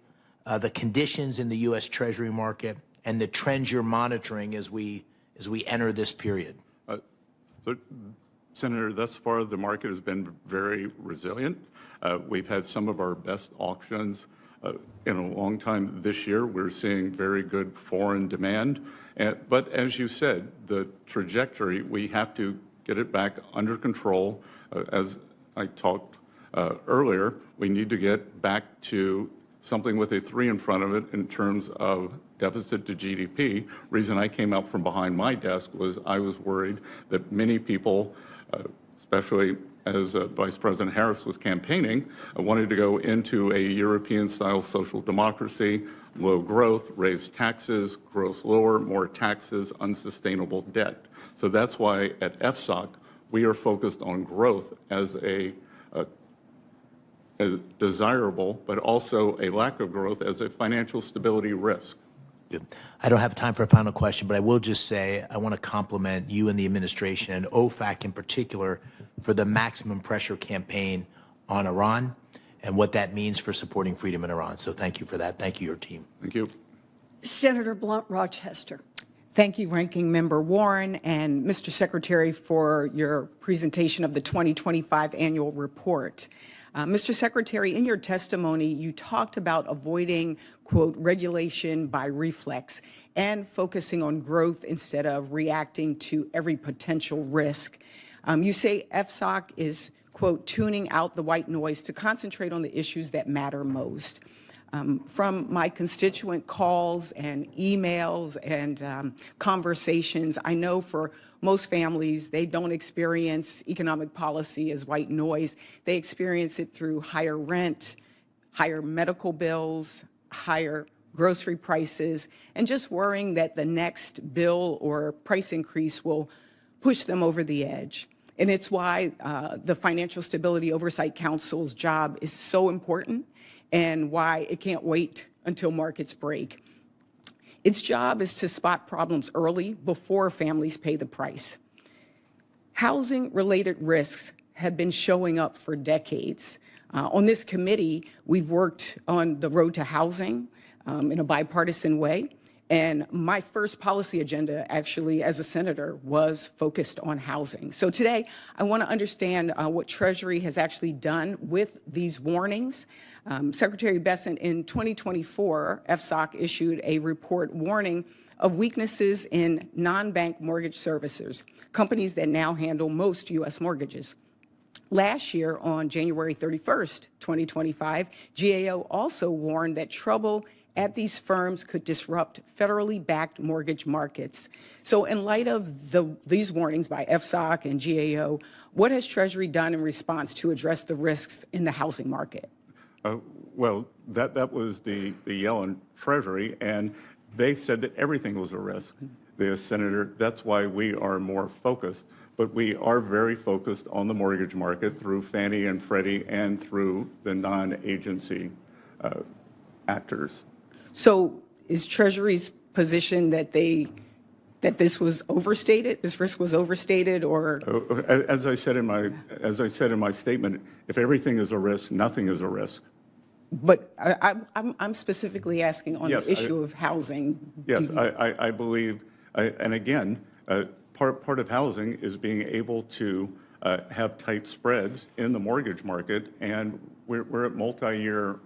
the conditions in the U.S. Treasury market and the trends you're monitoring as we enter this period? Senator, thus far the market has been very resilient. We've had some of our best auctions in a long time this year. We're seeing very good foreign demand. But as you said, the trajectory, we have to get it back under control. As I talked earlier, we need to get back to something with a 3 in front of it in terms of deficit to GDP. Reason I came out from behind my desk was I was worried that many people, especially as Vice President Harris was campaigning, wanted to go into a European-style social democracy, low growth, raise taxes, growth lower, more taxes, unsustainable debt. So that's why at FSOC, we are focused on growth as desirable, but also a lack of growth as a financial stability risk. Good. I don't have time for a final question, but I will just say I want to compliment you and the administration, and OFAC in particular, for the maximum pressure campaign on Iran and what that means for supporting freedom in Iran. So thank you for that. Thank you, your team. Thank you. Senator Blunt, Rochester. Thank you, Ranking Member Warren and Mr. Secretary, for your presentation of the 2025 annual report. Mr. Secretary, in your testimony, you talked about avoiding, quote, regulation by reflex and focusing on growth instead of reacting to every potential risk. You say FSOC is, quote, tuning out the white noise to concentrate on the issues that matter most. From my constituent calls and emails and conversations, I know for most families, they don't experience economic policy as white noise. They experience it through higher rent, higher medical bills, higher grocery prices, and just worrying that the next bill or price increase will push them over the edge. And it's why the Financial Stability Oversight Council's job is so important and why it can't wait until markets break. Its job is to spot problems early before families pay the price. Housing-related risks have been showing up for decades. On this committee, we've worked on the road to housing in a bipartisan way, And my first policy agenda, actually, as a senator, was focused on housing. So today, I want to understand what Treasury has actually done with these warnings. Secretary Bessent, in 2024, FSOC issued a report warning of weaknesses in non-bank mortgage servicers, companies that now handle most U.S. mortgages. Last year, on January 31st, 2025, GAO also warned that trouble at these firms could disrupt federally backed mortgage markets. So in light of these warnings by FSOC and GAO, what has Treasury done in response to address the risks in the housing market? Well, that was the Yellen Treasury, and they said that everything was a risk. The Senator, that's why we are more focused. But we are very focused on the mortgage market through Fannie and Freddie and through the non-agency actors. So is Treasury's position that this was overstated, this risk was overstated, or? As I said in my statement, if everything is a risk, nothing is a risk. But I'm specifically asking on the issue of housing. Yes, I believe, and again, part of housing is being able to have tight spreads in the mortgage market, and we're at multi-year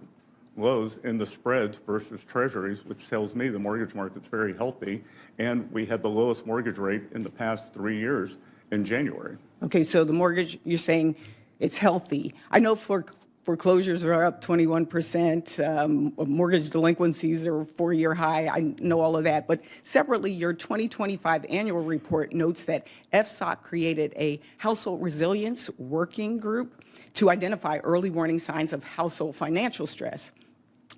lows in the spreads versus treasuries, which tells me the mortgage market's very healthy, and we had the lowest mortgage rate in the past 3 years in January. Okay, so the mortgage, you're saying it's healthy. I know foreclosures are up 21%, mortgage delinquencies are 4-year high, I know all of that, but separately, your 2025 annual report notes that FSOC created a household resilience working group to identify early warning signs of household financial stress.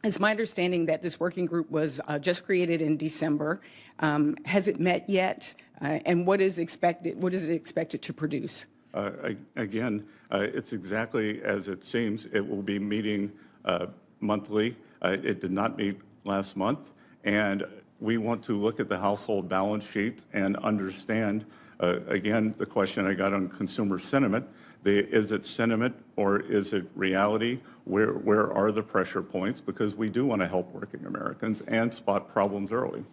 It's my understanding that this working group was just created in December. Has it met yet? And what is it expected to produce? Again, it's exactly as it seems. It will be meeting monthly. It did not meet last month. And we want to look at the household balance sheets and understand, again, the question I got on consumer sentiment. Is it sentiment or is it reality? Where are the pressure points? Because we do want to help working Americans and spot problems early.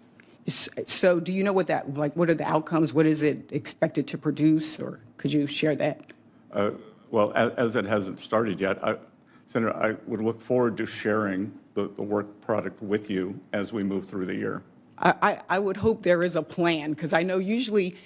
So do you know what are the outcomes? What is it expected to produce, or could you share that? Well, as it hasn't started yet, Senator, I would look forward to sharing the work product with you as we move through the year. I would hope there is a plan, because I know usually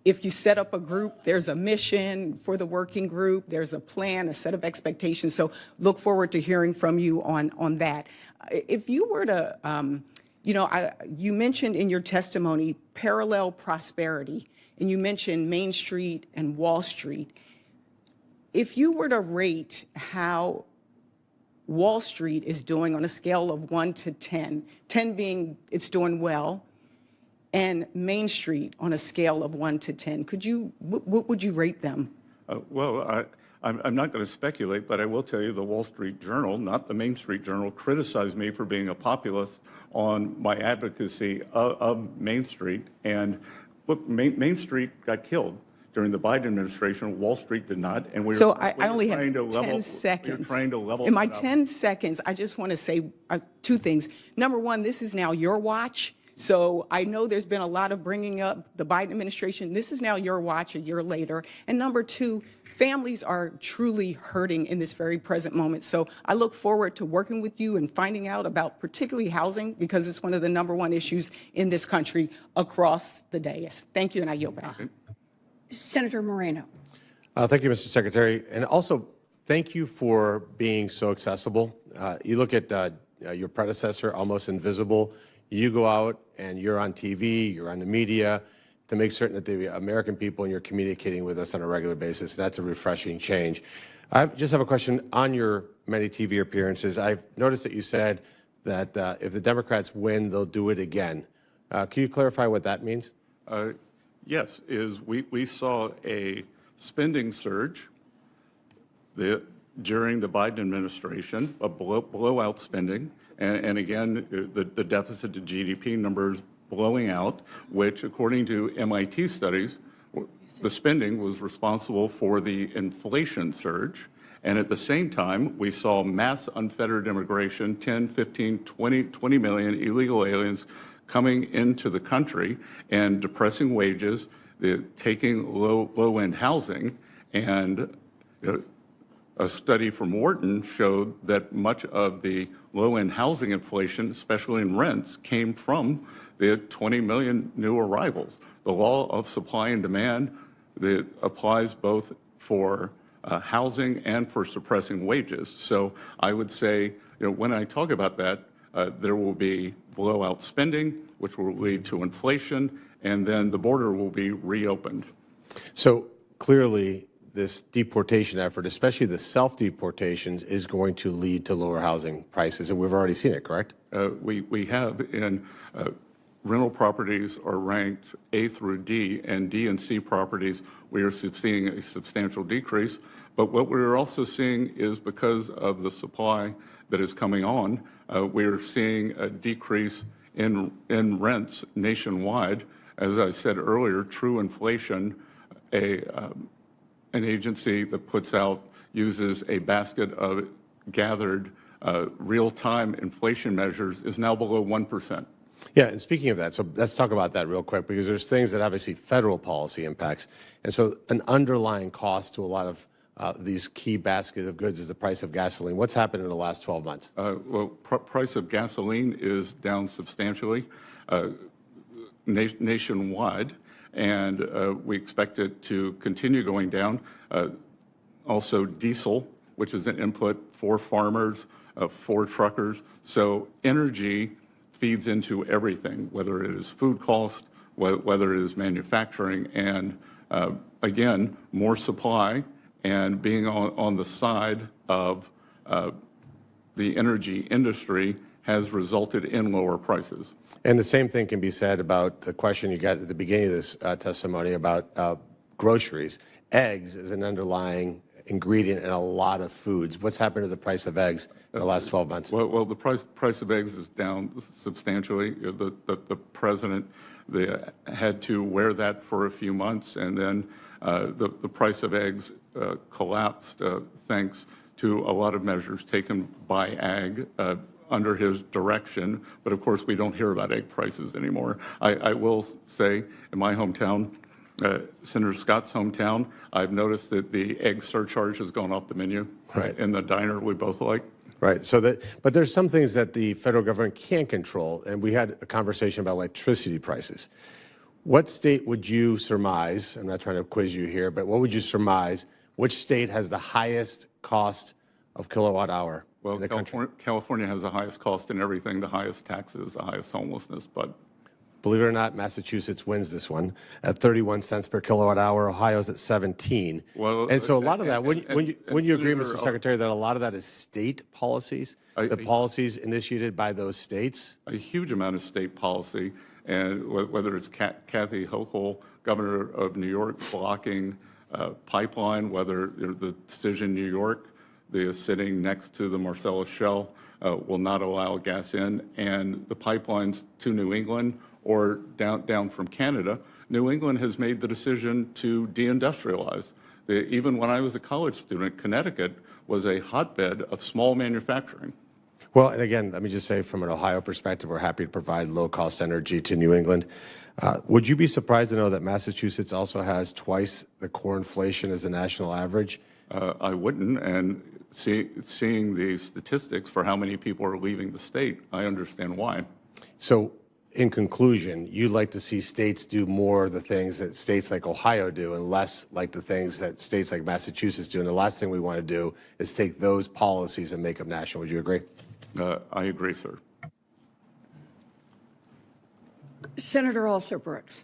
if you set up a group, there's a mission for the working group, there's a plan, a set of expectations. So look forward to hearing from you on that. If you were to, you mentioned in your testimony parallel prosperity, and you mentioned Main Street and Wall Street. If you were to rate how Wall Street is doing on a scale of 1 to 10, 10 being it's doing well, and Main Street on a scale of 1 to 10, what would you rate them? Well, I'm not going to speculate, but I will tell you the Wall Street Journal, not the Main Street Journal, criticized me for being a populist on my advocacy of Main Street. And look, Main Street got killed during the Biden administration. Wall Street did not. And I only have 10 seconds. We're trying to level in my 10 seconds, I just want to say two things. Number one, this is now your watch. So I know there's been a lot of bringing up the Biden administration. This is now your watch a year later. And number two, families are truly hurting in this very present moment. So I look forward to working with you and finding out about particularly housing, because it's one of the #1 issues in this country across the dais. Thank you, and I yield back. Senator Moreno. Thank you, Mr. Secretary. And also, thank you for being so accessible. You look at your predecessor, almost invisible. You go out and you're on TV, you're on the media to make certain that the American people and you're communicating with us on a regular basis. That's a refreshing change. I just have a question on your many TV appearances. I've noticed that you said that if the Democrats win, they'll do it again. Can you clarify what that means? Yes, we saw a spending surge during the Biden administration, a blowout spending, and again, the deficit to GDP numbers blowing out, which according to MIT studies, the spending was responsible for the inflation surge. And at the same time, we saw mass unfettered immigration, 10, 15, 20 million illegal aliens coming into the country and depressing wages, taking low-end housing, and a study from Wharton showed that much of the low-end housing inflation, especially in rents, came from the 20 million new arrivals. The law of supply and demand that applies both for housing and for suppressing wages. So I would say, when I talk about that, there will be blowout spending, which will lead to inflation, and then the border will be reopened. So clearly, this deportation effort, especially the self-deportations, is going to lead to lower housing prices, and we've already seen it, correct? We have, and rental properties are ranked A through D, and D and C properties, we are seeing a substantial decrease. But what we're also seeing is because of the supply that is coming on, we're seeing a decrease in rents nationwide. As I said earlier, True Inflation, an agency that uses a basket of gathered real-time inflation measures, is now below 1%. Yeah, and speaking of that, so let's talk about that real quick, because there's things that obviously federal policy impacts. And so an underlying cost to a lot of these key baskets of goods is the price of gasoline. What's happened in the last 12 months? Well, price of gasoline is down substantially nationwide, and we expect it to continue going down. Also, diesel, which is an input for farmers, for truckers. So energy feeds into everything, whether it is food cost, whether it is manufacturing, and again, more supply and being on the side of the energy industry has resulted in lower prices. And the same thing can be said about the question you got at the beginning of this testimony about groceries. Eggs is an underlying ingredient in a lot of foods. What's happened to the price of eggs in the last 12 months? Well, the price of eggs is down substantially. The president had to wear that for a few months, and then the price of eggs collapsed thanks to a lot of measures taken by ag under his direction. But of course, we don't hear about egg prices anymore. I will say, in my hometown, Senator Scott's hometown, I've noticed that the egg surcharge has gone off the menu in the diner we both like. Right. So but there's some things that the federal government can't control, and we had a conversation about electricity prices. What state would you surmise, I'm not trying to quiz you here, but what would you surmise, which state has the highest cost of kilowatt hour in the country? California has the highest cost in everything, the highest taxes, the highest homelessness, but believe it or not, Massachusetts wins this one at 31 cents per kilowatt hour. Ohio's at 17. Well, and so a lot of that, wouldn't you agree, Mr. Secretary, that a lot of that is state policies, the policies initiated by those states? A huge amount of state policy, and whether it's Kathy Hochul, governor of New York, blocking pipeline, whether the decision in New York, the sitting next to the Marcellus Shale, will not allow gas in, and the pipelines to New England or down from Canada. New England has made the decision to deindustrialize. Even when I was a college student, Connecticut was a hotbed of small manufacturing. Well, and again, let me just say, from an Ohio perspective, we're happy to provide low-cost energy to New England. Would you be surprised to know that Massachusetts also has twice the core inflation as the national average? I wouldn't, and seeing the statistics for how many people are leaving the state, I understand why. So, in conclusion, you'd like to see states do more of the things that states like Ohio do and less like the things that states like Massachusetts do. And the last thing we want to do is take those policies and make them national. Would you agree? I agree, sir. Senator Brooks.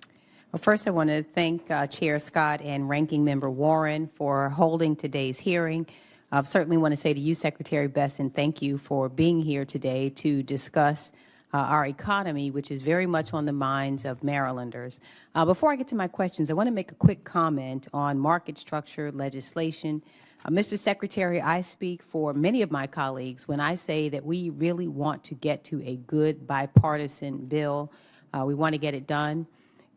Well, first, I want to thank Chair Scott and Ranking Member Warren for holding today's hearing. I certainly want to say to you, Secretary Bessent, thank you for being here today to discuss our economy, which is very much on the minds of Marylanders. Before I get to my questions, I want to make a quick comment on market structure legislation. Mr. Secretary, I speak for many of my colleagues when I say that we really want to get to a good bipartisan bill. We want to get it done.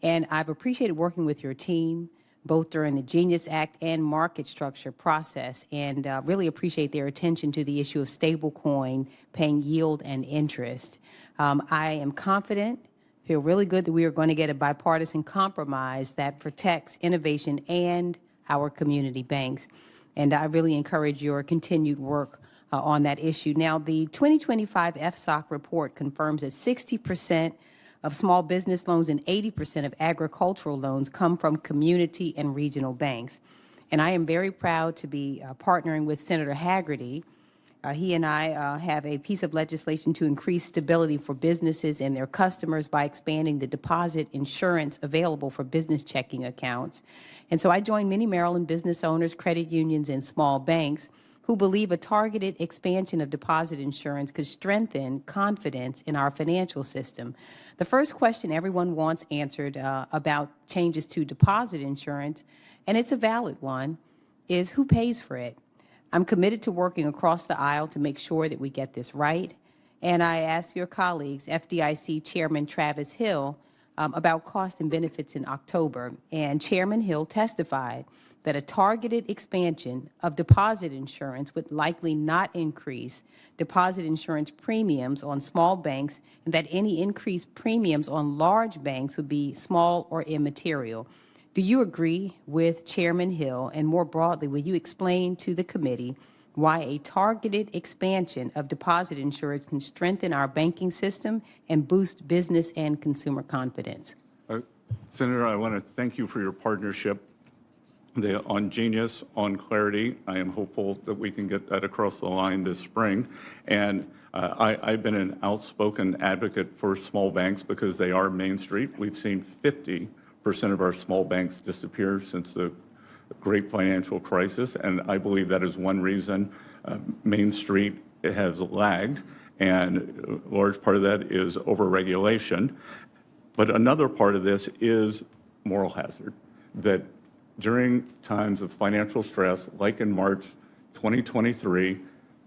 And I've appreciated working with your team, both during the Genius Act and market structure process, and really appreciate their attention to the issue of stablecoin paying yield and interest. I am confident feel really good that we are going to get a bipartisan compromise that protects innovation and our community banks. And I really encourage your continued work on that issue. Now, the 2025 FSOC report confirms that 60% of small business loans and 80% of agricultural loans come from community and regional banks. And I am very proud to be partnering with Senator Hagerty. He and I have a piece of legislation to increase stability for businesses and their customers by expanding the deposit insurance available for business checking accounts. And so I join many Maryland business owners, credit unions, and small banks who believe a targeted expansion of deposit insurance could strengthen confidence in our financial system. The first question everyone wants answered about changes to deposit insurance, and it's a valid one, is who pays for it? I'm committed to working across the aisle to make sure that we get this right. And I asked your colleagues, FDIC Chairman Travis Hill, about cost and benefits in October. And Chairman Hill testified that a targeted expansion of deposit insurance would likely not increase deposit insurance premiums on small banks, and that any increased premiums on large banks would be small or immaterial. Do you agree with Chairman Hill? And more broadly, will you explain to the committee why a targeted expansion of deposit insurance can strengthen our banking system and boost business and consumer confidence? Senator, I want to thank you for your partnership on Genius, on Clarity. I am hopeful that we can get that across the line this spring. And I've been an outspoken advocate for small banks because they are Main Street. We've seen 50% of our small banks disappear since the great financial crisis, and I believe that is one reason Main Street has lagged, and a large part of that is overregulation. But another part of this is moral hazard, that during times of financial stress, like in March 2023,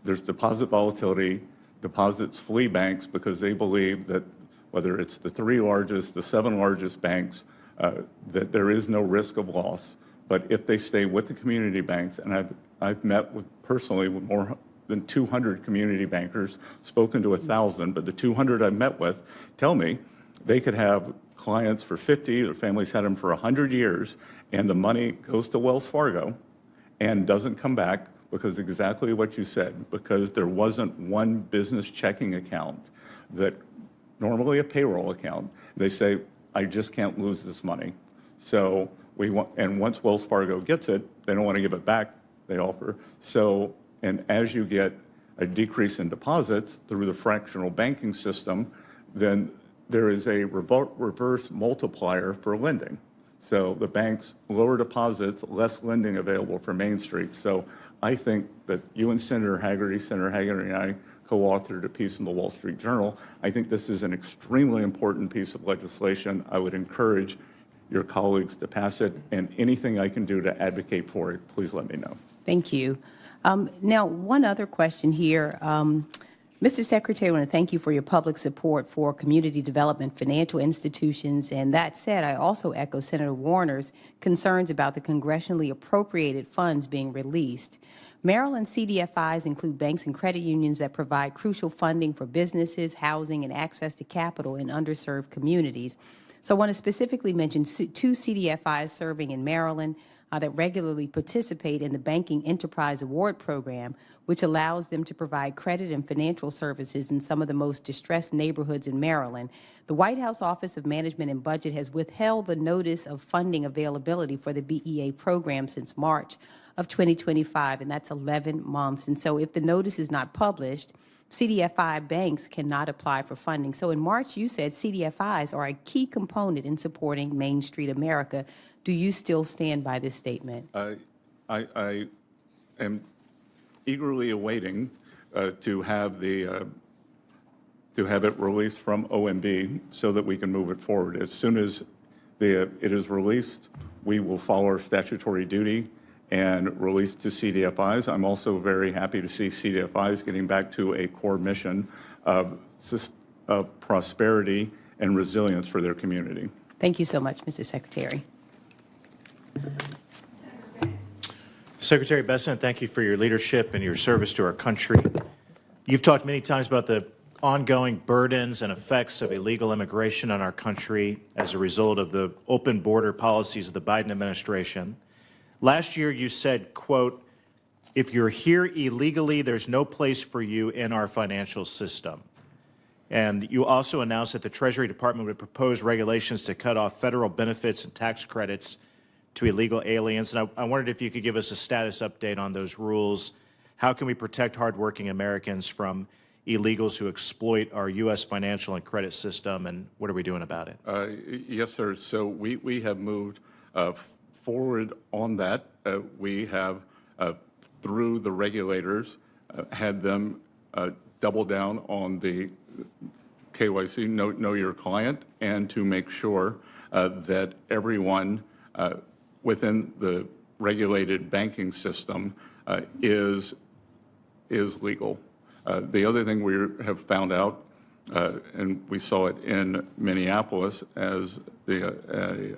there's deposit volatility, deposits flee banks because they believe that whether it's the 3 largest, the 7 largest banks, that there is no risk of loss. But if they stay with the community banks, and I've met personally with more than 200 community bankers, spoken to 1,000, but the 200 I've met with tell me they could have clients for 50, their families had them for 100 years, and the money goes to Wells Fargo and doesn't come back because exactly what you said, because there wasn't one business checking account that normally a payroll account. They say, I just can't lose this money. So we want, and once Wells Fargo gets it, they don't want to give it back, they offer. So, and as you get a decrease in deposits through the fractional banking system, then there is a reverse multiplier for lending. So the banks lower deposits, less lending available for Main Street. So I think that you and Senator Hagerty and I co-authored a piece in the Wall Street Journal. I think this is an extremely important piece of legislation. I would encourage your colleagues to pass it, and anything I can do to advocate for it, please let me know. Thank you. Now, one other question here. Mr. Secretary, I want to thank you for your public support for community development financial institutions. And that said, I also echo Senator Warner's concerns about the congressionally appropriated funds being released. Maryland CDFIs include banks and credit unions that provide crucial funding for businesses, housing, and access to capital in underserved communities. So I want to specifically mention 2 CDFIs serving in Maryland that regularly participate in the Banking Enterprise Award Program, which allows them to provide credit and financial services in some of the most distressed neighborhoods in Maryland. The White House Office of Management and Budget has withheld the notice of funding availability for the BEA program since March of 2025, and that's 11 months. And so if the notice is not published, CDFI banks cannot apply for funding. So in March, you said CDFIs are a key component in supporting Main Street America. Do you still stand by this statement? I am eagerly awaiting to have it released from OMB so that we can move it forward. As soon as it is released, we will follow our statutory duty and release to CDFIs. I'm also very happy to see CDFIs getting back to a core mission of prosperity and resilience for their community. Thank you so much, Mr. Secretary. Secretary Bessent, thank you for your leadership and your service to our country. You've talked many times about the ongoing burdens and effects of illegal immigration on our country as a result of the open border policies of the Biden administration. Last year, you said, quote, "If you're here illegally, there's no place for you in our financial system." And you also announced that the Treasury Department would propose regulations to cut off federal benefits and tax credits to illegal aliens. And I wondered if you could give us a status update on those rules. How can we protect hardworking Americans from illegals who exploit our U.S. financial and credit system, and what are we doing about it? Yes, sir. So we have moved forward on that. We have, through the regulators, had them double down on the KYC, know your client, and to make sure that everyone within the regulated banking system is legal. The other thing we have found out, and we saw it in Minneapolis as the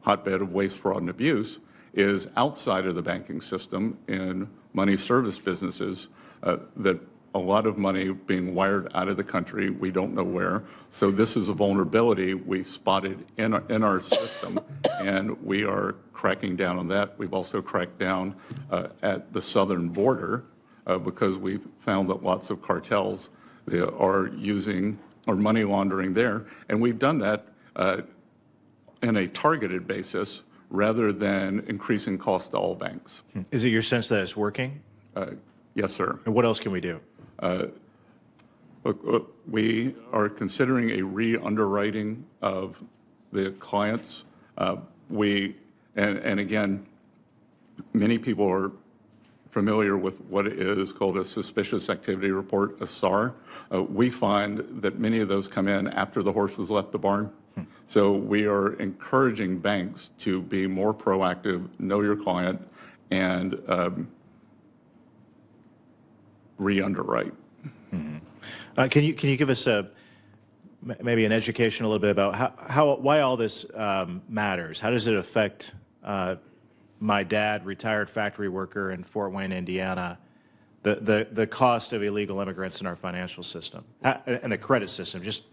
hotbed of waste, fraud, and abuse, is outside of the banking system in money service businesses that a lot of money being wired out of the country, we don't know where. So this is a vulnerability we spotted in our system, and we are cracking down on that. We've also cracked down at the southern border because we've found that lots of cartels are using or money laundering there, and we've done that in a targeted basis rather than increasing cost to all banks. Is it your sense that it's working? Yes, sir. And what else can we do? Look, we are considering a re-underwriting of the clients. And again, many people are familiar with what is called a suspicious activity report, a SAR. We find that many of those come in after the horse has left the barn. So we are encouraging banks to be more proactive, know your client, and re-underwrite. Mm-hmm. Can you give us maybe an education a little bit about why all this matters? How does it affect my dad, retired factory worker in Fort Wayne, Indiana, the cost of illegal immigrants in our financial system and the credit system? Just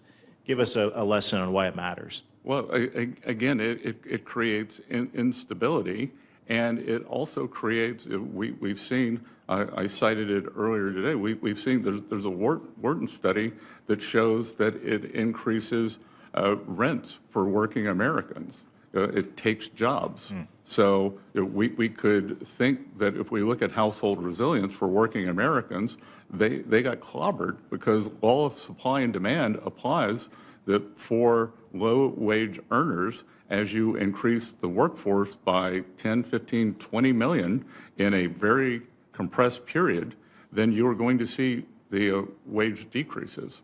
give us a lesson on why it matters. Well, again, it creates instability, and it also creates, we've seen, I cited it earlier today, we've seen there's a Wharton study that shows that it increases rents for working Americans. It takes jobs. So we could think that if we look at household resilience for working Americans, they got clobbered because law of supply and demand applies that for low-wage earners, as you increase the workforce by 10, 15, 20 million in a very compressed period, then you're going to see the wage decreases.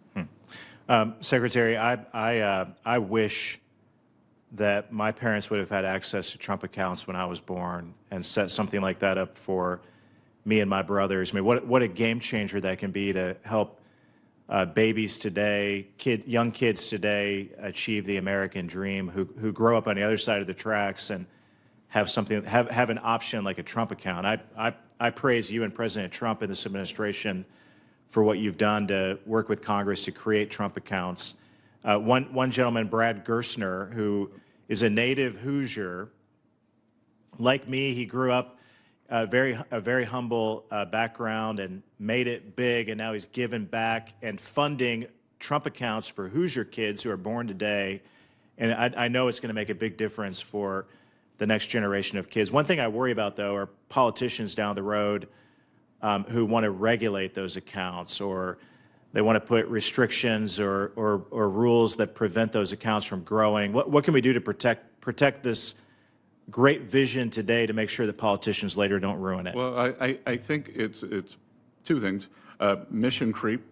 Secretary, I wish that my parents would have had access to Trump accounts when I was born and set something like that up for me and my brothers. I mean, what a game changer that can be to help babies today, young kids today achieve the American dream, who grow up on the other side of the tracks and have something, have an option like a Trump account. I praise you and President Trump and this administration for what you've done to work with Congress to create Trump accounts. One gentleman, Brad Gerstner, who is a native Hoosier, like me, he grew up a very humble background and made it big, and now he's given back and funding Trump accounts for Hoosier kids who are born today. And I know it's going to make a big difference for the next generation of kids. One thing I worry about, though, are politicians down the road who want to regulate those accounts, or they want to put restrictions or rules that prevent those accounts from growing. What can we do to protect this great vision today to make sure that politicians later don't ruin it? Well, I think it's two things. Mission creep,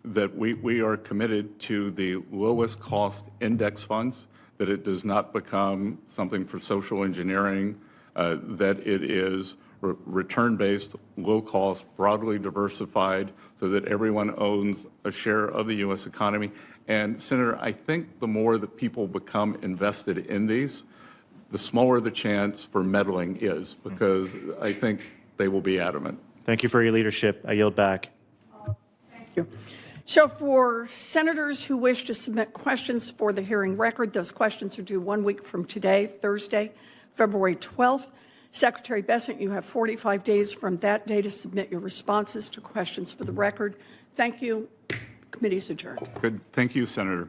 that we are committed to the lowest cost index funds, that it does not become something for social engineering, that it is return-based, low-cost, broadly diversified, so that everyone owns a share of the U.S. economy. And, Senator, I think the more that people become invested in these, the smaller the chance for meddling is, because I think they will be adamant. Thank you for your leadership. I yield back. Thank you. So for senators who wish to submit questions for the hearing record, those questions are due 1 week from today, Thursday, February 12th. Secretary Bessent, you have 45 days from that day to submit your responses to questions for the record. Thank you. Committee's adjourned. Good. Thank you, Senator.